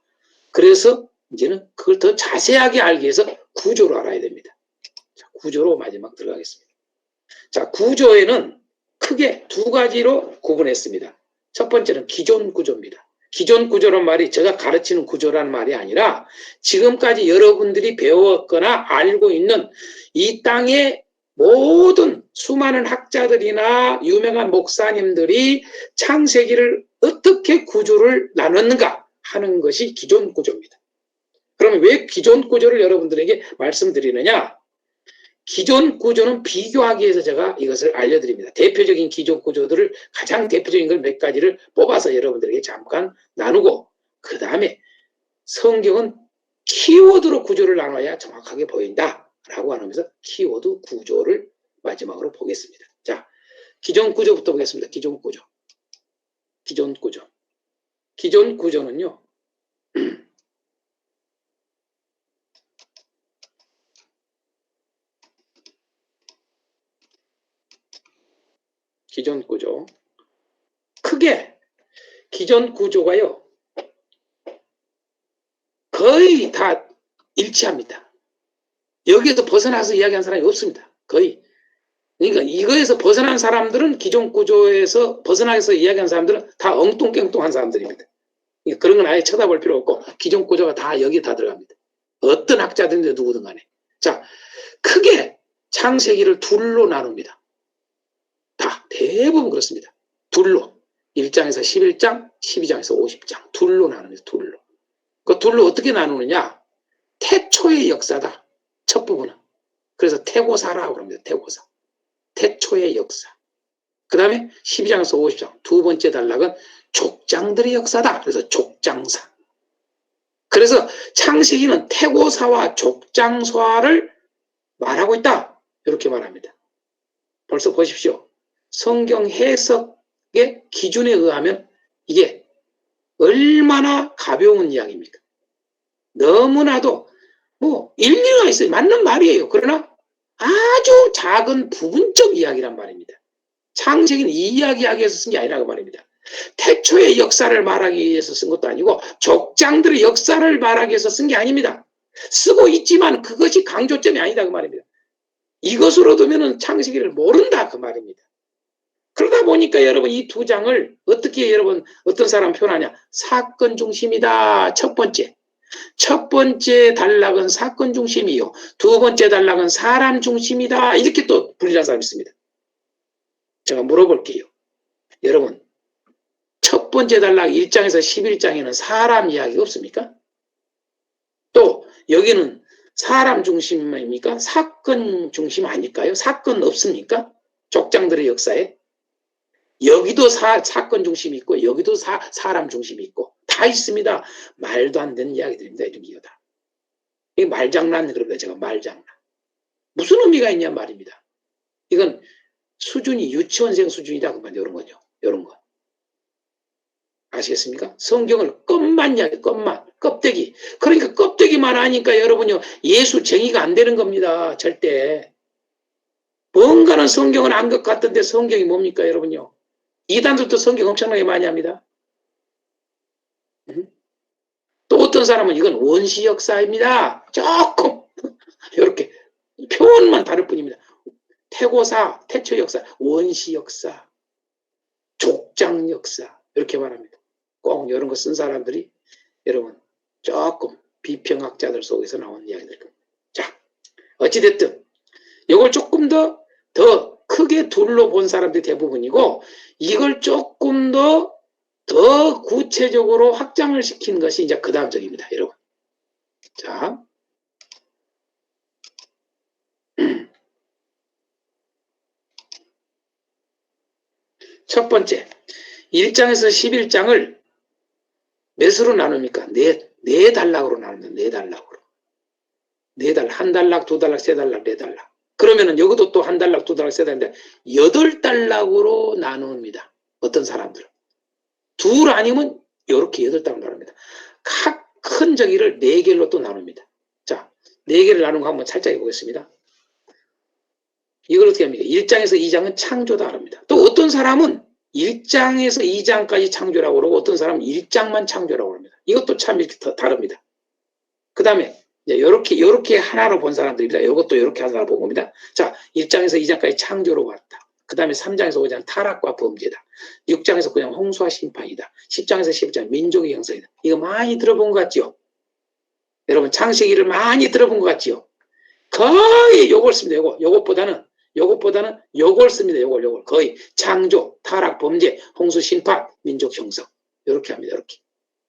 그래서 이제는 그걸 더 자세하게 알기 위해서 구조를 알아야 됩니다. 자, 구조로 마지막 들어가겠습니다. 자, 구조에는 크게 두 가지로 구분했습니다. 첫 번째는 기존 구조입니다. 기존 구조란 말이 제가 가르치는 구조라는 말이 아니라 지금까지 여러분들이 배웠거나 알고 있는 이 땅의 모든 수많은 학자들이나 유명한 목사님들이 창세기를 어떻게 구조를 나눴는가 하는 것이 기존 구조입니다. 그러면 왜 기존 구조를 여러분들에게 말씀드리느냐? 기존 구조는 비교하기 위해서 제가 이것을 알려드립니다. 대표적인 기존 구조들을 가장 대표적인 걸 몇 가지를 뽑아서 여러분들에게 잠깐 나누고 그 다음에 성경은 키워드로 구조를 나눠야 정확하게 보인다라고 하면서 키워드 구조를 마지막으로 보겠습니다. 자, 기존 구조부터 보겠습니다. 기존 구조. 기존 구조는요. 기존 구조. 크게 기존 구조가요. 거의 다 일치합니다. 여기에서 벗어나서 이야기한 사람이 없습니다. 거의. 그러니까 이거에서 벗어난 사람들은 기존 구조에서 벗어나서 이야기한 사람들은 다 엉뚱깽뚱한 사람들입니다. 그런 건 아예 쳐다볼 필요 없고 기존 구조가 다 여기에 다 들어갑니다. 어떤 학자든지 누구든 간에. 자, 크게 창세기를 둘로 나눕니다. 다 대부분 그렇습니다. 둘로. 1장에서 11장, 12장에서 50장. 둘로 나눕니다. 둘로. 그 둘로 어떻게 나누느냐? 태초의 역사다. 첫 부분은. 그래서 태고사라고 합니다. 태고사. 태초의 역사. 그 다음에 12장에서 50장. 두 번째 단락은 족장들의 역사다. 그래서 족장사. 그래서 창세기는 태고사와 족장사를 말하고 있다. 이렇게 말합니다. 벌써 보십시오. 성경 해석의 기준에 의하면 이게 얼마나 가벼운 이야기입니까? 너무나도 뭐 일리가 있어요. 맞는 말이에요. 그러나 아주 작은 부분적 이야기란 말입니다. 창세기는 이 이야기하기 위해서 쓴 게 아니라고 말입니다. 태초의 역사를 말하기 위해서 쓴 것도 아니고 족장들의 역사를 말하기 위해서 쓴 게 아닙니다. 쓰고 있지만 그것이 강조점이 아니다 그 말입니다. 이것으로 두면은 창세기를 모른다 그 말입니다. 그러다 보니까 여러분 이 두 장을 어떻게 여러분 어떤 사람 표현하냐? 사건 중심이다. 첫 번째 단락은 사건 중심이요. 두 번째 단락은 사람 중심이다. 이렇게 또 분리한 사람이 있습니다. 제가 물어볼게요. 여러분 첫 번째 단락 1장에서 11장에는 사람 이야기가 없습니까? 또 여기는 사람 중심입니까? 사건 중심 아닐까요? 사건 없습니까? 족장들의 역사에. 여기도 사건 중심이 있고 여기도 사람 중심이 있고 다 있습니다. 말도 안 되는 이야기들입니다. 이런 기어다. 이게 말장난 그럽니다. 제가 말장난. 무슨 의미가 있냐 말입니다. 이건 수준이 유치원생 수준이다. 그만 이런 거죠. 이런 거. 아시겠습니까? 성경을 껍만 이야기, 껍만, 껍데기. 그러니까 껍데기만 하니까 여러분요 예수쟁이가 안 되는 겁니다. 절대. 뭔가는 성경은 안 것 같던데 성경이 뭡니까 여러분요? 이단들도 성경 엄청나게 많이 합니다. 또 어떤 사람은 이건 원시 역사입니다. 조금 이렇게 표현만 다를 뿐입니다. 태고사, 태초 역사, 원시 역사, 족장 역사 이렇게 말합니다. 꼭 이런 거 쓴 사람들이 여러분 조금 비평학자들 속에서 나온 이야기들. 자, 어찌됐든 이걸 조금 더 크게 둘로 본 사람들이 대부분이고 이걸 조금 더 구체적으로 확장을 시킨 것이 이제 그 다음 적입니다. 여러분. 자. 첫 번째, 1장에서 11장을 몇으로 나눕니까? 네 단락으로 나눕니다. 네 단락으로. 네 단락, 한 단락, 두 단락, 세 단락, 네 단락. 그러면은 여기도 또 한 단락, 두 단락, 세 단락인데 8단락으로 나눕니다. 어떤 사람들은. 둘 아니면 이렇게 8단락으로 나눕니다. 각 큰 저기를 4개로 또 나눕니다. 자, 4개를 나눈 거 한번 살짝 해보겠습니다. 이걸 어떻게 합니까? 1장에서 2장은 창조다 합니다. 또 어떤 사람은 1장에서 2장까지 창조라고 그러고 어떤 사람은 1장만 창조라고 합니다. 이것도 참 이렇게 다릅니다. 그 다음에 이렇게 하나로 본 사람들입니다. 이것도 이렇게 하나로 본 겁니다. 자, 1장에서 2장까지 창조로 봤다. 그 다음에 3장에서 5장 타락과 범죄다. 6장에서 그냥 홍수와 심판이다. 10장에서 11장 민족의 형성이다. 이거 많이 들어본 것 같죠? 여러분 창세기를 많이 들어본 것 같죠? 거의 요걸 씁니다. 요것보다는 요걸 씁니다. 요걸 거의 창조, 타락, 범죄, 홍수, 심판, 민족 형성 이렇게 합니다.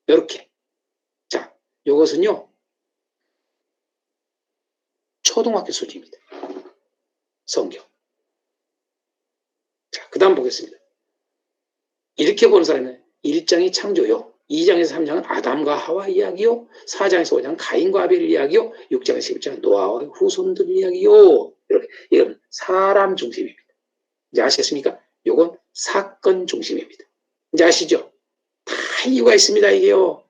이렇게. 자, 요것은요 초등학교 수준입니다. 성경. 자, 그 다음 보겠습니다. 이렇게 보는 사람은 1장이 창조요. 2장에서 3장은 아담과 하와 이야기요. 4장에서 5장은 가인과 아벨 이야기요. 6장에서 11장은 노아와 후손들 이야기요. 이렇게. 이건 사람 중심입니다. 이제 아시겠습니까? 요건 사건 중심입니다. 이제 아시죠? 다 이유가 있습니다. 이게요.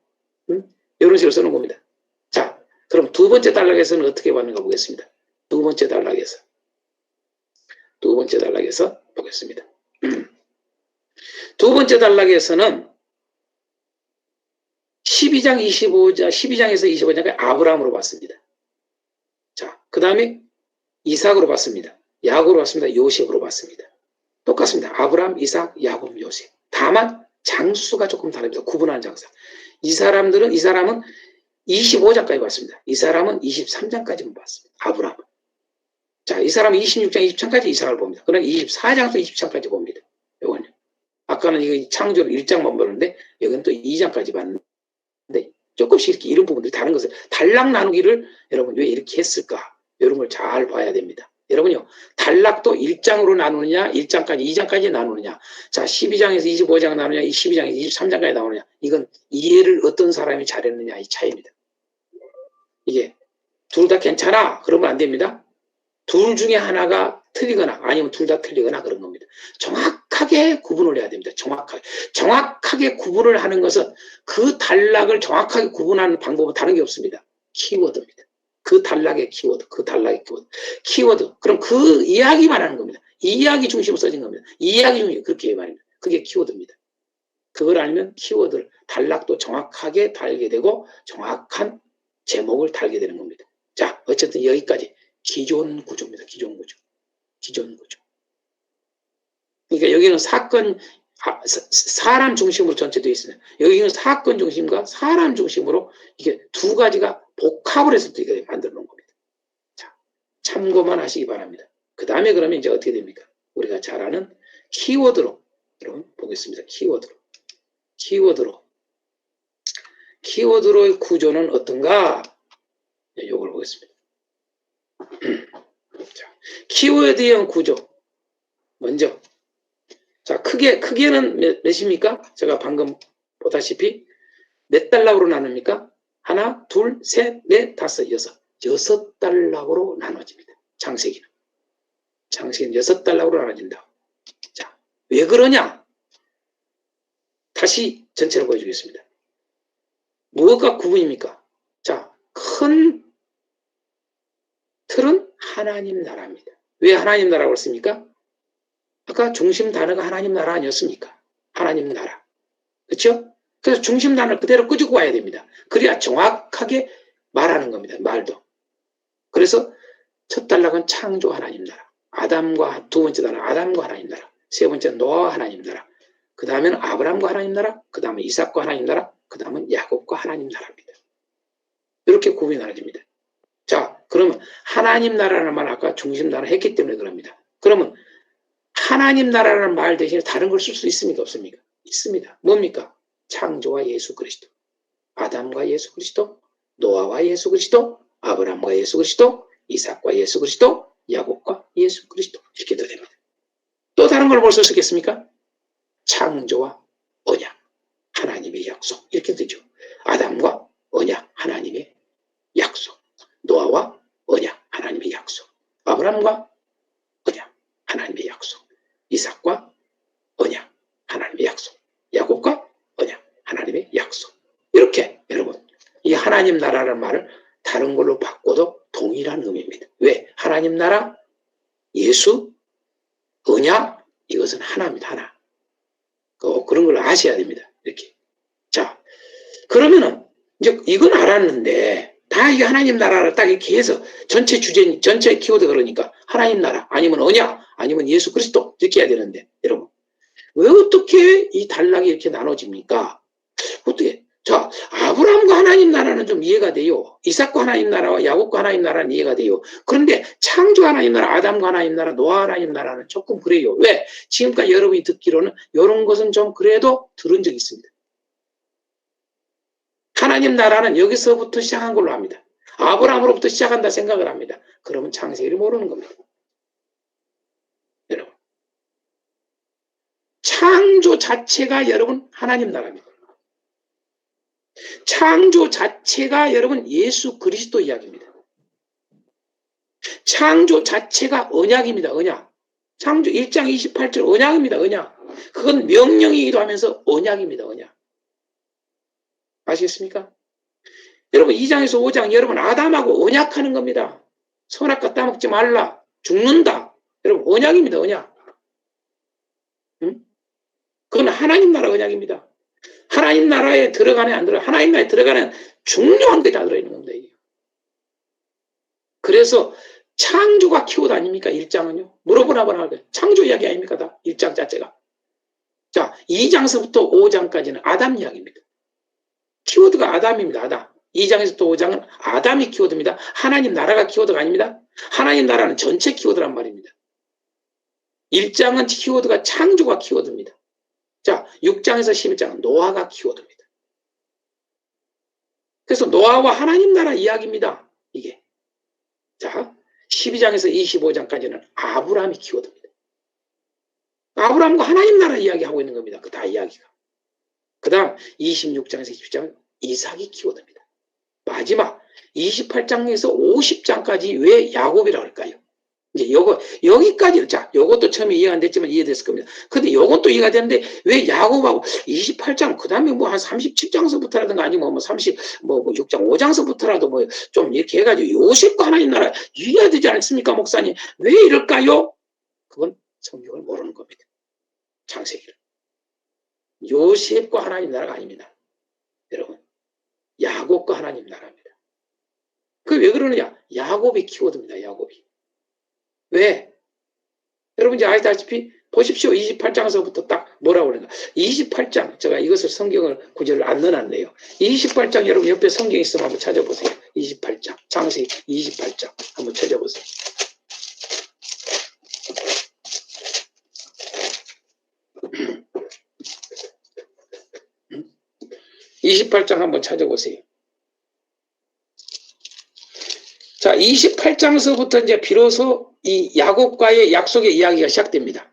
이런 식으로 쓰는 겁니다. 자, 그럼 두 번째 단락에서는 어떻게 봤는가 보겠습니다. 두 번째 단락에서 보겠습니다. 두 번째 단락에서는 12장에서 25장까지 아브라함으로 봤습니다. 자, 그 다음에 이삭으로 봤습니다. 야곱으로 봤습니다. 요셉으로 봤습니다. 똑같습니다. 아브라함, 이삭, 야곱, 요셉. 다만 장수가 조금 다릅니다. 구분하는 장사. 이 사람은 25장까지 봤습니다. 이 사람은 23장까지만 봤습니다. 아브라함은. 자, 이 사람은 26장, 20장까지 이삭을 봅니다. 그러나 24장에서 20장까지 봅니다. 요건요. 아까는 이거 창조를 1장만 보는데, 여기는 또 2장까지 봤는데, 조금씩 이렇게 이런 부분들이 다른 것을, 단락 나누기를 여러분 왜 이렇게 했을까? 이런 걸 잘 봐야 됩니다. 여러분요, 단락도 1장으로 나누느냐, 1장까지, 2장까지 나누느냐, 자, 12장에서 25장 나누느냐, 12장에서 23장까지 나누느냐, 이건 이해를 어떤 사람이 잘했느냐, 이 차이입니다. 이게, 둘 다 괜찮아? 그러면 안 됩니다. 둘 중에 하나가 틀리거나, 아니면 둘 다 틀리거나 그런 겁니다. 정확하게 구분을 해야 됩니다. 정확하게 구분을 하는 것은 그 단락을 정확하게 구분하는 방법은 다른 게 없습니다. 키워드입니다. 그 단락의 키워드, 키워드. 그럼 그 이야기만 하는 겁니다. 이 이야기 중심으로 써진 겁니다. 이 이야기 중심 그렇게 말입니다. 그게 키워드입니다. 그걸 알면 키워드를, 단락도 정확하게 달게 되고 정확한 제목을 달게 되는 겁니다. 자, 어쨌든 여기까지 기존 구조입니다. 기존 구조. 그러니까 여기는 사람 중심으로 전체 되어 있습니다. 여기는 사건 중심과 사람 중심으로 이게 두 가지가 복합을 해서 이렇게 만들어 놓은 겁니다. 자, 참고만 하시기 바랍니다. 그 다음에 그러면 이제 어떻게 됩니까? 우리가 잘 아는 키워드로 여러분 보겠습니다. 키워드로의 구조는 어떤가? 이걸 보겠습니다. 자, 키워드형 구조. 먼저, 자, 크게는 몇입니까? 제가 방금 보다시피 몇 단락으로 나눕니까? 하나, 둘, 셋, 넷, 다섯, 여섯 단락으로 나눠집니다. 창세기는 6단락으로 나눠진다. 자, 왜 그러냐? 다시 전체로 보여주겠습니다. 무엇과 구분입니까? 자, 큰 틀은 하나님 나라입니다. 왜 하나님 나라고 했습니까? 아까 중심 단어가 하나님 나라 아니었습니까? 하나님 나라. 그렇죠? 그래서 중심 단어를 그대로 끄집고 와야 됩니다. 그래야 정확하게 말하는 겁니다. 말도. 그래서 첫 단락은 창조 하나님 나라. 아담과 두 번째 단락 아담과 하나님 나라. 세 번째 노아와 하나님 나라. 그 다음에는 아브라함과 하나님 나라. 그 다음에 이삭과 하나님 나라. 그 다음은 야곱과 하나님 나라입니다. 이렇게 구분이 나눠집니다. 자, 그러면 하나님 나라라는 말 아까 중심 단어 했기 때문에 그럽니다. 그러면 하나님 나라라는 말 대신에 다른 걸 쓸 수 있습니까? 없습니까? 있습니다. 뭡니까? 창조와 예수 그리스도, 아담과 예수 그리스도, 노아와 예수 그리스도, 아브라함과 예수 그리스도, 이삭과 예수 그리스도, 야곱과 예수 그리스도 이렇게 도 됩니다. 또 다른 걸 뭘 쓸 수 있겠습니까? 창조와 언약, 하나님의 약속 이렇게 되죠. 아담과 언약, 하나님의 약속, 노아와 언약, 하나님의 약속, 아브라함과 언약, 하나님의 약속, 이삭과 언약, 하나님의 약속, 야곱과 언약, 하나님의 약속. 이렇게 여러분 이 하나님 나라라는 말을 다른 걸로 바꿔도 동일한 의미입니다. 왜? 하나님 나라, 예수, 언약 이것은 하나입니다. 하나. 그런 걸 아셔야 됩니다. 이렇게. 자, 그러면은 이제 이건 알았는데 다 이게 하나님 나라를 딱 이렇게 해서 전체 주제, 전체 키워드 그러니까 하나님 나라 아니면 언약 아니면 예수 그리스도 이렇게 해야 되는데 여러분 왜 어떻게 이 단락이 이렇게 나눠집니까? 어떻게? 자, 아브라함과 하나님 나라는 좀 이해가 돼요. 이삭과 하나님 나라와 야곱과 하나님 나라는 이해가 돼요. 그런데 창조 하나님 나라, 아담과 하나님 나라, 노아 하나님 나라는 조금 그래요. 왜? 지금까지 여러분이 듣기로는 이런 것은 좀 그래도 들은 적이 있습니다. 하나님 나라는 여기서부터 시작한 걸로 합니다. 아브라함으로부터 시작한다 생각을 합니다. 그러면 창세기를 모르는 겁니다. 여러분. 창조 자체가 여러분 하나님 나라입니다. 창조 자체가 여러분 예수 그리스도 이야기입니다. 창조 자체가 언약입니다. 언약. 창조 1장 28절 언약입니다. 언약. 그건 명령이기도 하면서 언약입니다. 언약. 아시겠습니까? 여러분 2장에서 5장 여러분 아담하고 언약하는 겁니다. 선악과 따먹지 말라. 죽는다. 여러분 언약입니다. 언약. 응? 그건 하나님 나라 언약입니다. 하나님 나라에 들어가네 안 들어가 하나님 나라에 들어가는 중요한 게 다 들어있는 겁니다. 이게. 그래서 창조가 키워드 아닙니까? 1장은요. 물어보나 보나 할까요? 창조 이야기 아닙니까? 다 1장 자체가. 자, 2장서부터 5장까지는 아담 이야기입니다. 키워드가 아담입니다. 아담. 2장에서 또 5장은 아담이 키워드입니다. 하나님 나라가 키워드가 아닙니다. 하나님 나라는 전체 키워드란 말입니다. 1장은 키워드가 창조가 키워드입니다. 자, 6장에서 11장은 노아가 키워드입니다. 그래서 노아와 하나님 나라 이야기입니다. 이게. 자, 12장에서 25장까지는 아브라함이 키워드입니다. 아브라함과 하나님 나라 이야기하고 있는 겁니다. 그 다 이야기가. 그 다음 26장에서 27장은 이삭이 키워드입니다. 마지막 28장에서 50장까지 왜 야곱이라고 할까요? 이제 여기까지, 자, 요것도 처음에 이해가 안 됐지만 이해됐을 겁니다. 근데 요건 또 이해가 되는데, 왜 야곱하고 28장, 그 다음에 뭐 한 37장서부터라든가 아니면 뭐 6장, 5장서부터라도 뭐 좀 이렇게 해가지고 요셉과 하나님 나라 이해야 되지 않습니까, 목사님? 왜 이럴까요? 그건 성경을 모르는 겁니다. 창세기를. 요셉과 하나님 나라가 아닙니다. 여러분, 야곱과 하나님 나라입니다. 그 왜 그러느냐? 야곱이 키워드입니다. 야곱이. 왜? 여러분 이제 아시다시피 보십시오. 28장에서부터 딱 뭐라고 그러는가. 28장, 제가 이것을 성경을 구절을 안 넣어놨네요. 28장 여러분 옆에 성경 있으면 한번 찾아보세요. 28장, 창세기 28장 한번 찾아보세요. 28장 한번 찾아보세요. 자, 28장서부터 이제 비로소 이 야곱과의 약속의 이야기가 시작됩니다.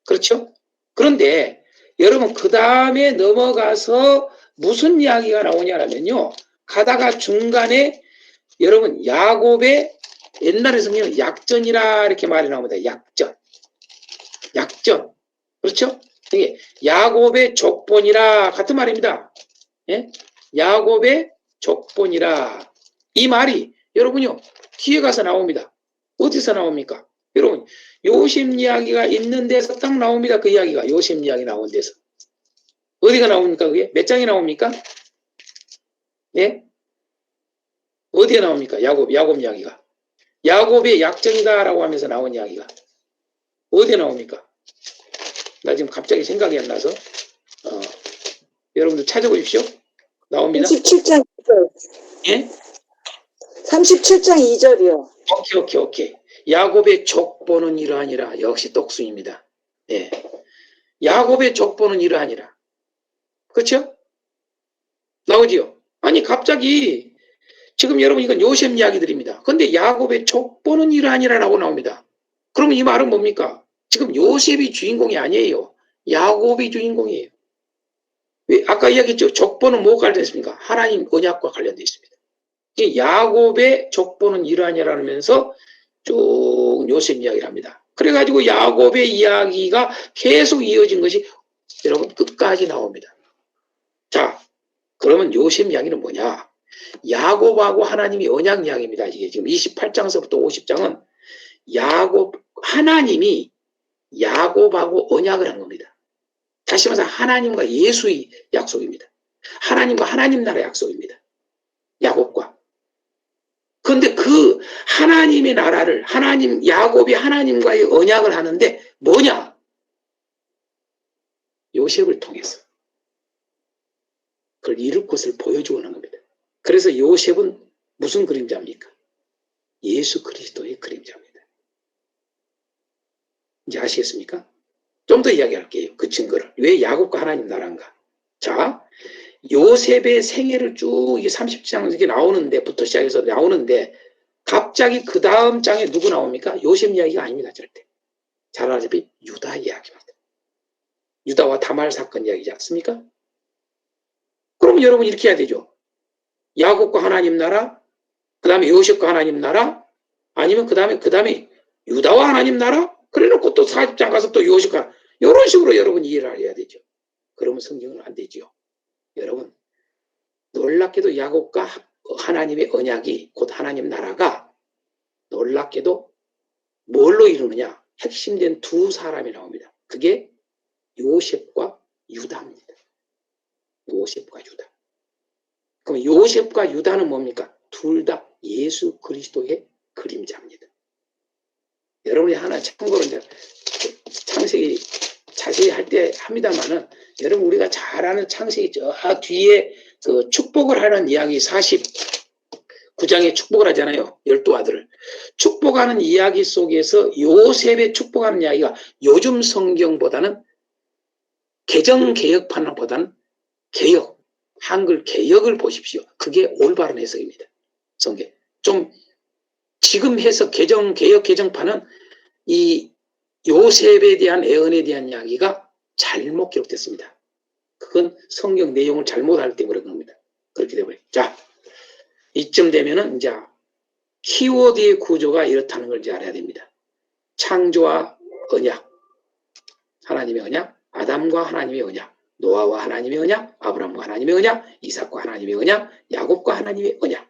그렇죠? 그런데 여러분 그 다음에 넘어가서 무슨 이야기가 나오냐면요. 가다가 중간에 여러분 야곱의 옛날에 성경은 약전이라 이렇게 말이 나옵니다. 약전. 약전. 그렇죠? 이게 야곱의 족본이라 같은 말입니다. 예? 야곱의 족본이라. 이 말이 여러분요, 뒤에 가서 나옵니다. 어디서 나옵니까? 여러분, 요셉 이야기가 있는 데서 딱 나옵니다. 그 이야기가. 요셉 이야기 나온 데서. 어디가 나옵니까? 그게? 몇 장이 나옵니까? 예? 어디에 나옵니까? 야곱 이야기가. 야곱의 약정이다라고 하면서 나온 이야기가. 어디에 나옵니까? 나 지금 갑자기 생각이 안 나서. 여러분들 찾아보십시오. 나옵니다. 37장 2절. 예? 37장 2절이요. 오케이. 야곱의 족보는 이러하니라. 역시 똑순입니다. 예. 야곱의 족보는 이러하니라. 그렇죠? 나오지요? 아니 갑자기 지금 여러분 이건 요셉 이야기들입니다. 근데 야곱의 족보는 이러하니라라고 나옵니다. 그러면 이 말은 뭡니까? 지금 요셉이 주인공이 아니에요. 야곱이 주인공이에요. 왜? 아까 이야기했죠. 족보는 뭐가 관련되어 있습니까? 하나님 언약과 관련되어 있습니다. 야곱의 족보는 이러하니라 하면서 쭉 요셉 이야기를 합니다. 그래가지고 야곱의 이야기가 계속 이어진 것이 여러분 끝까지 나옵니다. 자, 그러면 요셉 이야기는 뭐냐? 야곱하고 하나님이 언약 이야기입니다. 이게 지금 28장서부터 50장은 하나님이 야곱하고 언약을 한 겁니다. 다시 말해서 하나님과 예수의 약속입니다. 하나님과 하나님 나라 약속입니다. 야곱과. 그런데 그 하나님의 나라를 야곱이 하나님과의 언약을 하는데 뭐냐? 요셉을 통해서 그걸 이룰 것을 보여주는 겁니다. 그래서 요셉은 무슨 그림자입니까? 예수 그리스도의 그림자입니다. 이제 아시겠습니까? 좀 더 이야기할게요. 그 증거를. 왜 야곱과 하나님 나라인가? 자, 요셉의 생애를 쭉 30장 이렇게 나오는 데부터 시작해서 나오는데 갑자기 그 다음 장에 누구 나옵니까? 요셉 이야기가 아닙니다. 절대. 잘 알다시피 유다 이야기입니다. 유다와 다말 사건 이야기지 않습니까? 그러면 여러분 이렇게 해야 되죠. 야곱과 하나님 나라, 그 다음에 요셉과 하나님 나라, 아니면 그 다음에 유다와 하나님 나라, 그래 놓고 또 40장 가서 또 요셉과, 이런 식으로 여러분 이해를 해야 되죠. 그러면 성경은 안 되죠. 여러분, 놀랍게도 야곱과 하나님의 언약이 곧 하나님 나라가 놀랍게도 뭘로 이루느냐? 핵심된 두 사람이 나옵니다. 그게 요셉과 유다입니다. 요셉과 유다. 그럼 요셉과 유다는 뭡니까? 둘 다 예수 그리스도의 그림자입니다. 여러분이 하나 참고로 이제 창세기 자세히 할 때 합니다만은 여러분 우리가 잘 아는 창세기 저 뒤에 그 축복을 하는 이야기 49장에 축복을 하잖아요. 12아들을. 축복하는 이야기 속에서 요셉의 축복하는 이야기가 요즘 성경보다는 개정 개혁판보다는 개혁, 한글 개혁을 보십시오. 그게 올바른 해석입니다. 성경. 좀 지금 해석 개정 개혁 개정판은 이 요셉에 대한 애언에 대한 이야기가 잘못 기록됐습니다. 그건 성경 내용을 잘못할 때 그런 겁니다. 그렇게 되버려요. 자, 이쯤 되면은 이제 키워드의 구조가 이렇다는 걸 이제 알아야 됩니다. 창조와 언약, 하나님의 언약, 아담과 하나님의 언약, 노아와 하나님의 언약, 아브라함과 하나님의 언약, 이삭과 하나님의 언약, 야곱과 하나님의 언약.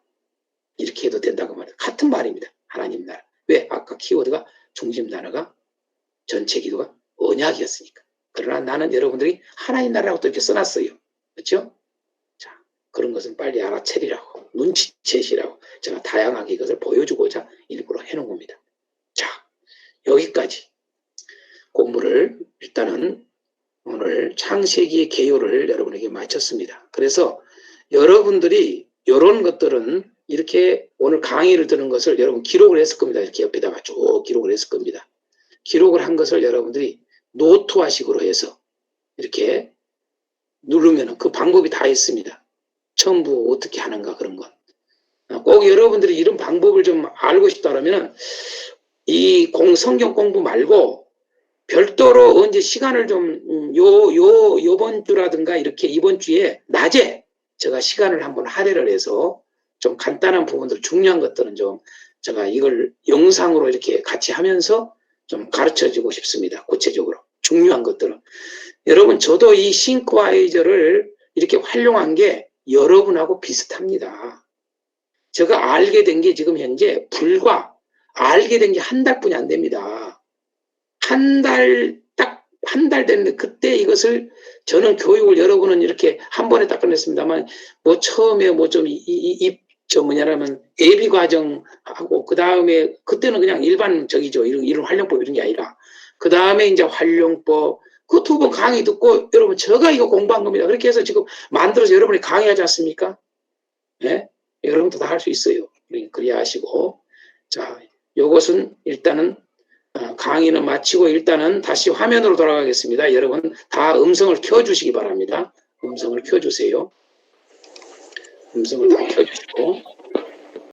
이렇게 해도 된다고 말해요. 같은 말입니다. 하나님 나라. 왜? 아까 키워드가 중심 단어가 전체 기도가 언약이었으니까. 그러나 나는 여러분들이 하나님 나라라고 또 이렇게 써놨어요. 그렇죠? 자, 그런 것은 빨리 알아채리라고, 눈치채시라고 제가 다양하게 이것을 보여주고자 일부러 해놓은 겁니다. 자, 여기까지 공부를 일단은 오늘 창세기의 개요를 여러분에게 마쳤습니다. 그래서 여러분들이 이런 것들은 이렇게 오늘 강의를 들은 것을 여러분 기록을 했을 겁니다. 이렇게 옆에다가 쭉 기록을 했을 겁니다. 기록을 한 것을 여러분들이 노트화식으로 해서 이렇게 누르면 그 방법이 다 있습니다. 첨부 어떻게 하는가 그런 것. 꼭 여러분들이 이런 방법을 좀 알고 싶다면 이 성경 공부 말고 별도로 언제 시간을 좀 요번 주라든가 이렇게 이번 주에 낮에 제가 시간을 한번 할애를 해서 좀 간단한 부분들 중요한 것들은 좀 제가 이걸 영상으로 이렇게 같이 하면서 좀 가르쳐주고 싶습니다. 구체적으로 중요한 것들은 여러분 저도 이 싱크와이저를 이렇게 활용한 게 여러분하고 비슷합니다. 제가 알게 된 게 지금 현재 불과 알게 된 게 한 달뿐이 안 됩니다. 딱 한 달 됐는데 그때 이것을 저는 교육을 여러분은 이렇게 한 번에 딱 끝냈습니다만 뭐 처음에 뭐 좀 뭐냐면 예비 과정하고 그 다음에 그때는 그냥 일반적이죠. 이런 활용법 이런 게 아니라 그 다음에 이제 활용법 그 두 번 강의 듣고 여러분 제가 이거 공부한 겁니다. 그렇게 해서 지금 만들어서 여러분이 강의하지 않습니까? 예? 여러분도 다 할 수 있어요. 그래야 하시고 자 요것은 일단은 강의는 마치고 일단은 다시 화면으로 돌아가겠습니다. 여러분 다 음성을 켜주시기 바랍니다. 음성을 켜주세요. 음성을 다 켜주시고